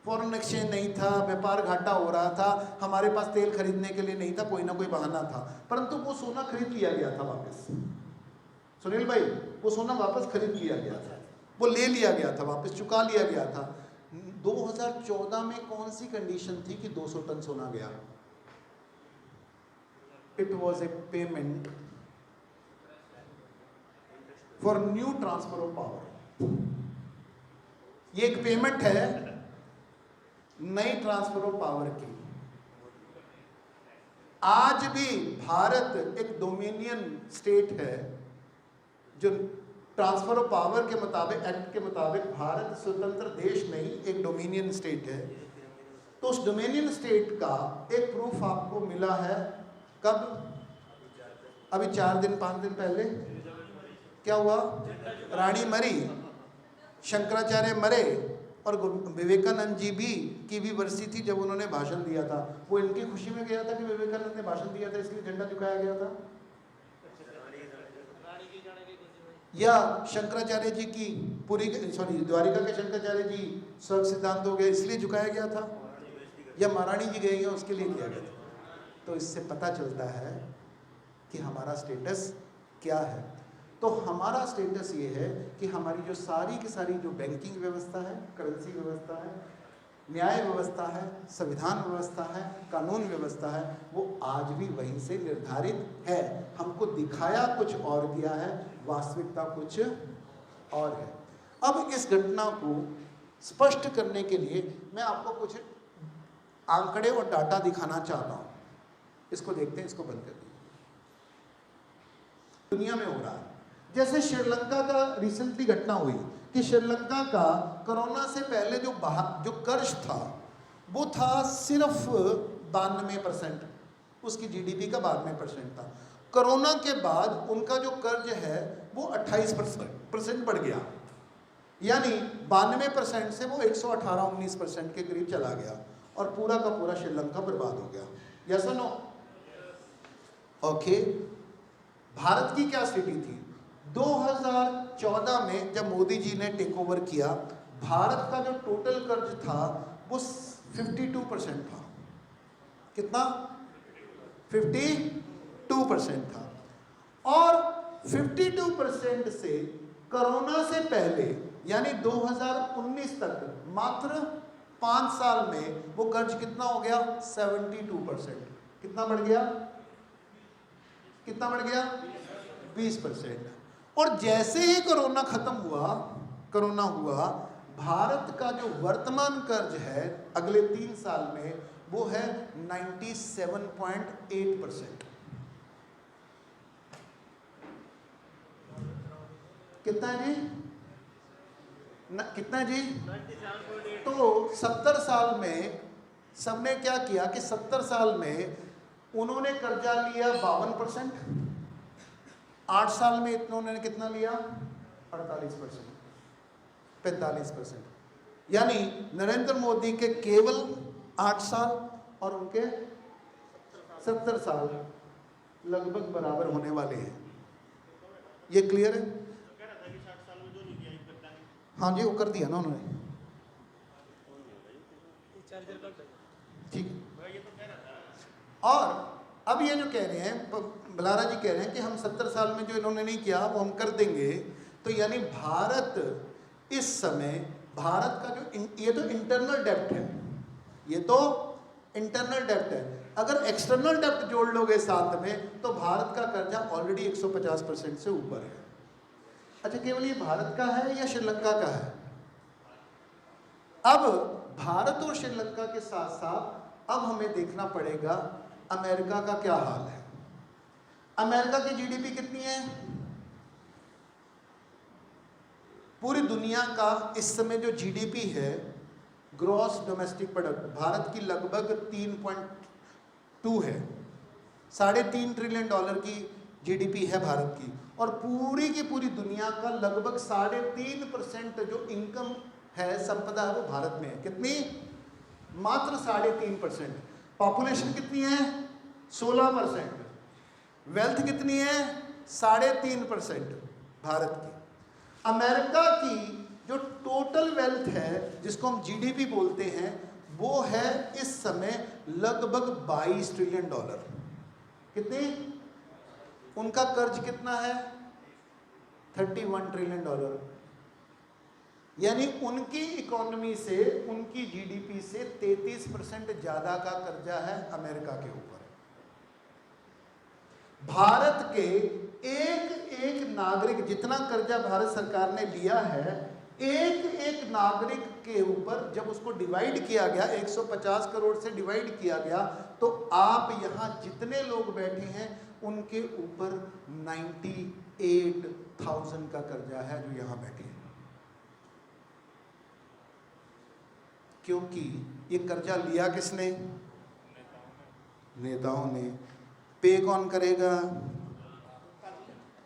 फॉरेन एक्सचेंज नहीं था, व्यापार घाटा हो रहा था, हमारे पास तेल खरीदने के लिए नहीं था, कोई ना कोई बहाना था, परंतु वो सोना खरीद लिया गया था वापस। सुनील भाई, वो सोना वापस खरीद लिया गया था, वो ले लिया गया था, वापस चुका लिया गया था। 2014 में कौन सी कंडीशन थी कि 200 टन सोना गया? It was a payment for new transfer of power. ये एक पेमेंट है नई ट्रांसफर ऑफ पावर की। आज भी भारत एक डोमिनियन स्टेट है, जो ट्रांसफर ऑफ पावर के मुताबिक, एक्ट के मुताबिक भारत स्वतंत्र देश नहीं, एक डोमिनियन स्टेट है। तो उस डोमिनियन स्टेट का एक प्रूफ आपको मिला है कब? अभी 4 दिन 5 दिन पहले क्या हुआ? रानी मरी, शंकराचार्य मरे, और विवेकानंद जी भी की भी बरसी थी जब उन्होंने भाषण दिया था। वो इनकी खुशी में गया था कि विवेकानंद ने भाषण दिया था, इसलिए झंडा झुकाया गया था। या शंकराचार्य जी की द्वारिका के शंकराचार्य जी स्वर्ग सिद्धांत हो गए, इसलिए झुकाया गया था, या महारानी जी गई हैं उसके लिए किया गया था। तो इससे पता चलता है कि हमारा स्टेटस क्या है। तो हमारा स्टेटस ये है कि हमारी जो सारी की सारी जो बैंकिंग व्यवस्था है, करेंसी व्यवस्था है, न्याय व्यवस्था है, संविधान व्यवस्था है, कानून व्यवस्था है, वो आज भी वहीं से निर्धारित है। हमको दिखाया कुछ और दिया है, वास्तविकता कुछ और है। अब इस घटना को स्पष्ट करने के लिए मैं आपको कुछ आंकड़े और डाटा दिखाना चाहता हूँ। इसको देखते हैं, इसको बंद कर दीजिए। दुनिया में हो रहा है, जैसे श्रीलंका का रिसेंटली घटना हुई कि श्रीलंका का कोरोना से पहले जो कर्ज था वो था सिर्फ 92%, उसकी जीडीपी का 92% था। कोरोना के बाद उनका जो कर्ज है वो 28% बढ़ गया, यानी 92% से वो 118-19% के करीब चला गया और पूरा का पूरा श्रीलंका बर्बाद हो गया। यस और नो? ओके। भारत की क्या स्थिति थी? 2014 में जब मोदी जी ने टेक ओवर किया, भारत का जो टोटल कर्ज था वो 52% था। कितना? 52% था। और 52% से कोरोना से पहले यानी 2019 तक मात्र 5 साल में वो कर्ज कितना हो गया? 72%। कितना बढ़ गया? कितना बढ़ गया? 20%। और जैसे ही कोरोना खत्म हुआ, कोरोना हुआ, भारत का जो वर्तमान कर्ज है अगले 3 साल में वो है 97.8%। कितना है जी? कितना है जी? 97.8। तो 70 साल में सबने क्या किया कि 70 साल में उन्होंने कर्जा लिया 52%, 8 साल में इन्होंने कितना लिया? 48%, 45%। यानी नरेंद्र मोदी के केवल 8 साल और उनके 70 साल लगभग बराबर होने वाले हैं। ये क्लियर है? हाँ जी, वो कर दिया ना उन्होंने। ठीक है। और अब ये जो कह रहे हैं, बलारा जी कह रहे हैं कि हम 70 साल में जो इन्होंने नहीं किया वो हम कर देंगे, तो यानी भारत इस समय, भारत का जो ये तो इंटरनल डेप्ट है, ये तो इंटरनल डेप्ट है। अगर एक्सटर्नल डेप्ट जोड़ लोगे साथ में तो भारत का कर्जा ऑलरेडी 150% से ऊपर है। अच्छा, केवल ये भारत का है या श्रीलंका का है? अब भारत और श्रीलंका के साथ साथ अब हमें देखना पड़ेगा अमेरिका का क्या हाल है। अमेरिका की जीडीपी कितनी है? पूरी दुनिया का इस समय जो जीडीपी है, ग्रॉस डोमेस्टिक प्रोडक्ट, भारत की लगभग 3.2 है। $3.5 ट्रिलियन की जीडीपी है भारत की, और पूरी की पूरी दुनिया का लगभग 3.5% जो इनकम है, संपदा है, वो भारत में है। कितनी? मात्र 3.5%। पॉपुलेशन कितनी है? 16%। वेल्थ कितनी है? 3.5% भारत की। अमेरिका की जो टोटल वेल्थ है, जिसको हम जीडीपी बोलते हैं, वो है इस समय लगभग $22 ट्रिलियन। कितनी? उनका कर्ज कितना है? $31 ट्रिलियन। यानी उनकी इकोनॉमी से, उनकी जीडीपी से 33% ज्यादा का कर्जा है अमेरिका के ऊपर। भारत के एक नागरिक, जितना कर्जा भारत सरकार ने लिया है, एक नागरिक के ऊपर जब उसको डिवाइड किया गया, 150 करोड़ से डिवाइड किया गया, तो आप यहां जितने लोग बैठे हैं उनके ऊपर 98,000 का कर्जा है जो यहां बैठे हैं। क्योंकि ये कर्जा लिया किसने? नेताओं ने। पे कौन करेगा?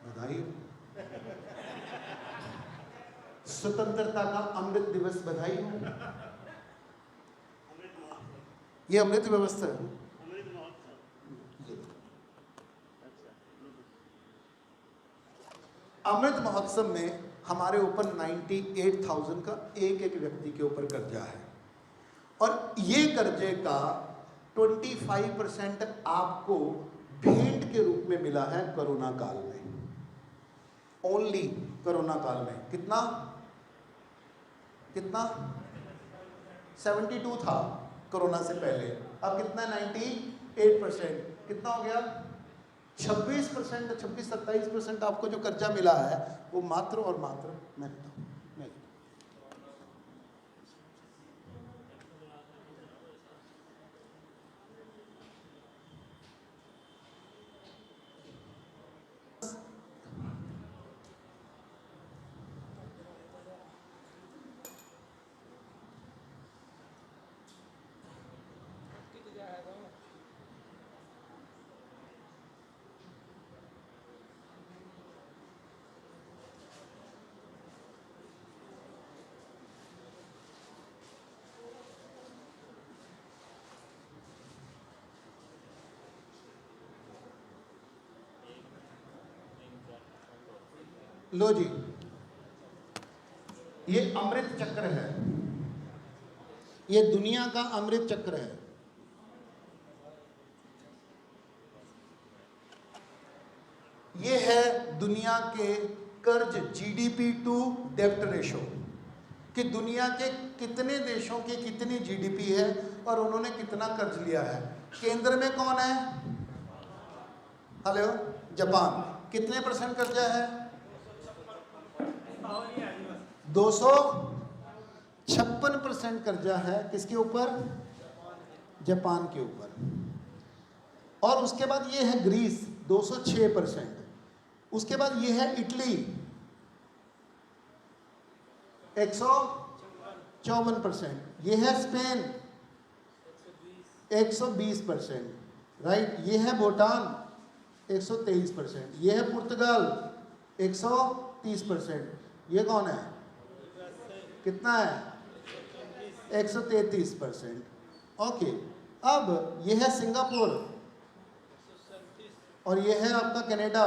बधाई। स्वतंत्रता का अमृत दिवस, बधाई हो। ये अमृत व्यवस्था है। अमृत महोत्सव में हमारे ऊपर 98,000 का एक व्यक्ति के ऊपर कर्जा है, और ये कर्जे का 25% आपको भेंट के रूप में मिला है कोरोना काल में। ओनली कोरोना काल में। कितना? कितना? 72 था कोरोना से पहले, अब कितना 98%, कितना हो गया 26%, 26-27% आपको जो कर्जा मिला है वो मात्र और मात्र मैं लो जी, ये अमृत चक्र है, ये दुनिया का अमृत चक्र है। ये है दुनिया के कर्ज जीडीपी टू डेब्ट रेशो, कि दुनिया के कितने देशों की कितनी जीडीपी है और उन्होंने कितना कर्ज लिया है। केंद्र में कौन है? Hello, Japan. कितने % कर्जा है? 256% कर्जा है। किसके ऊपर? जापान के ऊपर। और उसके बाद ये है ग्रीस 206%, उसके बाद ये है इटली 154%, ये है स्पेन 120%, राइट। ये है भूटान 123%, ये है पुर्तगाल 130%, ये कौन है? कितना है? 133%। ओके, अब ये है सिंगापुर और ये है आपका कनाडा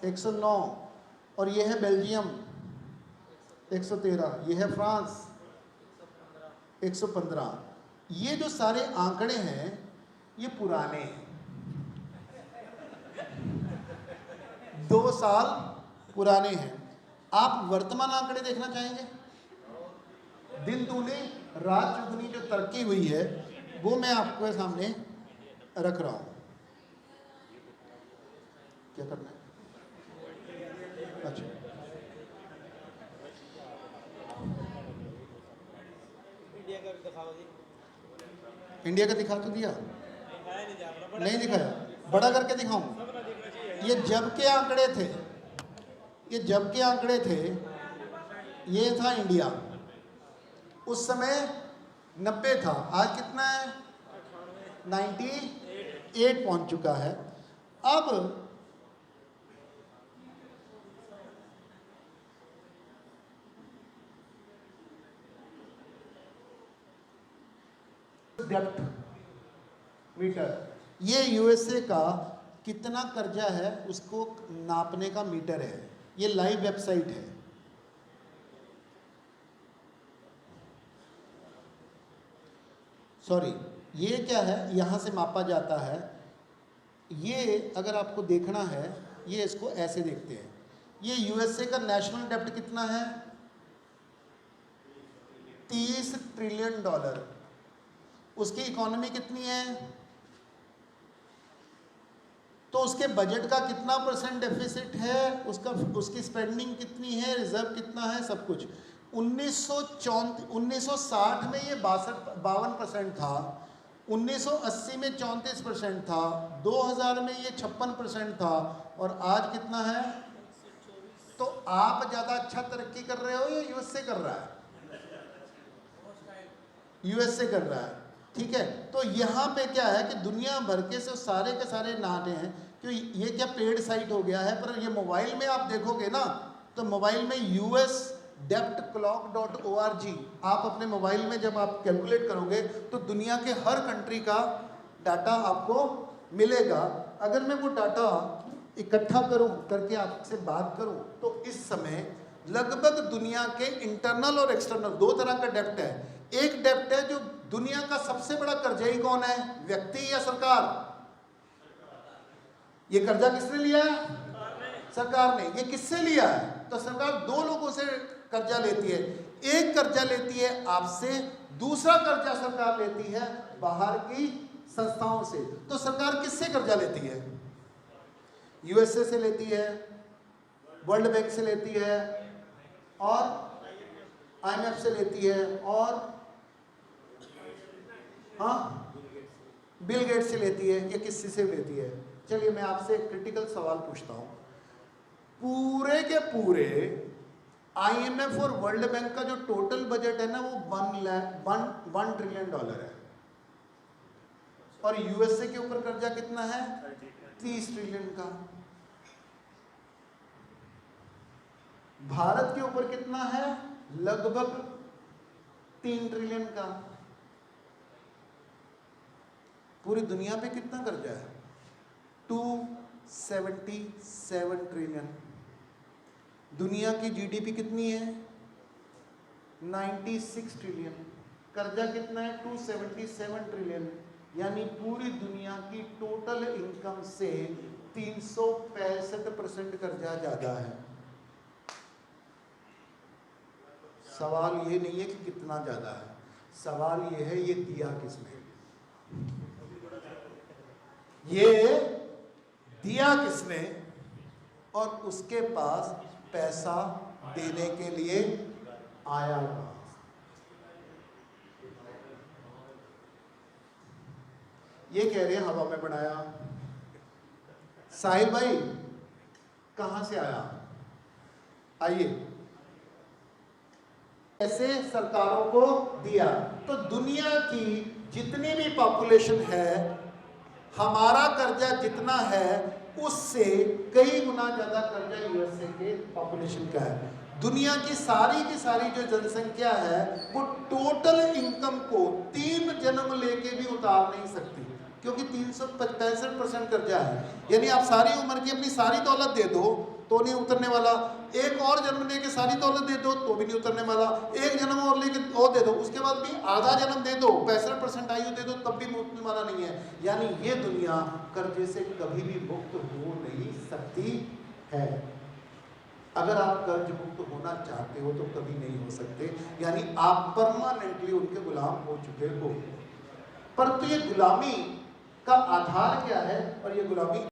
109, और ये है बेल्जियम 113, ये है फ्रांस 115। ये जो सारे आंकड़े हैं ये पुराने हैं, 2 साल पुराने हैं। आप वर्तमान आंकड़े देखना चाहेंगे? दिन दूनी रात चौगुनी जो तरक्की हुई है वो मैं आपके सामने रख रहा हूं। क्या करना है? अच्छा, इंडिया का दिखा तो दिया, नहीं दिखाया, बड़ा करके दिखाऊं? ये जब के आंकड़े थे, ये जब के आंकड़े थे, ये था इंडिया, उस समय 90 था, आज कितना है? 98 पहुंच चुका है। अब डेप्थ मीटर, ये यूएसए का कितना कर्जा है उसको नापने का मीटर है। ये लाइव वेबसाइट है। सॉरी, ये क्या है, यहाँ से मापा जाता है। ये अगर आपको देखना है, ये इसको ऐसे देखते हैं। ये यूएसए का नेशनल डेप्ट कितना है? $30 ट्रिलियन। उसकी इकोनॉमी कितनी है? तो उसके बजट का कितना % डेफिसिट है, उसकी स्पेंडिंग कितनी है, रिजर्व कितना है, सब कुछ। 1960 में ये 52% था, 1980 में 34% था, 2000 में ये 56% था, और आज कितना है? तो आप ज़्यादा अच्छा तरक्की कर रहे हो या यूएसए कर रहा है? यूएसए कर रहा है, ठीक है। तो यहाँ पे क्या है कि दुनिया भर के सारे के सारे नाटे हैं, क्यों ये क्या पेड साइट हो गया है। पर ये मोबाइल में आप देखोगे ना, तो मोबाइल में usdebtclock.org, आप अपने मोबाइल में जब आप कैलकुलेट करोगे तो दुनिया के हर कंट्री का डाटा आपको मिलेगा। अगर मैं वो डाटा इकट्ठा करूं, करके आपसे बात करूं, तो इस समय लगभग दुनिया के इंटरनल और एक्सटर्नल 2 तरह का डेप्ट है। एक डेप्ट है जो दुनिया का सबसे बड़ा कर्जई कौन है? व्यक्ति या सरकार? ये कर्जा किसने लिया है? सरकार ने। ये किससे लिया है? तो सरकार 2 लोगों से कर्जा लेती है, एक कर्जा लेती है आपसे, दूसरा कर्जा सरकार लेती है बाहर की संस्थाओं से। तो सरकार किससे कर्जा लेती है? यूएसए से लेती है, वर्ल्ड बैंक से लेती है, और आईएमएफ से लेती है, और हाँ बिल गेट से लेती है, या किसी से लेती है? चलिए मैं आपसे एक क्रिटिकल सवाल पूछता हूं। पूरे के पूरे आईएमएफ और वर्ल्ड बैंक का जो टोटल बजट है ना, वो $1 ट्रिलियन है, और यूएसए के ऊपर कर्जा कितना है? 30 ट्रिलियन का। भारत के ऊपर कितना है? लगभग 3 ट्रिलियन का। पूरी दुनिया पे कितना कर्जा है? 277 ट्रिलियन। दुनिया की जीडीपी कितनी है? 96 ट्रिलियन। कर्जा कितना है? 277 ट्रिलियन। यानी पूरी दुनिया की टोटल इनकम से 365% कर्जा ज्यादा है। सवाल ये नहीं है कि कितना ज्यादा है, सवाल ये है ये दिया किसने? ये दिया किसने, और उसके पास पैसा देने के लिए आया कहां? ये कह रहे हैं हवा में बनाया। साहिल भाई कहां से आया? आइए, ऐसे सरकारों को दिया। तो दुनिया की जितनी भी पॉपुलेशन है, हमारा कर्जा जितना है उससे कई गुना ज्यादा कर्जा यूएसए के पॉपुलेशन का है। दुनिया की सारी जो जनसंख्या है वो टोटल इनकम को 3 जन्म लेके भी उतार नहीं सकती, क्योंकि 365% कर्जा है। यानी आप सारी उम्र की अपनी सारी दौलत दे दो तो नहीं उतरने वाला, एक और जन्म लेके सारी दौलत दे दो तो भी नहीं उतरने वाला, एक जन्म और लेके और दे दो, उसके बाद भी आधा जन्म दे दो, 65% आयु दे दो, तब भी उतरने वाला नहीं है। यानी ये दुनिया कर्जे से कभी भी मुक्त हो नहीं सकती है। अगर आप कर्ज मुक्त होना चाहते हो तो कभी नहीं हो सकते, यानी आप परमानेंटली उनके गुलाम हो चुके हो। परंतु ये गुलामी का आधार क्या है, और ये गुलामी